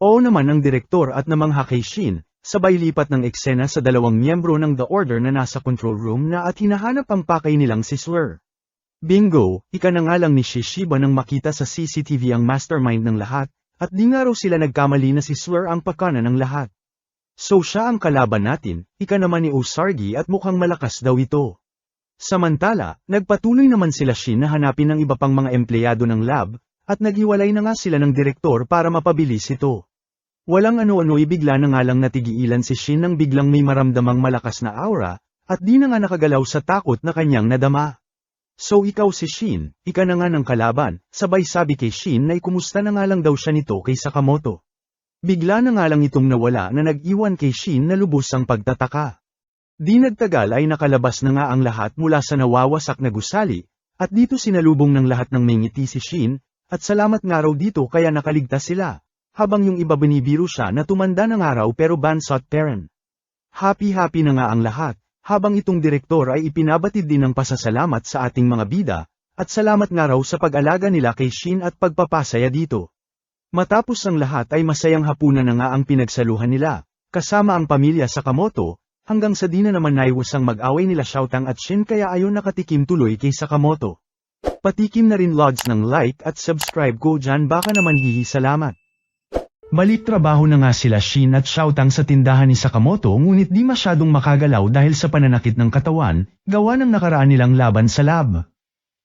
Oo naman ang direktor at namangha kay Shin, sabay lipat ng eksena sa dalawang miyembro ng The Order na nasa control room na at hinahanap ang pakay nilang si Slur. Bingo, ika na nga lang ni Shishiba nang makita sa CCTV ang mastermind ng lahat, at di nga raw sila nagkamali na si Slur ang pakana ng lahat. So siya ang kalaban natin, ika naman ni Usargi at mukhang malakas daw ito. Samantala, nagpatuloy naman sila Shin na hanapin ng iba pang mga empleyado ng lab, at naghiwalay na nga sila ng direktor para mapabilis ito. Walang ano-ano ibigla na nga lang natigiilan si Shin nang biglang may maramdamang malakas na aura, at di na nga nakagalaw sa takot na kanyang nadama. So ikaw si Shin, ika na nga ng kalaban, sabay sabi kay Shin na ikumusta na nga lang daw siya nito kay Sakamoto. Bigla na nga lang itong nawala na nag-iwan kay Shin na lubos ang pagtataka. Di nagtagal ay nakalabas na nga ang lahat mula sa nawawasak na gusali, at dito sinalubong ng lahat ng may ngiti si Shin, at salamat nga raw dito kaya nakaligtas sila, habang yung iba binibiro siya na tumanda na nga raw pero bansot parent. Happy-happy na nga ang lahat. Habang itong direktor ay ipinabatid din ng pasasalamat sa ating mga bida, at salamat nga raw sa pag-alaga nila kay Shin at pagpapasaya dito. Matapos ang lahat ay masayang hapunan na nga ang pinagsaluhan nila, kasama ang pamilya Sakamoto, hanggang sa di na naman naiwasang mag-away nila Xiaotang at Shin kaya ayon nakatikim tuloy kay Sakamoto. Patikim na rin lods ng like at subscribe ko dyan baka naman salamat. Balik trabaho na nga sila Shin at Xiaotang sa tindahan ni Sakamoto ngunit di masyadong makagalaw dahil sa pananakit ng katawan, gawa ng nakaraan nilang laban sa lab.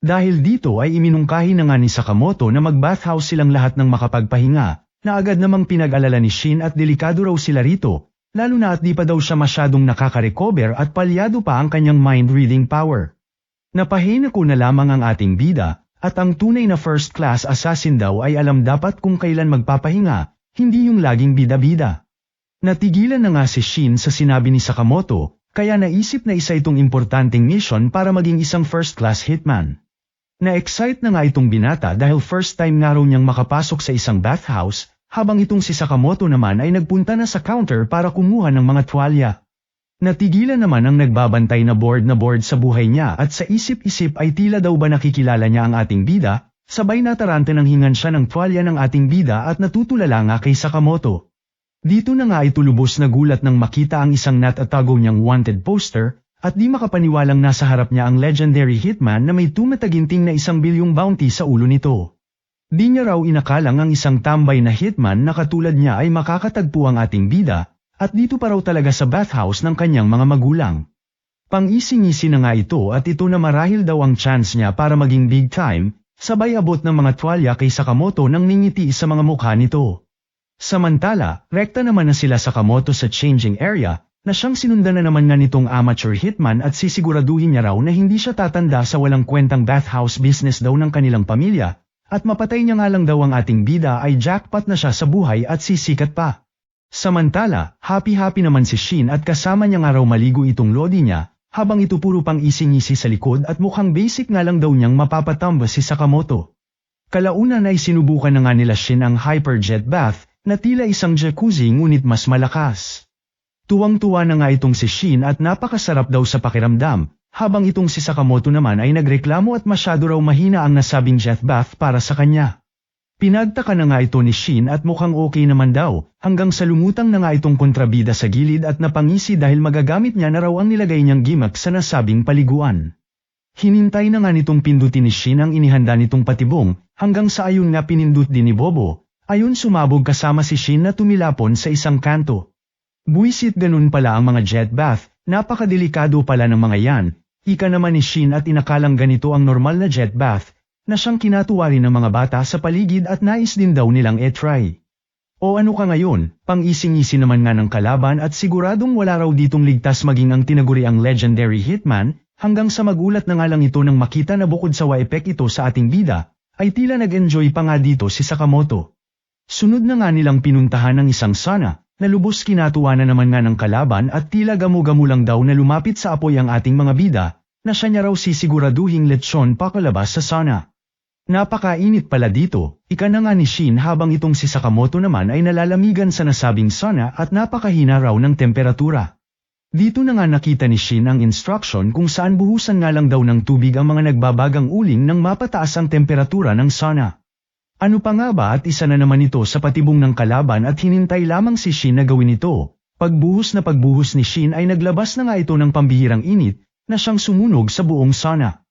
Dahil dito ay iminungkahi na nga ni Sakamoto na mag-bathhouse silang lahat ng makapagpahinga, na agad namang pinag-alala ni Shin at delikado raw sila rito, lalo na at di pa daw siya masyadong nakaka-recover at palyado pa ang kanyang mind-reading power. Napahina ko na lamang ang ating bida, at ang tunay na first-class assassin daw ay alam dapat kung kailan magpapahinga, hindi yung laging bida-bida. Natigilan na nga si Shin sa sinabi ni Sakamoto, kaya naisip na isa itong importanteng mission para maging isang first-class hitman. Na-excite na nga itong binata dahil first time nga raw niyang makapasok sa isang bathhouse, habang itong si Sakamoto naman ay nagpunta na sa counter para kumuha ng mga tuwalya. Natigilan naman ang nagbabantay na board sa buhay niya at sa isip-isip ay tila daw ba nakikilala niya ang ating bida, sabay natarante ng hingan siya ng tuwalya ng ating bida at natutulala nga kay Sakamoto. Dito na nga ay tulubos na gulat nang makita ang isang natatago niyang wanted poster, at di makapaniwalang nasa harap niya ang legendary hitman na may tumataginting na 1 bilyong bounty sa ulo nito. Di niya raw inakalang ang isang tambay na hitman na katulad niya ay makakatagpo ang ating bida, at dito pa raw talaga sa bathhouse ng kanyang mga magulang. Pang-ising-isi na nga ito at ito na marahil daw ang chance niya para maging big time, sabay abot ng mga tuwalya kay Sakamoto nang ningiti sa mga mukha nito. Samantala, rekta naman na sila Sakamoto sa changing area, na siyang sinundan na naman nga nitong amateur hitman at sisiguraduhin niya raw na hindi siya tatanda sa walang kwentang bathhouse business daw ng kanilang pamilya, at mapatay niya nga lang daw ang ating bida ay jackpot na siya sa buhay at sisikat pa. Samantala, happy-happy naman si Shin at kasama niya nga raw maligo itong lodi niya, habang ito puro pang ising-isi sa likod at mukhang basic nga lang daw niyang mapapatamba si Sakamoto. Kalaunan ay sinubukan na nga nila Shin ang hyperjet bath, na tila isang jacuzzi ngunit mas malakas. Tuwang-tuwa na nga itong si Shin at napakasarap daw sa pakiramdam, habang itong si Sakamoto naman ay nagreklamo at masyado raw mahina ang nasabing jet bath para sa kanya. Pinagtaka na nga ito ni Shin at mukhang okay naman daw, hanggang sa lumutang na nga itong kontrabida sa gilid at napangisi dahil magagamit niya na raw ang nilagay niyang gimmick sa nasabing paliguan. Hinintay na nga nitong pindutin ni Shin ang inihanda nitong patibong, hanggang sa ayon nga pinindut din ni Bobo, ayon sumabog kasama si Shin na tumilapon sa isang kanto. Buisit ganun pala ang mga jet bath, napakadelikado pala ng mga yan, ika naman ni Shin at inakalang ganito ang normal na jet bath, na siyang kinatuwari ng mga bata sa paligid at nais din daw nilang e-try. O ano ka ngayon, pang-ising-isi naman nga ng kalaban at siguradong wala raw ditong ligtas maging ang tinaguriang legendary hitman, hanggang sa magulat na nga lang ito nang makita na bukod sa wa-epek ito sa ating bida, ay tila nag-enjoy pa nga dito si Sakamoto. Sunod na nga nilang pinuntahan ng isang sauna, na lubos kinatuwa na naman nga ng kalaban at tila gamu-gamu lang daw na lumapit sa apoy ang ating mga bida, na siya niya raw sisiguraduhing lechon pakalabas sa sauna. Napakainit pala dito, ika na nga ni Shin habang itong si Sakamoto naman ay nalalamigan sa nasabing sauna at napakahina raw ng temperatura. Dito na nga nakita ni Shin ang instruction kung saan buhusan nga lang daw ng tubig ang mga nagbabagang uling nang mapataas ang temperatura ng sauna. Ano pa nga ba at isa na naman ito sa patibong ng kalaban at hinintay lamang si Shin na gawin ito. Pagbuhos ni Shin ay naglabas na nga ito ng pambihirang init, na siyang sumunog sa buong sauna.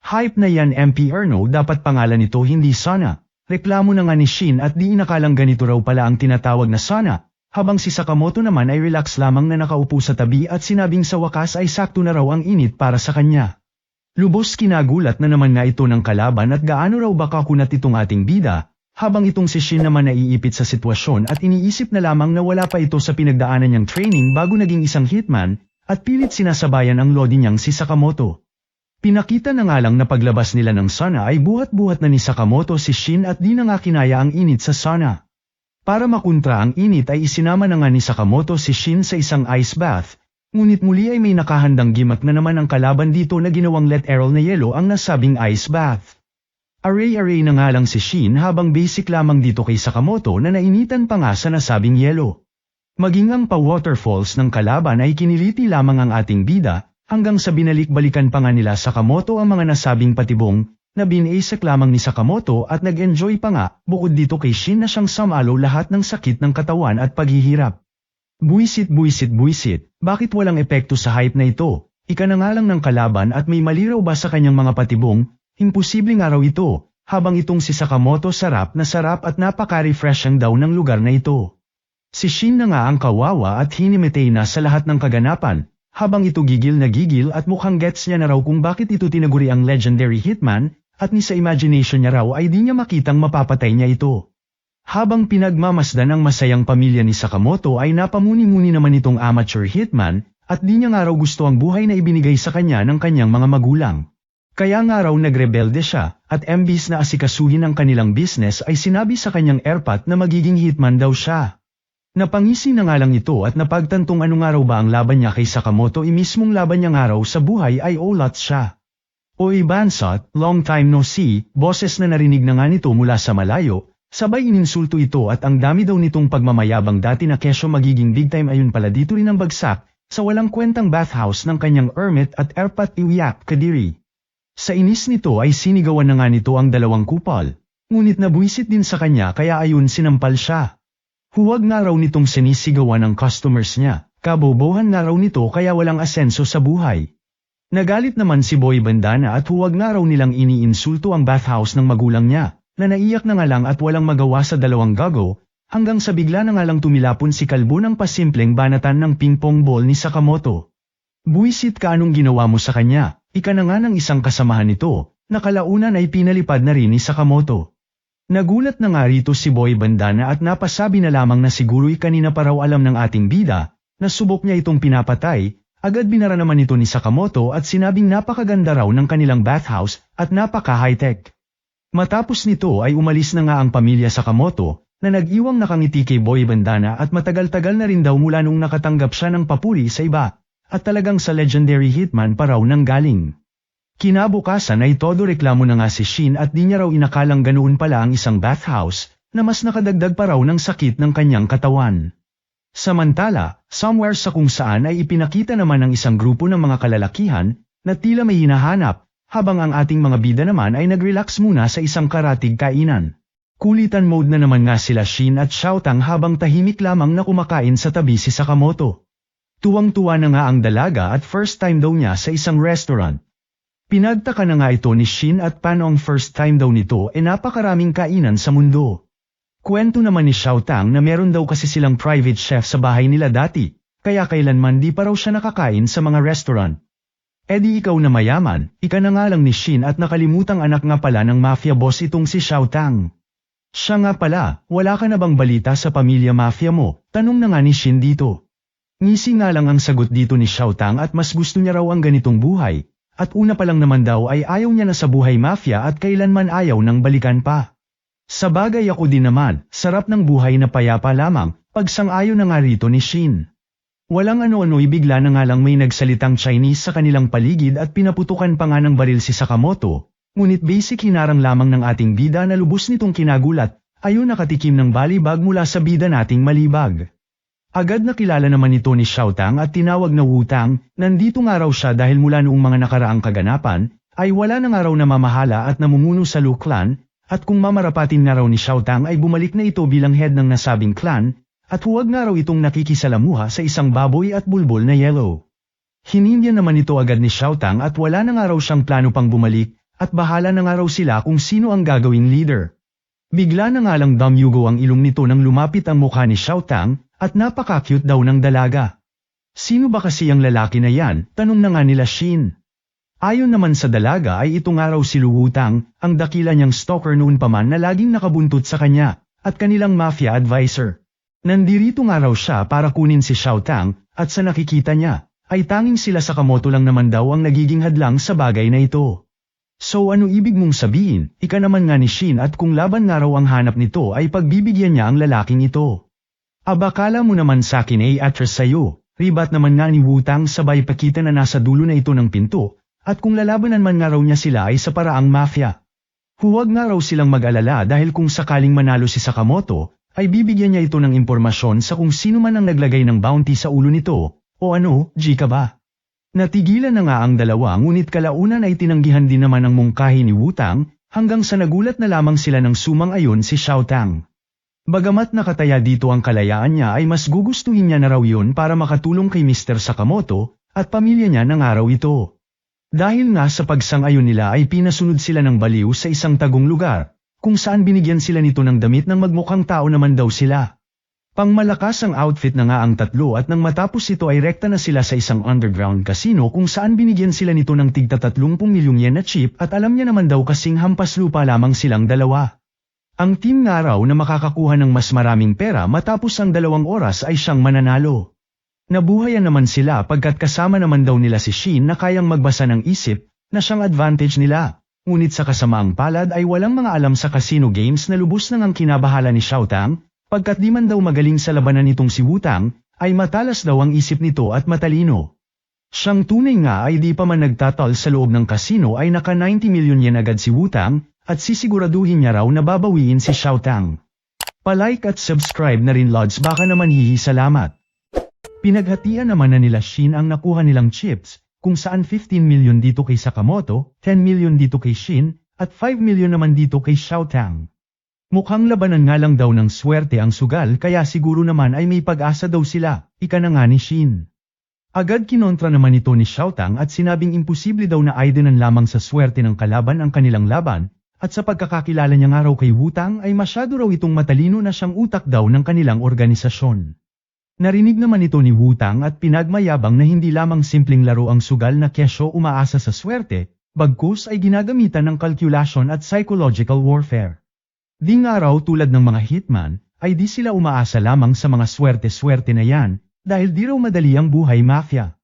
Hype na yan MP Erno, dapat pangalan nito hindi sauna. Reklamo na nga ni Shin at di inakalang ganito raw pala ang tinatawag na sauna, habang si Sakamoto naman ay relax lamang na nakaupo sa tabi at sinabing sa wakas ay sakto na raw ang init para sa kanya. Lubos kinagulat na naman nga ito ng kalaban at gaano raw baka kunat itong ating bida, habang itong si Shin naman naiipit sa sitwasyon at iniisip na lamang na wala pa ito sa pinagdaanan niyang training bago naging isang hitman, at pilit sinasabayan ang lodi niyang si Sakamoto. Pinakita na nga lang na paglabas nila ng sauna ay buhat-buhat na ni Sakamoto si Shin at di na nga kinaya ang init sa sauna. Para makontra ang init ay isinama na nga ni Sakamoto si Shin sa isang ice bath, ngunit muli ay may nakahandang gimmick na naman ang kalaban dito na ginawang let Errol na yelo ang nasabing ice bath. Array-array na nga lang si Shin habang basic lamang dito kay Sakamoto na nainitan pa nga sa nasabing yelo. Maging ang pa-waterfalls ng kalaban ay kiniliti lamang ang ating bida, hanggang sa binalik-balikan pa nga nila Sakamoto ang mga nasabing patibong, na binaisak lamang ni Sakamoto at nag-enjoy pa nga, bukod dito kay Shin na siyang samalo lahat ng sakit ng katawan at paghihirap. Buisit, bakit walang epekto sa hype na ito? Ika na nga lang ng kalaban at may mali raw ba sa kanyang mga patibong? Imposible nga raw ito, habang itong si Sakamoto sarap at napaka-refreshing daw ng lugar na ito. Si Shin na nga ang kawawa at hinimitay na sa lahat ng kaganapan, habang ito gigil na gigil at mukhang gets niya na raw kung bakit ito tinaguri ang legendary hitman, at ni sa imagination niya raw ay di niya makitang mapapatay niya ito. Habang pinagmamasdan ang masayang pamilya ni Sakamoto ay napamuni-muni naman itong amateur hitman, at di niya nga raw gusto ang buhay na ibinigay sa kanya ng kanyang mga magulang. Kaya nga raw nagrebelde siya, at imbis na asikasuhin ang kanilang business ay sinabi sa kanyang airpat na magiging hitman daw siya. Napangisi na nga lang ito at napagtantong ano nga raw ba ang laban niya kay Sakamoto mismong laban niya nga raw sa buhay ay ulat siya. Oy Bansot, long time no see, boses na narinig na nga nito mula sa malayo, sabay ininsulto ito at ang dami daw nitong pagmamayabang dati na kesyo magiging big time ayun pala dito rin ang bagsak, sa walang kwentang bathhouse ng kanyang Ermit at Erpat Iwiak Kadiri. Sa inis nito ay sinigawan na nga nito ang dalawang kupal, ngunit nabuisit din sa kanya kaya ayun sinampal siya. Huwag nga raw nitong sinisigawan ng customers niya, kabobohan nga raw nito kaya walang asenso sa buhay. Nagalit naman si Boy Bandana at huwag nga raw nilang iniinsulto ang bathhouse ng magulang niya, na naiyak na nga lang at walang magawa sa dalawang gago, hanggang sa bigla na nga lang tumilapon si Kalbo ng pasimpleng banatan ng ping-pong ball ni Sakamoto. Buisit ka anong ginawa mo sa kanya, ika na nga ng isang kasamahan nito, na kalaunan ay pinalipad na rin ni Sakamoto. Nagulat na nga rito si Boy Bandana at napasabi na lamang na siguro'y kanina pa raw alam ng ating bida, na subok niya itong pinapatay. Agad binara naman ito ni Sakamoto at sinabing napakaganda raw ng kanilang bathhouse at napaka-high-tech. Matapos nito ay umalis na nga ang pamilya Sakamoto na nag-iwang nakangiti kay Boy Bandana at matagal-tagal na rin daw mula nung nakatanggap siya ng papuri sa iba at talagang sa legendary hitman pa raw nang galing. Kinabukasan ay todo reklamo na nga si Shin at di niya raw inakalang ganoon pala ang isang bathhouse na mas nakadagdag pa raw ng sakit ng kanyang katawan. Samantala, somewhere sa kung saan ay ipinakita naman ng isang grupo ng mga kalalakihan na tila may hinahanap, habang ang ating mga bida naman ay nag-relax muna sa isang karatig kainan. Kulitan mode na naman nga sila Shin at Xiaotang habang tahimik lamang na kumakain sa tabi si Sakamoto. Tuwang-tuwa na nga ang dalaga at first time daw niya sa isang restaurant. Pinagtaka na nga ito ni Shin at paano ang first time daw nito napakaraming kainan sa mundo. Kwento naman ni Xiaotang na meron daw kasi silang private chef sa bahay nila dati, kaya kailanman di pa raw siya nakakain sa mga restaurant. Di ikaw na mayaman, ika na nga lang ni Shin at nakalimutang anak nga pala ng mafia boss itong si Xiaotang. Siya nga pala, wala ka na bang balita sa pamilya mafia mo? Tanong na nga ni Shin dito. Ngisi nga lang ang sagot dito ni Xiaotang at mas gusto niya raw ang ganitong buhay, at una pa lang naman daw ay ayaw niya na sa buhay mafia at kailanman ayaw nang balikan pa. Sa bagay ako din naman, sarap ng buhay na payapa lamang, pagsang-ayon na nga rito ni Shin. Walang ano-ano'y bigla na nga lang may nagsalitang Chinese sa kanilang paligid at pinaputukan pa nga ng baril si Sakamoto, ngunit basic hinarang lamang ng ating bida na lubos nitong kinagulat, ayun nakatikim ng balibag mula sa bida nating malibag. Agad nakilala naman ito ni Xiaotang at tinawag na Wutang, nandito nga raw siya dahil mula noong mga nakaraang kaganapan, ay wala na nga raw namamahala at namumuno sa Lu Clan, at kung mamarapatin nga raw ni Xiaotang ay bumalik na ito bilang head ng nasabing clan, at huwag nga raw itong nakikisalamuha sa isang baboy at bulbul na yellow. Hinindihan naman ito agad ni Xiaotang at wala na nga raw siyang plano pang bumalik, at bahala na nga raw sila kung sino ang gagawing leader. Bigla na nga lang damyugo ang ilong nito nang lumapit ang mukha ni Xiaotang, at napaka-cute daw ng dalaga. Sino ba kasi ang lalaki na yan? Tanong na nga nila Shin. Ayon naman sa dalaga ay ito nga raw si Lu Wutang, ang dakila niyang stalker noon pa man na laging nakabuntot sa kanya, at kanilang mafia advisor. Nandirito nga raw siya para kunin si Xiaotang, at sa nakikita niya, ay tanging sila Sakamoto lang naman daw ang nagiging hadlang sa bagay na ito. So ano ibig mong sabihin, ika naman nga ni Shin at kung laban nga raw ang hanap nito ay pagbibigyan niya ang lalaking ito. Abakala mo naman sakin ay atras sayo, ribat naman nga ni Wutang sabay pakita na nasa dulo na ito ng pinto. At kung lalabanan man nga raw niya sila ay sa paraang mafia. Huwag nga raw silang mag-alala dahil kung sakaling manalo si Sakamoto, ay bibigyan niya ito ng impormasyon sa kung sino man ang naglagay ng bounty sa ulo nito, o ano, G ka ba? Natigilan na nga ang dalawa ngunit kalaunan ay tinanggihan din naman ang mungkahi ni Wutang, hanggang sa nagulat na lamang sila ng sumang-ayon si Xiaotang. Bagamat nakataya dito ang kalayaan niya ay mas gugustuhin niya na raw yun para makatulong kay Mr. Sakamoto, at pamilya niya ng araw ito. Dahil nga sa pagsang-ayon nila ay pinasunod sila ng baliw sa isang tagong lugar, kung saan binigyan sila nito ng damit ng magmukhang tao naman daw sila. Pangmalakas ang outfit na nga ang tatlo at nang matapos ito ay rekta na sila sa isang underground casino kung saan binigyan sila nito ng tigta 30 milyong yen na chip at alam niya naman daw kasing hampas lupa lamang silang dalawa. Ang team nga raw na makakakuha ng mas maraming pera matapos ang 2 oras ay siyang mananalo. Nabuhayan naman sila pagkat kasama naman daw nila si Shin na kayang magbasa ng isip, na siyang advantage nila. Ngunit sa kasamaang palad ay walang mga alam sa casino games na lubos nang ang kinabahala ni Xiaotang, pagkat di man daw magaling sa labanan nitong si Wutang, ay matalas daw ang isip nito at matalino. Siyang tunay nga ay di pa man nagtatal sa loob ng kasino ay naka 90 milyon yen agad si Wutang, at sisiguraduhin niya raw na babawiin si Xiaotang. Palike at subscribe na rin Lods, baka naman salamat. Pinaghatian naman na nila Shin ang nakuha nilang chips, kung saan 15 milyon dito kay Sakamoto, 10 milyon dito kay Shin, at 5 milyon naman dito kay Xiaotang. Mukhang labanan nga lang daw ng swerte ang sugal, kaya siguro naman ay may pag-asa daw sila, ika na nga ni Shin. Agad kinontra naman ito ni Xiaotang at sinabing imposible daw na aidenan lamang sa swerte ng kalaban ang kanilang laban, at sa pagkakakilala niya nga raw kay Wutang ay masyado raw itong matalino na siyang utak daw ng kanilang organisasyon. Narinig naman ito ni Wutang at pinagmayabang na hindi lamang simpleng laro ang sugal na kesyo umaasa sa swerte, bagkus ay ginagamitan ng kalkulasyon at psychological warfare. Di nga raw tulad ng mga hitman, ay di sila umaasa lamang sa mga swerte-swerte na yan, dahil di raw madali ang buhay mafia.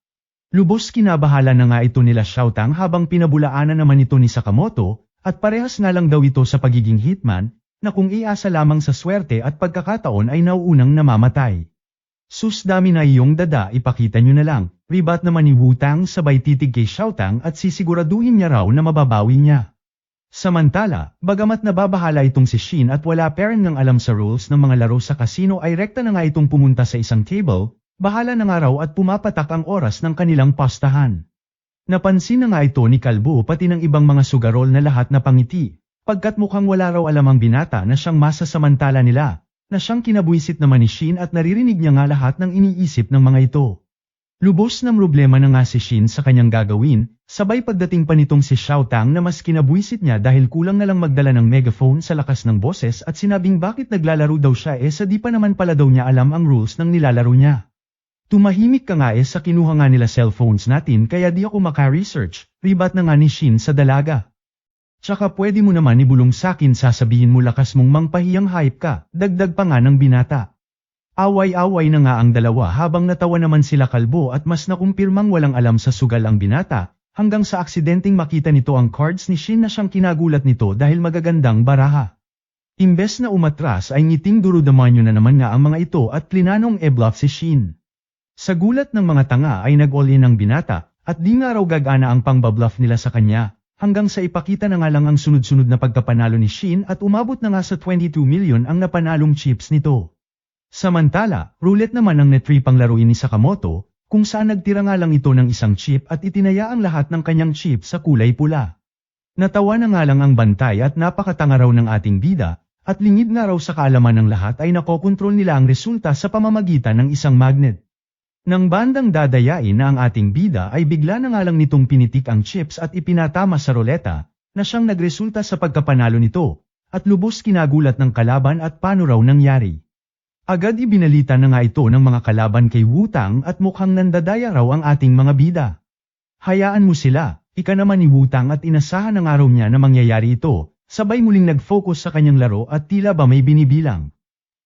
Lubos kinabahala na nga ito nila Xiaotang habang pinabulaanan naman ito ni Sakamoto, at parehas nga lang daw ito sa pagiging hitman, na kung iasa lamang sa swerte at pagkakataon ay nauunang namamatay. Sus, dami na iyong dada, ipakita nyo na lang, ribat naman ni Wutang sabay titig kay Xiaotang at sisiguraduhin niya raw na mababawi niya. Samantala, bagamat nababahala itong si Shin at wala pa rin ng alam sa rules ng mga laro sa kasino ay rekta na nga itong pumunta sa isang table, bahala na nga raw at pumapatak ang oras ng kanilang pastahan. Napansin na nga ito ni Kalbo pati ng ibang mga sugarol na lahat na pangiti, pagkat mukhang wala raw alam ang binata na siyang masasamantala nila, na siyang kinabuisit naman ni Shin at naririnig niya nga lahat ng iniisip ng mga ito. Lubos ng problema na nga si Shin sa kanyang gagawin, sabay pagdating pa nitong si Xiaotang na mas kinabuisit niya dahil kulang na lang magdala ng megaphone sa lakas ng boses at sinabing bakit naglalaro daw siya sa di pa naman pala daw niya alam ang rules ng nilalaro niya. Tumahimik ka nga sa kinuha nga nila cellphones natin kaya di ako maka-research, ribat na nga ni Shin sa dalaga. Tsaka pwede mo naman ibulong sakin, sasabihin mo lakas mong mangpahiyang hype ka, dagdag pa nga ng binata. Away-away na nga ang dalawa habang natawa naman sila Kalbo at mas nakumpirmang walang alam sa sugal ang binata, hanggang sa aksidenteng makita nito ang cards ni Shin na siyang kinagulat nito dahil magagandang baraha. Imbes na umatras ay ngiting durudamanyo na naman nga ang mga ito at plinanong e-bluff si Shin. Sa gulat ng mga tanga ay nag-all-in ang binata, at di nga raw gagana ang pangbabluff nila sa kanya, hanggang sa ipakita na nga lang ang sunod-sunod na pagkapanalo ni Shin at umabot na nga sa 22 milyon ang napanalong chips nito. Samantala, roulette naman ang netripang laruin ni Sakamoto, kung saan nagtira nga lang ito ng isang chip at itinaya ang lahat ng kanyang chip sa kulay pula. Natawa na nga lang ang bantay at napakatanga raw ng ating bida, at lingid nga raw sa kaalaman ng lahat ay nakokontrol nila ang resulta sa pamamagitan ng isang magnet. Nang bandang dadayain na ang ating bida ay bigla na nga lang nitong pinitik ang chips at ipinatama sa roleta, na siyang nagresulta sa pagkapanalo nito, at lubos kinagulat ng kalaban at paano raw nangyari. Agad ibinalita na nga ito ng mga kalaban kay Wutang at mukhang nandadaya raw ang ating mga bida. Hayaan mo sila, ika naman ni Wutang at inasahan ng araw niya na mangyayari ito, sabay muling nag-focus sa kanyang laro at tila ba may binibilang.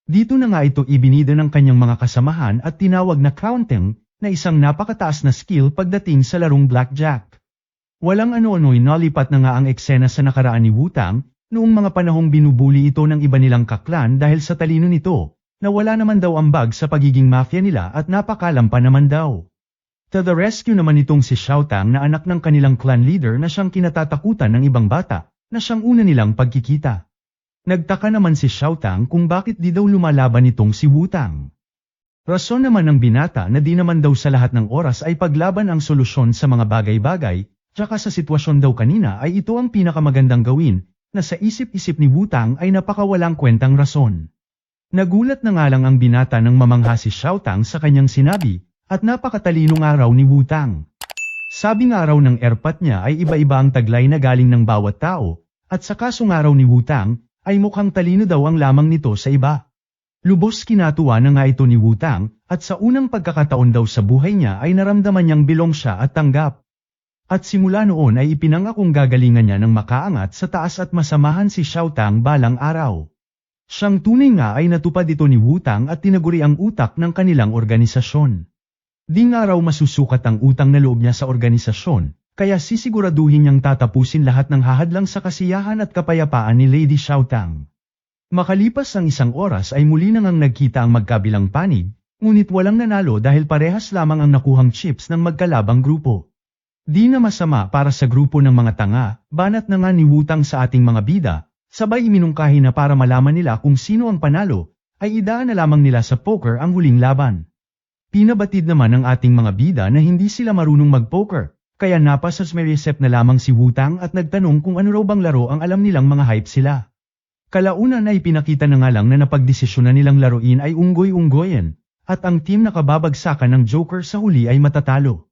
Dito na nga ito ibinida ng kanyang mga kasamahan at tinawag na counting, na isang napakataas na skill pagdating sa larong blackjack. Walang ano-ano'y nalipat na nga ang eksena sa nakaraan ni Wutang, noong mga panahong binubuli ito ng iba nilang kaklan dahil sa talino nito, na wala naman daw ambag sa pagiging mafia nila at napakalampa naman daw. To the rescue naman itong si Xiaotang na anak ng kanilang clan leader na siyang kinatatakutan ng ibang bata, na siyang una nilang pagkikita. Nagtaka naman si Xiaotang kung bakit di daw lumalaban itong si Wutang. Rason naman ng binata na di naman daw sa lahat ng oras ay paglaban ang solusyon sa mga bagay-bagay, tsaka sa sitwasyon daw kanina ay ito ang pinakamagandang gawin, na sa isip-isip ni Wutang ay napakawalang kwentang rason. Nagulat na nga lang ang binata nang mamangha si Xiaotang sa kanyang sinabi, at napakatalino nga raw ni Wutang. Sabi nga raw ng erpat niya ay iba-iba ang taglay na galing ng bawat tao, at sa kaso nga raw ni Wutang, ay mukhang talino daw ang lamang nito sa iba. Lubos kinatuwa na nga ito ni Wutang, at sa unang pagkakataon daw sa buhay niya ay naramdaman niyang bilong siya at tanggap. At simula noon ay ipinangakong gagalingan niya ng makaangat sa taas at masamahan si Xiaotang balang araw. Siyang tunay nga ay natupad ito ni Wutang at tinaguri ang utak ng kanilang organisasyon. Di nga raw masusukat ang utang na loob niya sa organisasyon, kaya sisiguraduhin niyang tatapusin lahat ng hahadlang sa kasiyahan at kapayapaan ni Lady Xiaotang. Makalipas ang isang oras ay muli nang nagkita ang magkabilang panig, Ngunit walang nanalo dahil parehas lamang ang nakuhang chips ng magkalabang grupo. Di na masama para sa grupo ng mga tanga, banat na nga ni Wutang sa ating mga bida, sabay iminungkahi na para malaman nila kung sino ang panalo, ay idaan na lamang nila sa poker ang huling laban. Pinabatid naman ng ating mga bida na hindi sila marunong mag-poker, kaya napasasmerisep na lamang si Wutang at nagtanong kung ano raw bang laro ang alam nilang mga hype sila. Kalaunan ay pinakita na nga lang na napagdesisyonan nilang laruin ay unggoy-unggoyen, at ang team na kababagsakan ng Joker sa huli ay matatalo.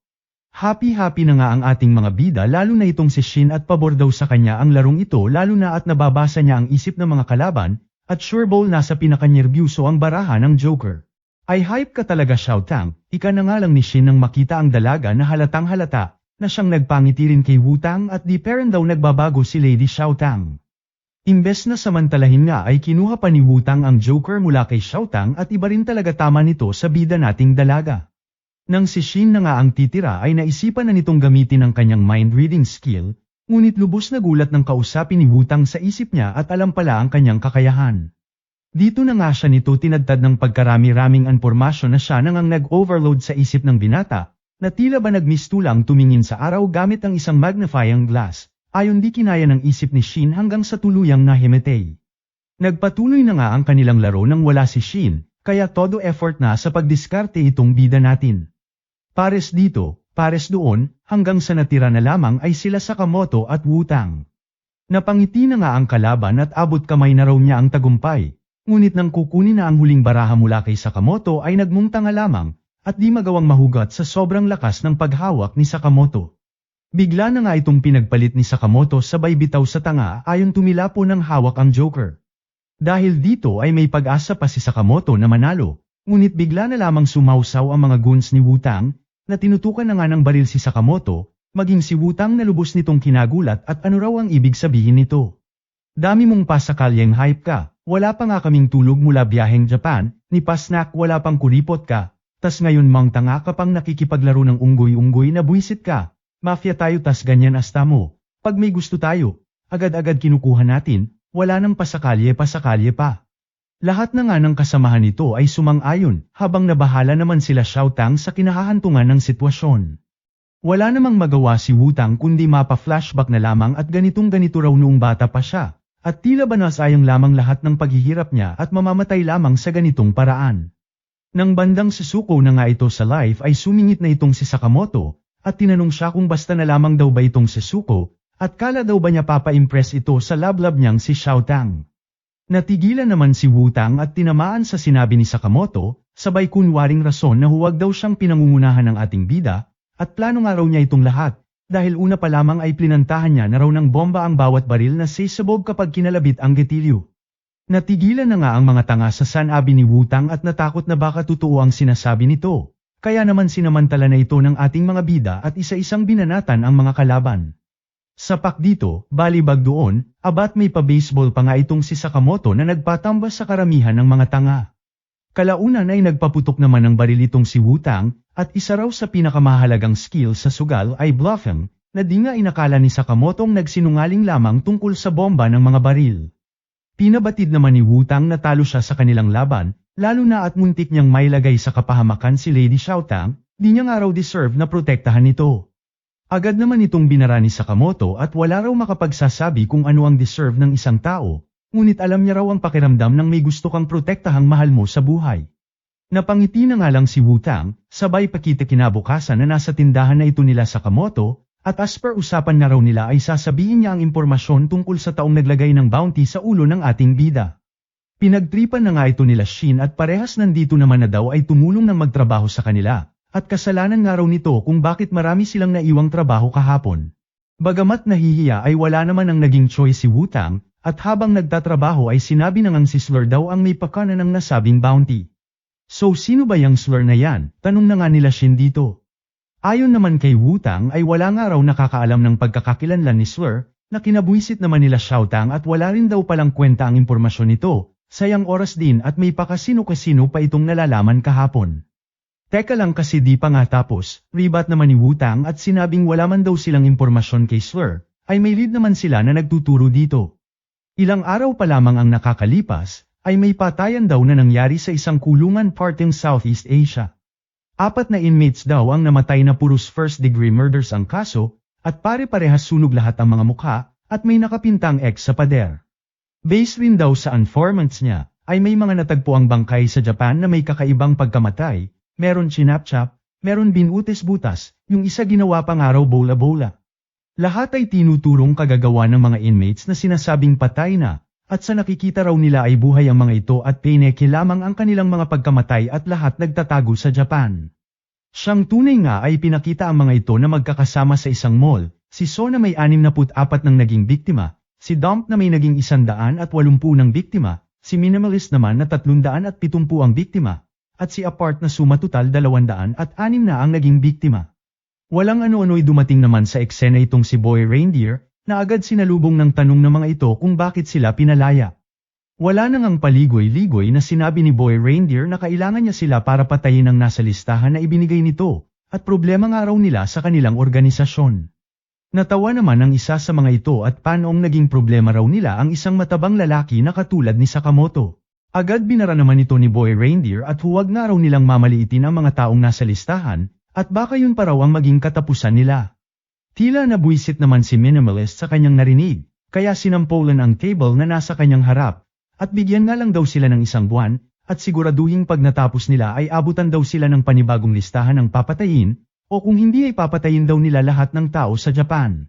Happy-happy na nga ang ating mga bida lalo na itong si Shin at pabor daw sa kanya ang larong ito lalo na at nababasa niya ang isip ng mga kalaban, at sure ball nasa pinakanyerbyuso ang baraha ng Joker. Ay hype ka talaga Xiao Tang, ika na nga lang ni Shin nang makita ang dalaga na halatang halata, na siyang nagpangiti rin kay Wutang at di peren daw nagbabago si Lady Xiao Tang. Imbes na samantalahin nga ay kinuha pa ni Wutang ang Joker mula kay Xiao Tang at iba rin talaga tama nito sa bida nating dalaga. Nang si Shin na nga ang titira ay naisipan na nitong gamitin ang kanyang mind reading skill, ngunit lubos na gulat ng kausapin ni Wutang sa isip niya at alam pala ang kanyang kakayahan. Dito na nga siya nito tinadtad ng pagkarami-raming impormasyon na siya nang nag-overload sa isip ng binata, na tila ba nagmistulang tumingin sa araw gamit ang isang magnifying glass, ayon di kinaya ng isip ni Shin hanggang sa tuluyang nahimatay. Nagpatuloy na nga ang kanilang laro nang wala si Shin, kaya todo effort na sa pagdiskarte itong bida natin. Pares dito, pares doon, hanggang sa natira na lamang ay sila Sakamoto at Wutang. Napangiti na nga ang kalaban at abot kamay na raw niya ang tagumpay, ngunit nang kukunin na ang huling baraha mula kay Sakamoto ay nagmungtanga lamang, at di magawang mahugat sa sobrang lakas ng paghawak ni Sakamoto. Bigla na nga itong pinagpalit ni Sakamoto sabay bitaw sa tanga ayon tumilapo ng hawak ang Joker. Dahil dito ay may pag-asa pa si Sakamoto na manalo, ngunit bigla na lamang sumausaw ang mga goons ni Wutang, na tinutukan na nga ng baril si Sakamoto, maging si Wutang na lubos nitong kinagulat at ano raw ang ibig sabihin nito. Dami mong pasakalyeng hype ka, wala pa nga kaming tulog mula biyaheng Japan, ni Pasnak wala pang kuripot ka. Tas ngayon mang tanga ka pang nakikipaglaro ng unggoy-unggoy na buwisit ka, mafia tayo tas ganyan asta mo, pag may gusto tayo, agad-agad kinukuha natin, wala nang pasakalye pa. Lahat na nga ng kasamahan nito ay sumang-ayon, habang nabahala naman sila Xiao Tang sa kinahahantungan ng sitwasyon. Wala namang magawa si Wutang kundi mapa-flashback na lamang at ganitong-ganito raw noong bata pa siya, at tila ba nasayang lamang lahat ng paghihirap niya at mamamatay lamang sa ganitong paraan. Nang bandang susuko na nga ito sa life ay sumingit na itong si Sakamoto, at tinanong siya kung basta na lamang daw ba itong susuko, at kala daw ba niya papa-impress ito sa lablab niyang si Xiao Tang. Natigilan naman si Wutang at tinamaan sa sinabi ni Sakamoto, sabay kunwaring rason na huwag daw siyang pinangungunahan ng ating bida, at plano nga raw niya itong lahat, dahil una pa lamang ay plinantahan niya na raw ng bomba ang bawat baril na sisabog kapag kinalabit ang getilyo. Natigilan na nga ang mga tanga sa sanabi ni Wutang at natakot na baka totoo ang sinasabi nito, kaya naman sinamantala na ito ng ating mga bida at isa-isang binanatan ang mga kalaban. Sapak dito, balibag doon, abat may pa-baseball pa nga itong si Sakamoto na nagpatambas sa karamihan ng mga tanga. Kalaunan ay nagpaputok naman ng baril itong si Wutang, at isa raw sa pinakamahalagang skill sa sugal ay bluffing, na di nga inakala ni Sakamotong nagsinungaling lamang tungkol sa bomba ng mga baril. Pinabatid naman ni Wutang na talo siya sa kanilang laban, lalo na at muntik niyang mailagay sa kapahamakan si Lady Xiao Tang, di niya nga raw deserve na protektahan ito. Agad naman itong binara ni Sakamoto at wala raw makapagsasabi kung ano ang deserve ng isang tao, ngunit alam niya raw ang pakiramdam ng may gusto kang protektahang mahal mo sa buhay. Napangiti na nga lang si Wutang, sabay pakita kinabukasan na nasa tindahan na ito nila Sakamoto, at as per usapan na raw nila ay sasabihin niya ang impormasyon tungkol sa taong naglagay ng bounty sa ulo ng ating bida. Pinagtripan na nga ito nila Shin at parehas nandito naman na daw ay tumulong ng magtrabaho sa kanila, at kasalanan nga raw nito kung bakit marami silang naiwang trabaho kahapon. Bagamat nahihiya ay wala naman ang naging choice si Wutang, at habang nagtatrabaho ay sinabi na ngang si Slur daw ang may pakana ng nasabing bounty. So sino ba yang Slur na yan? Tanong na nga nila Shin dito. Ayon naman kay Wutang ay wala nga raw nakakaalam ng pagkakakilanlan ni Slur, na kinabuisit naman nila Xiao Tang at wala rin daw palang kwenta ang impormasyon nito, sayang oras din at may pakasino-kasino pa itong nalalaman kahapon. Teka lang kasi di pa nga tapos, ribat naman ni Wutang at sinabing wala man daw silang impormasyon kay Slur, ay may lead naman sila na nagtuturo dito. Ilang araw pa lamang ang nakakalipas, ay may patayan daw na nangyari sa isang kulungan parting Southeast Asia. 4 na inmates daw ang namatay na puros first-degree murders ang kaso, at pare-parehas sunog lahat ang mga mukha, at may nakapintang X sa pader. Based rin daw sa informants niya, ay may mga natagpuang bangkay sa Japan na may kakaibang pagkamatay, meron chinap-chap, meron binutis-butas, yung isa ginawa pang araw bola-bola. Lahat ay tinuturong kagagawa ng mga inmates na sinasabing patay na, at sa nakikita raw nila ay buhay ang mga ito at pineki lamang ang kanilang mga pagkamatay at lahat nagtatago sa Japan. Siyang tunay nga ay pinakita ang mga ito na magkakasama sa isang mall, si So na may 64 ng naging biktima, si Dump na may naging 180 ng biktima, si Minimalist naman na 370 ang biktima, at si Apart na suma total 206 na ang naging biktima. Walang ano-ano'y dumating naman sa eksena itong si Boy Reindeer, na agad sinalubong ng tanong ng mga ito kung bakit sila pinalaya. Wala nang ang paligoy-ligoy na sinabi ni Boy Reindeer na kailangan niya sila para patayin ang nasa listahan na ibinigay nito, at problema nga raw nila sa kanilang organisasyon. Natawa naman ang isa sa mga ito at paanoong naging problema raw nila ang isang matabang lalaki na katulad ni Sakamoto. Agad binara naman ito ni Boy Reindeer at huwag nga raw nilang mamaliitin ang mga taong nasa listahan, at baka yun pa raw ang maging katapusan nila. Tila nabuisit naman si Minimalist sa kanyang narinig, kaya sinampolan ang table na nasa kanyang harap, at bigyan nga lang daw sila ng 1 buwan, at siguraduhing pag natapos nila ay abutan daw sila ng panibagong listahan ng papatayin, o kung hindi ay papatayin daw nila lahat ng tao sa Japan.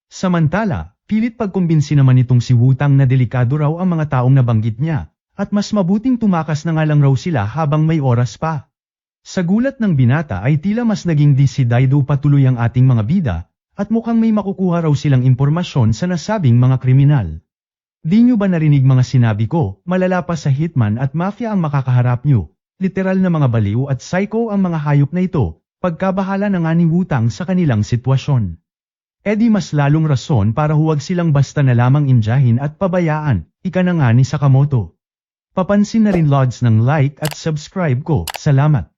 Samantala, pilit pagkumbinsi naman itong si Wutang na delikado raw ang mga taong nabanggit niya, at mas mabuting tumakas na nga lang raw sila habang may oras pa. Sa gulat ng binata ay tila mas naging disidido patuloy ang ating mga bida, at mukhang may makukuha raw silang impormasyon sa nasabing mga kriminal. Di nyo ba narinig mga sinabi ko, malala pa sa hitman at mafia ang makakaharap nyo, literal na mga baliw at psycho ang mga hayop na ito, pagkabahala na nga ni Wutang sa kanilang sitwasyon. E di mas lalong rason para huwag silang basta na lamang injahin at pabayaan, ika na nga ni Sakamoto. Papansin na rin Lods ng like at subscribe ko, salamat.